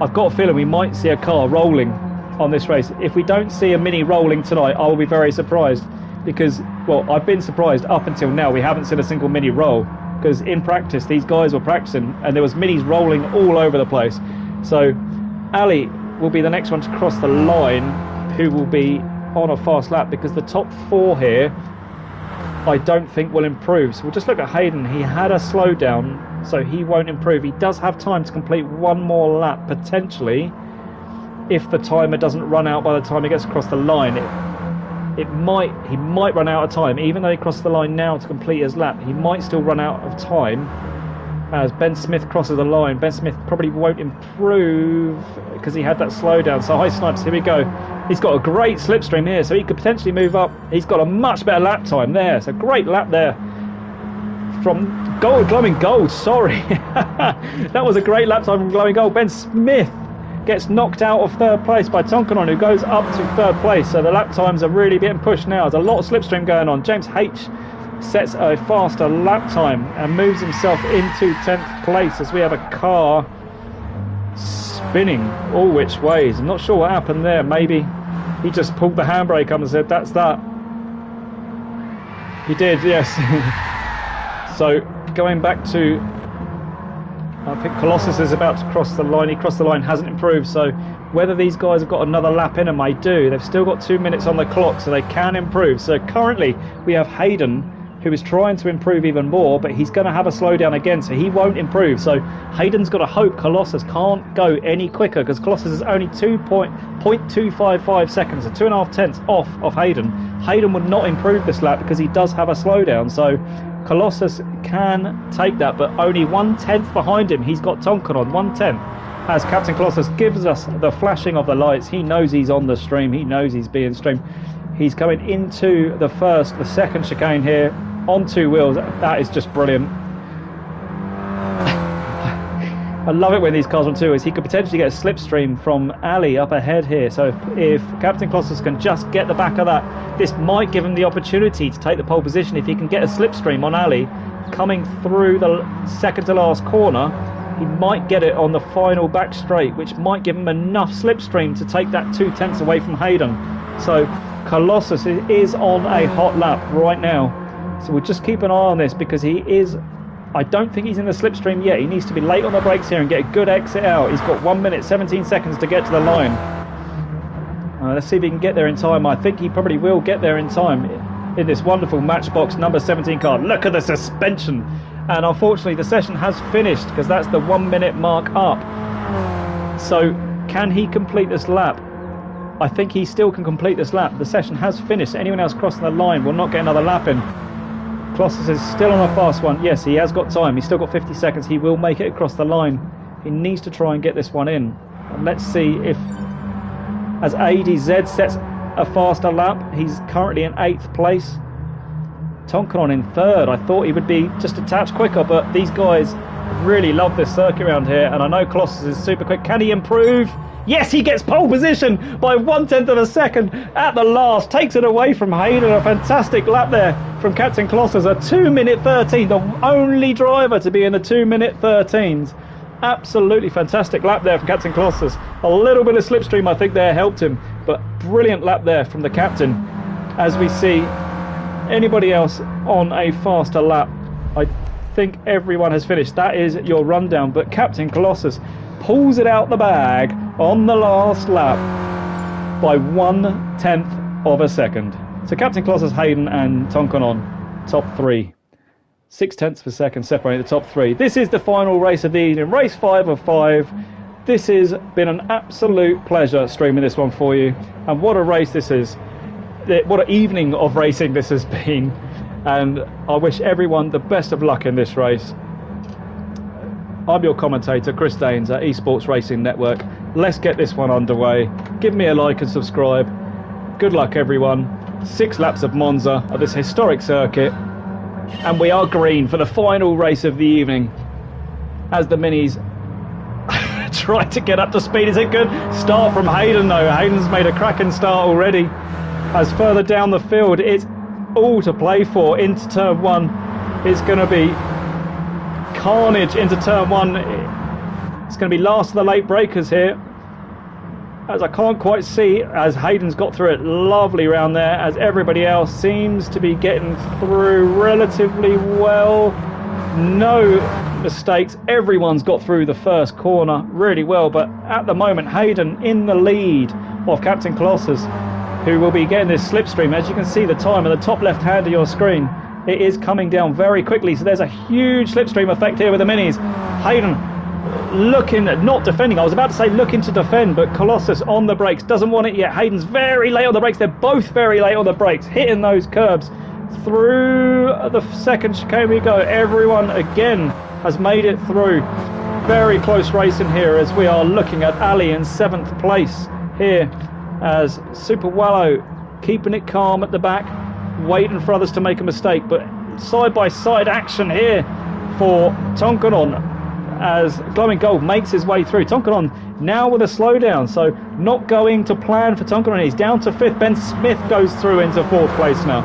I've got a feeling we might see a car rolling on this race. If we don't see a Mini rolling tonight, I will be very surprised, because, well, I've been surprised up until now. We haven't seen a single Mini roll, because in practice these guys were practicing and there was Minis rolling all over the place. So Ali will be the next one to cross the line, who will be on a fast lap, because the top 4 here I don't think will improve. So we'll just look at Hayden. He had a slowdown, so he won't improve. He does have time to complete one more lap potentially, if the timer doesn't run out by the time he gets across the line. He might run out of time. Even though he crossed the line now to complete his lap, he might still run out of time as Ben Smith crosses the line. Ben Smith probably won't improve because he had that slowdown. So High Snipes, here we go. He's got a great slipstream here, so he could potentially move up. He's got a much better lap time there. So great lap there from Glowing Gold. Sorry. That was a great lap time from Glowing Gold. Ben Smith gets knocked out of 3rd place by Tonkanon, who goes up to 3rd place. So the lap times are really getting pushed now. There's a lot of slipstream going on. James H sets a faster lap time and moves himself into 10th place as we have a car spinning all which ways. I'm not sure what happened there. Maybe he just pulled the handbrake up and said, that's that. He did, yes. So going back to, I think Colossus is about to cross the line. He crossed the line, hasn't improved. So whether these guys have got another lap in them, I do. They've still got 2 minutes on the clock, so they can improve. So currently we have Hayden, who is trying to improve even more, but he's going to have a slowdown again, so he won't improve. So Hayden's got to hope Colossus can't go any quicker, because Colossus is only 2.255 seconds, so 2.5 tenths off of Hayden. Hayden would not improve this lap because he does have a slowdown. So Colossus can take that, but only 1/10 behind him. He's got Tonkanon 1/10. As Captain Colossus gives us the flashing of the lights, he knows he's on the stream. He knows he's being streamed. He's coming into the second chicane here on 2 wheels. That is just brilliant. I love it when these cars on 2 wheels. He could potentially get a slipstream from Ali up ahead here. So if Captain Colossus can just get the back of that, this might give him the opportunity to take the pole position. If he can get a slipstream on Ali coming through the second to last corner, he might get it on the final back straight, which might give him enough slipstream to take that 2/10 away from Hayden. So Colossus is on a hot lap right now. So we'll just keep an eye on this, because he is, I don't think he's in the slipstream yet. He needs to be late on the brakes here and get a good exit out. He's got 1 minute 17 seconds to get to the line. Let's see if he can get there in time. I think he probably will get there in time in this wonderful Matchbox number 17 car. Look at the suspension. And unfortunately the session has finished, because that's the 1 minute mark up. So can he complete this lap? I think he still can complete this lap. The session has finished. Anyone else crossing the line will not get another lap in. Colossus is still on a fast one. Yes, he has got time. He's still got 50 seconds. He will make it across the line. He needs to try and get this one in. And let's see if, as ADZ sets a faster lap, he's currently in 8th place. Tonkanon in 3rd. I thought he would be just a touch quicker, but these guys really love this circuit around here, and I know Colossus is super quick. Can he improve? Yes, he gets pole position by 1/10 of a second at the last. Takes it away from Hayden. A fantastic lap there from Captain Colossus. A 2-minute 13. The only driver to be in the 2-minute 13s. Absolutely fantastic lap there from Captain Colossus. A little bit of slipstream, I think, there helped him. But brilliant lap there from the captain. As we see anybody else on a faster lap, I think everyone has finished. That is your rundown. But Captain Colossus pulls it out the bag on the last lap by 1/10 of a second. So Captain Colossus, Hayden and Tonkanon, top 3. 0.6 of a second separating the top 3. This is the final race of the evening, race 5 of 5. This has been an absolute pleasure streaming this one for you, and what a race this is. What an evening of racing this has been, and I wish everyone the best of luck in this race. I'm your commentator, Chris Daines at eSports Racing Network. Let's get this one underway. Give me a like and subscribe. Good luck, everyone. 6 laps of Monza of this historic circuit. And we are green for the final race of the evening. As the Minis try to get up to speed. Is it good? Start from Hayden, though. Hayden's made a cracking start already. As further down the field, it's all to play for. Into turn 1, it's going to be carnage into turn 1. It's going to be last of the late breakers here, as I can't quite see, as Hayden's got through it lovely round there, as everybody else seems to be getting through relatively well. No mistakes. Everyone's got through the first corner really well, but at the moment Hayden in the lead of Captain Colossus, who will be getting this slipstream. As you can see, the time at the top left hand of your screen, it is coming down very quickly, so there's a huge slipstream effect here with the Minis. Hayden looking, not defending, I was about to say looking to defend, but Colossus on the brakes, doesn't want it yet. Hayden's very late on the brakes. They're both very late on the brakes, hitting those curbs. Through the second chicane we go. Everyone again has made it through. Very close racing here, as we are looking at Ali in 7th place here, as Super Wallow keeping it calm at the back, waiting for others to make a mistake. But side by side action here for Tonkanon, as Glowing Gold makes his way through. Tonkanon now with a slowdown, so not going to plan for Tonkanon. He's down to 5th. Ben Smith goes through into 4th place now.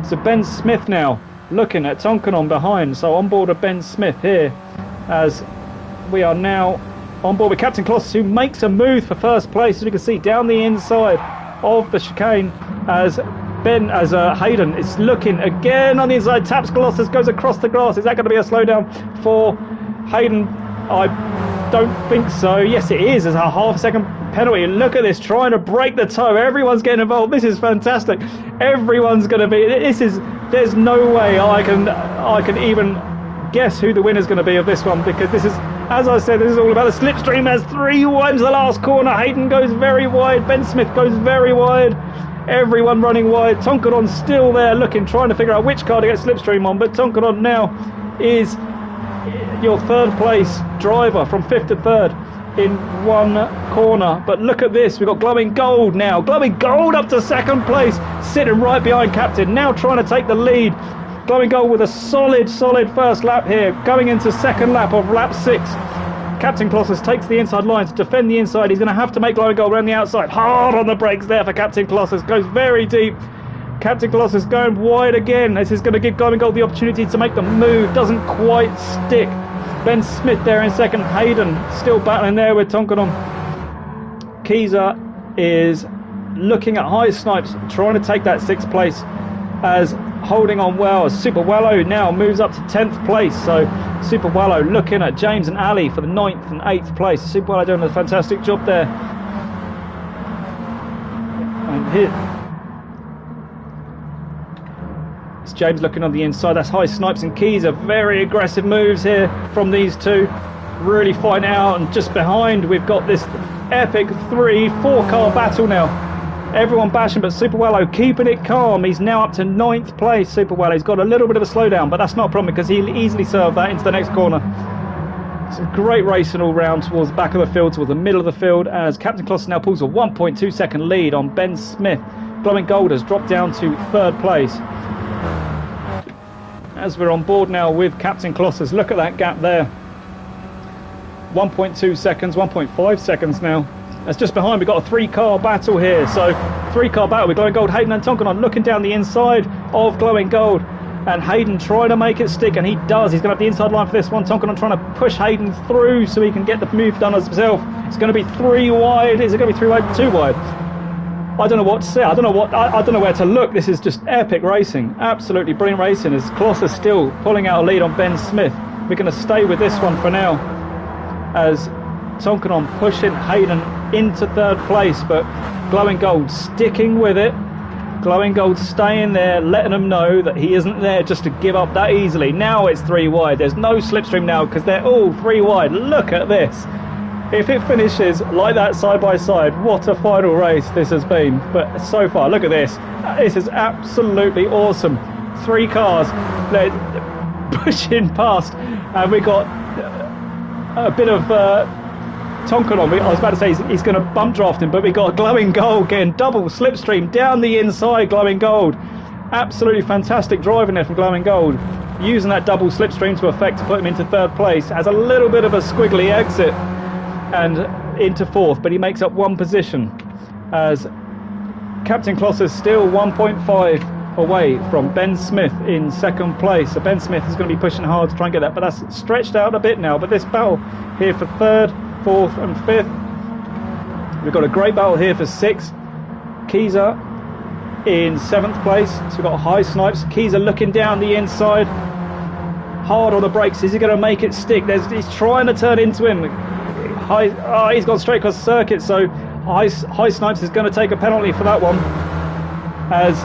So Ben Smith now looking at Tonkanon behind. So on board of Ben Smith here, as we are now on board with Captain Colossus, who makes a move for first place, as you can see down the inside of the chicane, as Hayden is looking again on the inside, taps Colossus, goes across the grass. Is that going to be a slowdown for Hayden? I don't think so. Yes, it is. There's a half-second penalty. Look at this, trying to break the toe. Everyone's getting involved. This is fantastic. Everyone's going to be. There's no way I can even guess who the winner's going to be of this one, because this is, as I said, this is all about the slipstream. There's 3 wides the last corner. Hayden goes very wide. Ben Smith goes very wide. Everyone running wide. Tonkanon's still there looking, trying to figure out which car to get slipstream on, but Tonkanon now is your 3rd place driver from 5th to 3rd in 1 corner. But look at this, we've got Glowing Gold now. Glowing Gold up to 2nd place, sitting right behind Captain, now trying to take the lead. Glowing Gold with a solid first lap here, going into 2nd lap of lap 6. Captain Colossus takes the inside line to defend the inside. He's going to have to make Glowing Gold around the outside. Hard on the brakes there for Captain Colossus, goes very deep. Captain Colossus going wide again. This is going to give Glowing Gold the opportunity to make the move. Doesn't quite stick. Ben Smith there in 2nd. Hayden still battling there with Tonkanon. Keezer is looking at High Snipes, trying to take that 6th place, as holding on well. Super Wallow now moves up to 10th place. So Super Wallow looking at James and Ali for the 9th and 8th place. Super Wallow doing a fantastic job there. And here, it's James looking on the inside. That's High Snipes and Keezer. Very aggressive moves here from these two. Really fighting out. And just behind, we've got this epic 3-4 car battle now. Everyone bashing, but Superwello keeping it calm. He's now up to 9th place. Superwello, he's got a little bit of a slowdown, but that's not a problem because he'll easily serve that into the next corner. Some great racing all round towards the back of the field, towards the middle of the field, as Captain Kloss now pulls a 1.2 second lead on Ben Smith. Glowing Gold has dropped down to 3rd place. As we're on board now with Captain Kloss, look at that gap there. 1.2 seconds, 1.5 seconds now. That's just behind. We've got a 3-car battle here. So 3-car battle with Glowing Gold, Hayden and Tonkanon looking down the inside of Glowing Gold. And Hayden trying to make it stick, and he does. He's going to have the inside line for this one. Tonkanon trying to push Hayden through so he can get the move done as himself. It's going to be 3 wide. Is it going to be 3 wide? 2 wide. I don't know what to say. I don't know where to look. This is just epic racing. Absolutely brilliant racing as Kloss is still pulling out a lead on Ben Smith. We're going to stay with this one for now as Tonkanon pushing Hayden into 3rd place, but Glowing Gold sticking with it. Glowing Gold staying there, letting them know that he isn't there just to give up that easily. Now it's 3 wide. There's no slipstream now because they're all 3 wide. Look at this. If it finishes like that side by side, what a final race this has been. But so far, look at this. This is absolutely awesome. 3 cars, they're pushing past, and we got a bit of Tonkanon. I was about to say he's going to bump draft him, but we got Glowing Gold getting double slipstream down the inside. Glowing Gold, absolutely fantastic driving there from Glowing Gold, using that double slipstream to effect to put him into 3rd place. Has a little bit of a squiggly exit and into 4th, but he makes up 1 position as Captain Kloss is still 1.5 away from Ben Smith in 2nd place. So Ben Smith is going to be pushing hard to try and get that, but that's stretched out a bit now. But this battle here for 3rd, 4th and 5th. We've got a great battle here for 6th. Keezer in 7th place. So we've got high snipes. Keezer looking down the inside, hard on the brakes. Is he going to make it stick? He's trying to turn into him. He's gone straight across the circuit, so high snipes is going to take a penalty for that one, as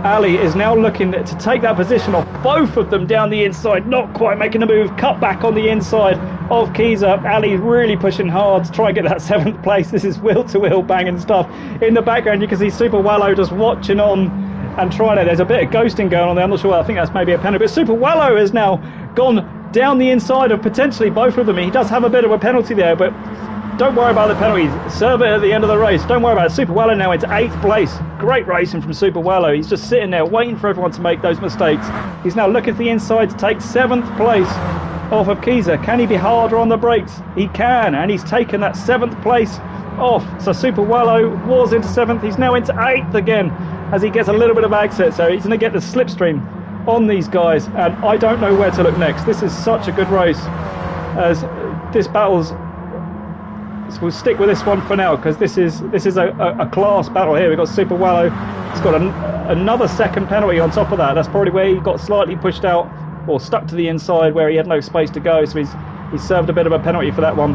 Ali is now looking to take that position off both of them down the inside, not quite making a move. Cut back on the inside of Keezer. Ali really pushing hard to try and get that 7th place. This is wheel to wheel banging stuff. In the background you can see Superwello just watching on and trying to, there's a bit of ghosting going on there. I'm not sure, I think that's maybe a penalty, but Superwello has now gone down the inside of potentially both of them. He does have a bit of a penalty there, but don't worry about the penalties. Serve it at the end of the race. Don't worry about it. Superwello now into 8th place. Great racing from Superwello. He's just sitting there waiting for everyone to make those mistakes. He's now looking to the inside to take 7th place off of Keezer. Can he be harder on the brakes? He can, and he's taken that 7th place off. So Superwello was into 7th. He's now into 8th again as he gets a little bit of exit. So he's going to get the slipstream on these guys, and I don't know where to look next. This is such a good race as this battle's, so we'll stick with this one for now because this is a class battle here. We've got Superwello. He's got another 2nd penalty on top of that. That's probably where he got slightly pushed out or stuck to the inside where he had no space to go, so he's served a bit of a penalty for that one.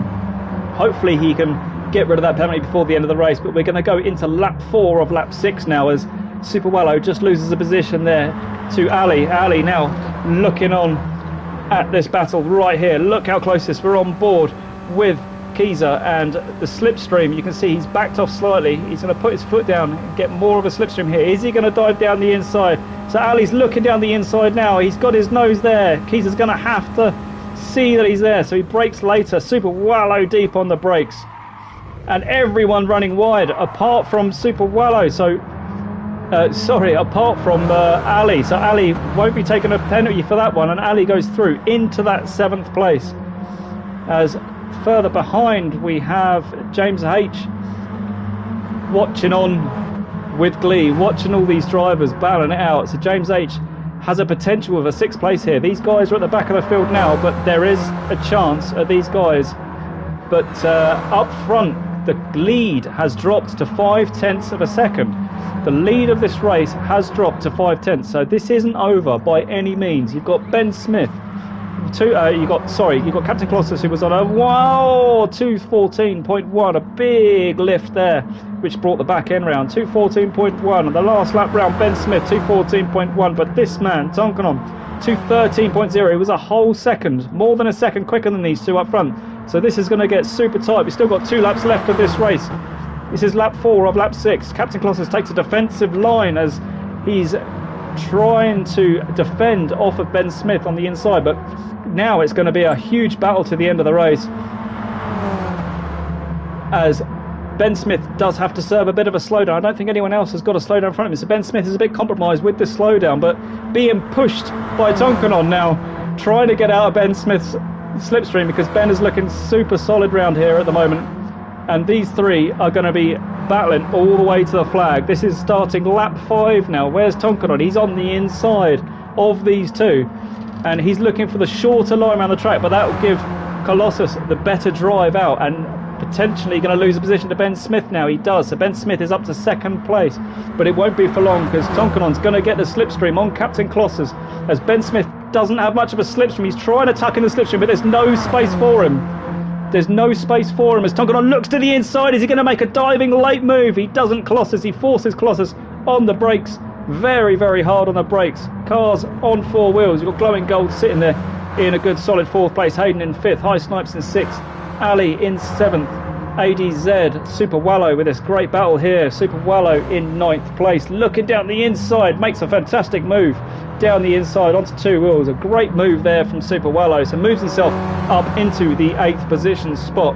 Hopefully he can get rid of that penalty before the end of the race, but we're going to go into lap 4 of lap 6 now as Superwello just loses a position there to Ali. Ali now looking on at this battle right here. Look how close this. We're on board with Keezer and the slipstream. You can see he's backed off slightly. He's going to put his foot down and get more of a slipstream here. Is he going to dive down the inside? So Ali's looking down the inside now. He's got his nose there. Keezer's going to have to see that he's there, so he brakes later. Superwello deep on the brakes, and everyone running wide apart from Superwello. So apart from Ali. So Ali won't be taking a penalty for that one, and Ali goes through into that 7th place. As further behind we have James H watching on with glee, watching all these drivers battling it out. So James H has a potential of a 6th place here. These guys are at the back of the field now, but there is a chance at these guys. But up front, the lead has dropped to 0.5 of a second. The lead of this race has dropped to 0.5, so this isn't over by any means. You've got Ben Smith. You've got Captain Kloss, who was on a 2:14.1, a big lift there, which brought the back end round. 2:14.1, and the last lap round, Ben Smith 2:14.1, but this man Tonkanon 2:13.0. It was a whole second, more than a second quicker than these two up front. So this is going to get super tight. We've still got 2 laps left of this race. This is lap 4 of lap 6. Captain Colossus takes a defensive line as he's trying to defend off of Ben Smith on the inside, but now it's going to be a huge battle to the end of the race, as Ben Smith does have to serve a bit of a slowdown. I don't think anyone else has got a slowdown in front of him, so Ben Smith is a bit compromised with this slowdown, but being pushed by Tonkanon now, trying to get out of Ben Smith's slipstream, because Ben is looking super solid round here at the moment, and these three are going to be battling all the way to the flag. This is starting lap 5 now. Where's Tonkanon? He's on the inside of these two, and he's looking for the shorter line around the track, but that will give Colossus the better drive out, and potentially going to lose a position to Ben Smith now. He does, so Ben Smith is up to 2nd place, but it won't be for long, because Tonkanon's going to get the slipstream on Captain Colossus, as Ben Smith doesn't have much of a slipstream. He's trying to tuck in the slipstream, but there's no space for him. There's no space for him as Tonkanon looks to the inside. Is he going to make a diving late move? He doesn't. Colossus, he forces Colossus on the brakes, very, very hard on the brakes. Cars on 4 wheels. You've got Glowing Gold sitting there in a good solid 4th place. Hayden in 5th, High Snipes in 6th, Ali in 7th, ADZ, Super Wallow with this great battle here. Super Wallow in 9th place, looking down the inside, makes a fantastic move down the inside onto 2 wheels. A great move there from Super Wallow, so moves himself up into the 8th position spot,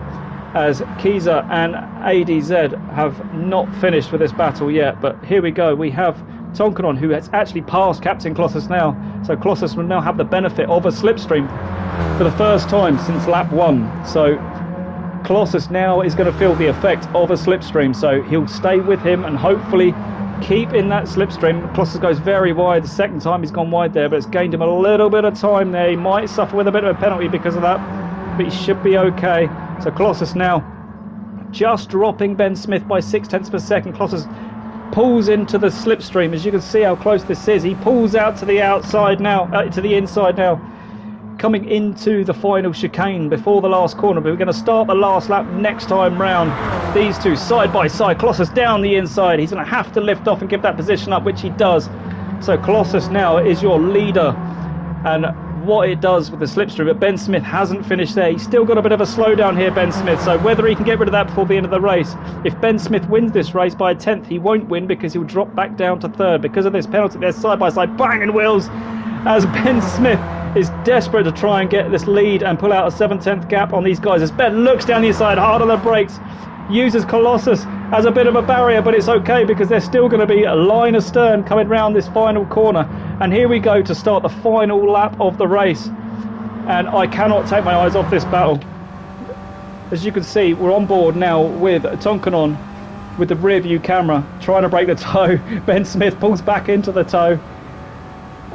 as Kiza and ADZ have not finished with this battle yet. But here we go, we have Tonkanon, who has actually passed Captain Colossus now, so Colossus will now have the benefit of a slipstream for the first time since lap 1. So Colossus now is going to feel the effect of a slipstream, so he'll stay with him and hopefully keep in that slipstream. Colossus goes very wide the second time he's gone wide there, but it's gained him a little bit of time there. He might suffer with a bit of a penalty because of that, but he should be okay. So Colossus now just dropping Ben Smith by 0.6 per second. Colossus pulls into the slipstream, as you can see how close this is. He pulls out to the outside now, to the inside now, coming into the final chicane before the last corner, but we're going to start the last lap next time round. These two side by side, Colossus down the inside. He's going to have to lift off and give that position up, which he does. So Colossus now is your leader, and what it does with the slipstream, but Ben Smith hasn't finished there. He's still got a bit of a slowdown here, Ben Smith, so whether he can get rid of that before the end of the race. If Ben Smith wins this race by a 10th, he won't win, because he'll drop back down to 3rd because of this penalty. They're side by side banging wheels as Ben Smith is desperate to try and get this lead and pull out a 7/10 gap on these guys, as Ben looks down the inside hard on the brakes, uses Colossus as a bit of a barrier, but it's okay because there's still going to be a line astern coming round this final corner. And here we go to start the final lap of the race, and I cannot take my eyes off this battle. As you can see, we're on board now with Tonkanon with the rear view camera trying to break the toe. Ben Smith pulls back into the toe,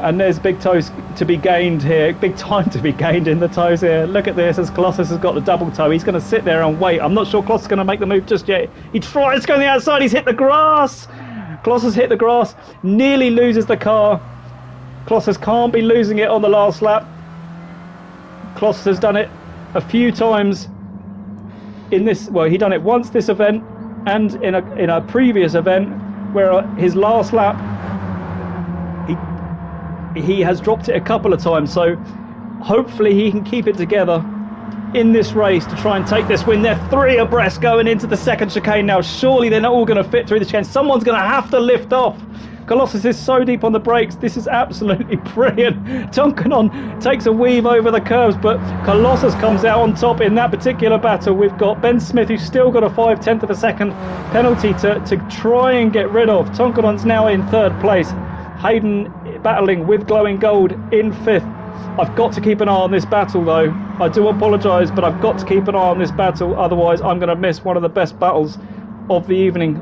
and there's big toes to be gained here, big time to be gained in the toes here. Look at this, as Colossus has got the double toe. He's going to sit there and wait. I'm not sure Colossus is going to make the move just yet. He tries to go on the outside. He's hit the grass. Colossus hit the grass, nearly loses the car. Colossus can't be losing it on the last lap. Colossus has done it a few times in this, well, he done it once this event, and in a previous event where his last lap he has dropped it a couple of times, so hopefully he can keep it together in this race to try and take this win. They're 3 abreast going into the second chicane now. Surely they're not all going to fit through the chicane. Someone's going to have to lift off. Colossus is so deep on the brakes. This is absolutely brilliant. Tonkanon takes a weave over the curves, but Colossus comes out on top in that particular battle. We've got Ben Smith, who's still got a 0.5 of a second penalty to try and get rid of. Tonkanon's now in 3rd place. Hayden battling with Glowing Gold in 5th. I've got to keep an eye on this battle though. I do apologise, but I've got to keep an eye on this battle, otherwise I'm going to miss one of the best battles of the evening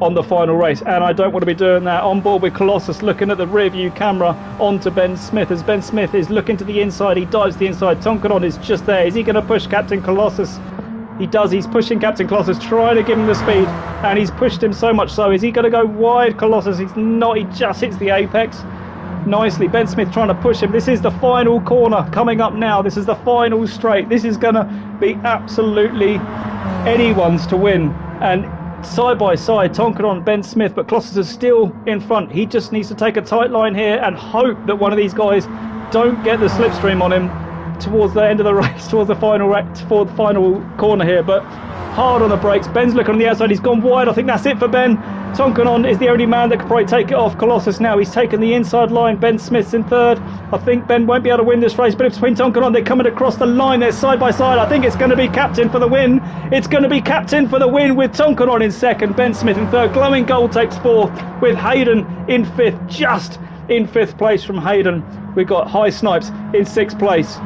on the final race, and I don't want to be doing that. On board with Colossus, looking at the rear view camera onto Ben Smith, as Ben Smith is looking to the inside. He dives to the inside. Tonkanon is just there. Is he going to push Captain Colossus? He does. He's pushing Captain Colossus, trying to give him the speed, and he's pushed him so much so. Is he going to go wide, Colossus? He's not. He just hits the apex nicely. Ben Smith trying to push him. This is the final corner coming up now. This is the final straight. This is going to be absolutely anyone's to win. And side by side, Tonkanon, Ben Smith, but Colossus is still in front. He just needs to take a tight line here and hope that one of these guys don't get the slipstream on him towards the end of the race, towards the final corner here. But hard on the brakes. Ben's looking on the outside. He's gone wide. I think that's it for Ben. Tonkanon is the only man that could probably take it off Colossus now. He's taken the inside line. Ben Smith's in third. I think Ben won't be able to win this race, but it's between Tonkanon. They're coming across the line. They're side by side. I think it's going to be Captain for the win. It's going to be Captain for the win with Tonkanon in second. Ben Smith in third. Glowing Gold takes fourth with Hayden in fifth. Just in fifth place from Hayden. We've got High Snipes in sixth place.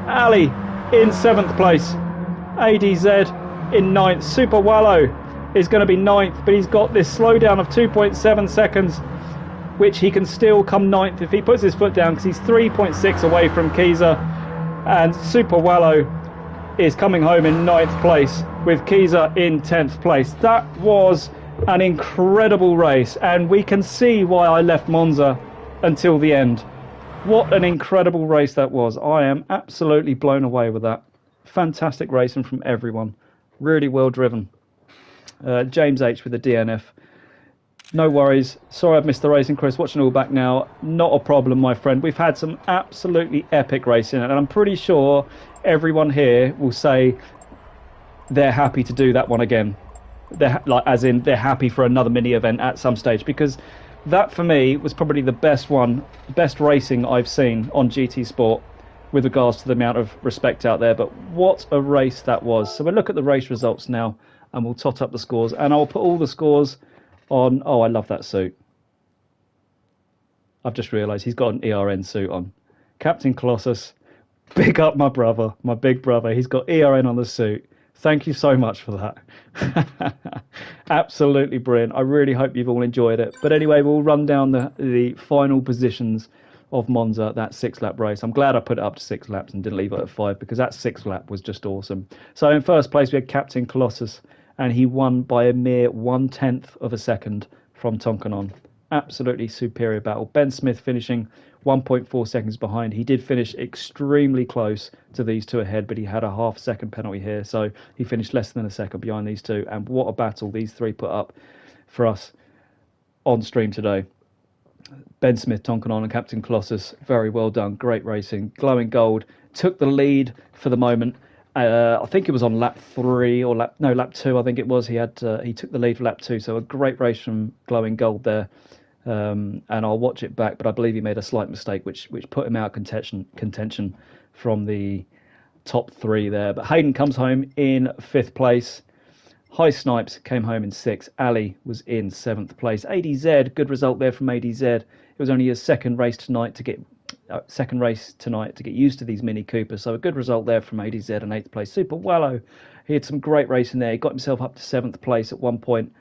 Ali in seventh place. ADZ in ninth. Super Wallow is going to be ninth, but he's got this slowdown of 2.7 seconds, which he can still come ninth if he puts his foot down, because he's 3.6 away from Kiza. And Super Wallow is coming home in ninth place with Kiza in 10th place. That was an incredible race, and we can see why I left Monza until the end. What an incredible race that was. I am absolutely blown away with that. Fantastic racing from everyone. Really well driven. James H with the DNF. No worries. Sorry I've missed the racing, Chris. Watching all back now. Not a problem, my friend. We've had some absolutely epic racing, and I'm pretty sure everyone here will say they're happy to do that one again. They're they're happy for another mini event at some stage, because that for me was probably the best racing I've seen on GT Sport with regards to the amount of respect out there. But what a race that was. So we'll look at the race results now, and we'll tot up the scores, and I'll put all the scores on. Oh, I love that suit. I've just realised he's got an ERN suit on. Captain Colossus, big up my brother, my big brother. He's got ERN on the suit. Thank you so much for that. Absolutely brilliant. I really hope you've all enjoyed it. But anyway, we'll run down the final positions of Monza, that 6-lap race. I'm glad I put it up to 6 laps and didn't leave it at 5, because that 6th lap was just awesome. So in first place, we had Captain Colossus, and he won by a mere 1/10 of a second from Tonkanon. Absolutely superior battle. Ben Smith finishing 1.4 seconds behind. He did finish extremely close to these two ahead, but he had a half-second penalty here, so he finished less than a second behind these two. And what a battle these three put up for us on stream today. Ben Smith, Tonkanon and Captain Colossus, very well done. Great racing. Glowing Gold took the lead for the moment. I think it was on lap 3 or lap 2. I think it was. He took the lead for lap 2. So a great race from Glowing Gold there. And I'll watch it back, but I believe he made a slight mistake, which put him out of contention from the top 3 there. But Hayden comes home in 5th place. High Snipes came home in 6th. Ali was in 7th place. ADZ, good result there from ADZ. It was only his second race tonight to get used to these Mini Coopers. So a good result there from ADZ in 8th place. Super Wallow, he had some great racing there. He got himself up to 7th place at one point.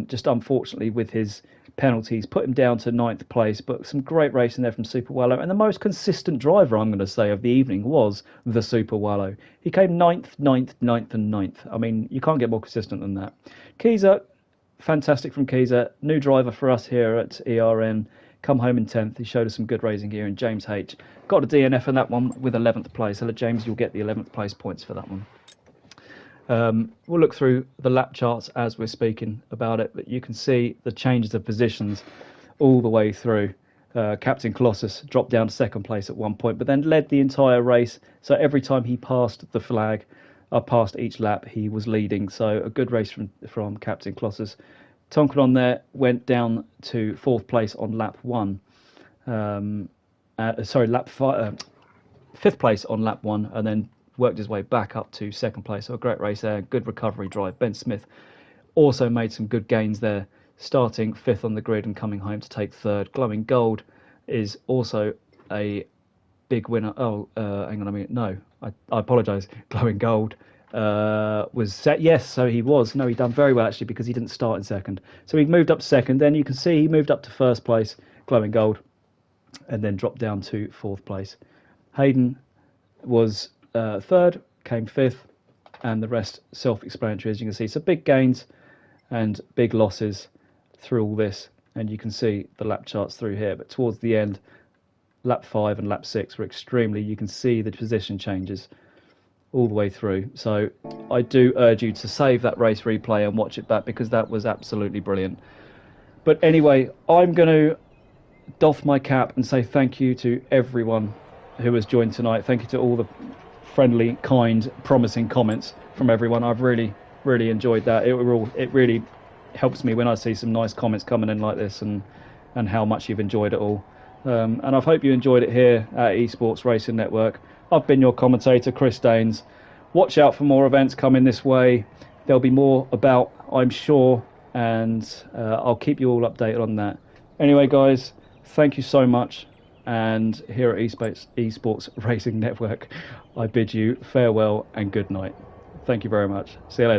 Just unfortunately with his penalties put him down to 9th place, but some great racing there from Super Wallow. And the most consistent driver, I'm going to say, of the evening was the Super Wallow. He came 9th, 9th, 9th and 9th. I mean, you can't get more consistent than that. Kiza, fantastic from Kiza. New driver for us here at ERN. Come home in 10th. He showed us some good racing here. And James H got a DNF in that one with 11th place. So James, you'll get the 11th place points for that one. We'll look through the lap charts as we're speaking about it, but you can see the changes of positions all the way through. Captain Colossus dropped down to 2nd place at one point, but then led the entire race. So every time he passed the flag, past each lap, he was leading. So a good race from Captain Colossus. Tonkanon there went down to 4th place on lap 1. Lap 5, 5th place on lap 1, and then worked his way back up to 2nd place. So a great race there, good recovery drive. Ben Smith also made some good gains there, starting 5th on the grid and coming home to take 3rd. Glowing Gold is also a big winner. Hang on a minute. No, I apologise. Glowing Gold was set. Yes, so he was. No, he done very well actually, because he didn't start in 2nd. So he moved up to 2nd. Then you can see he moved up to 1st place, Glowing Gold, and then dropped down to 4th place. Hayden was 3rd, came 5th, and the rest self-explanatory, as you can see. So big gains and big losses through all this, and you can see the lap charts through here. But towards the end, lap 5 and lap 6 were extremely, you can see the position changes all the way through. So I do urge you to save that race replay and watch it back, because that was absolutely brilliant. But anyway, I'm going to doff my cap and say thank you to everyone who has joined tonight. Thank you to all the friendly, kind, promising comments from everyone. I've really enjoyed that. It really helps me when I see some nice comments coming in like this, and how much you've enjoyed it all. And I hope you enjoyed it here at eSports Racing Network. I've been your commentator, Chris Daines. Watch out for more events coming this way. There'll be more about, I'm sure, and I'll keep you all updated on that. Anyway, guys, thank you so much. And here at eSports Racing Network, I bid you farewell and good night. Thank you very much. See you later.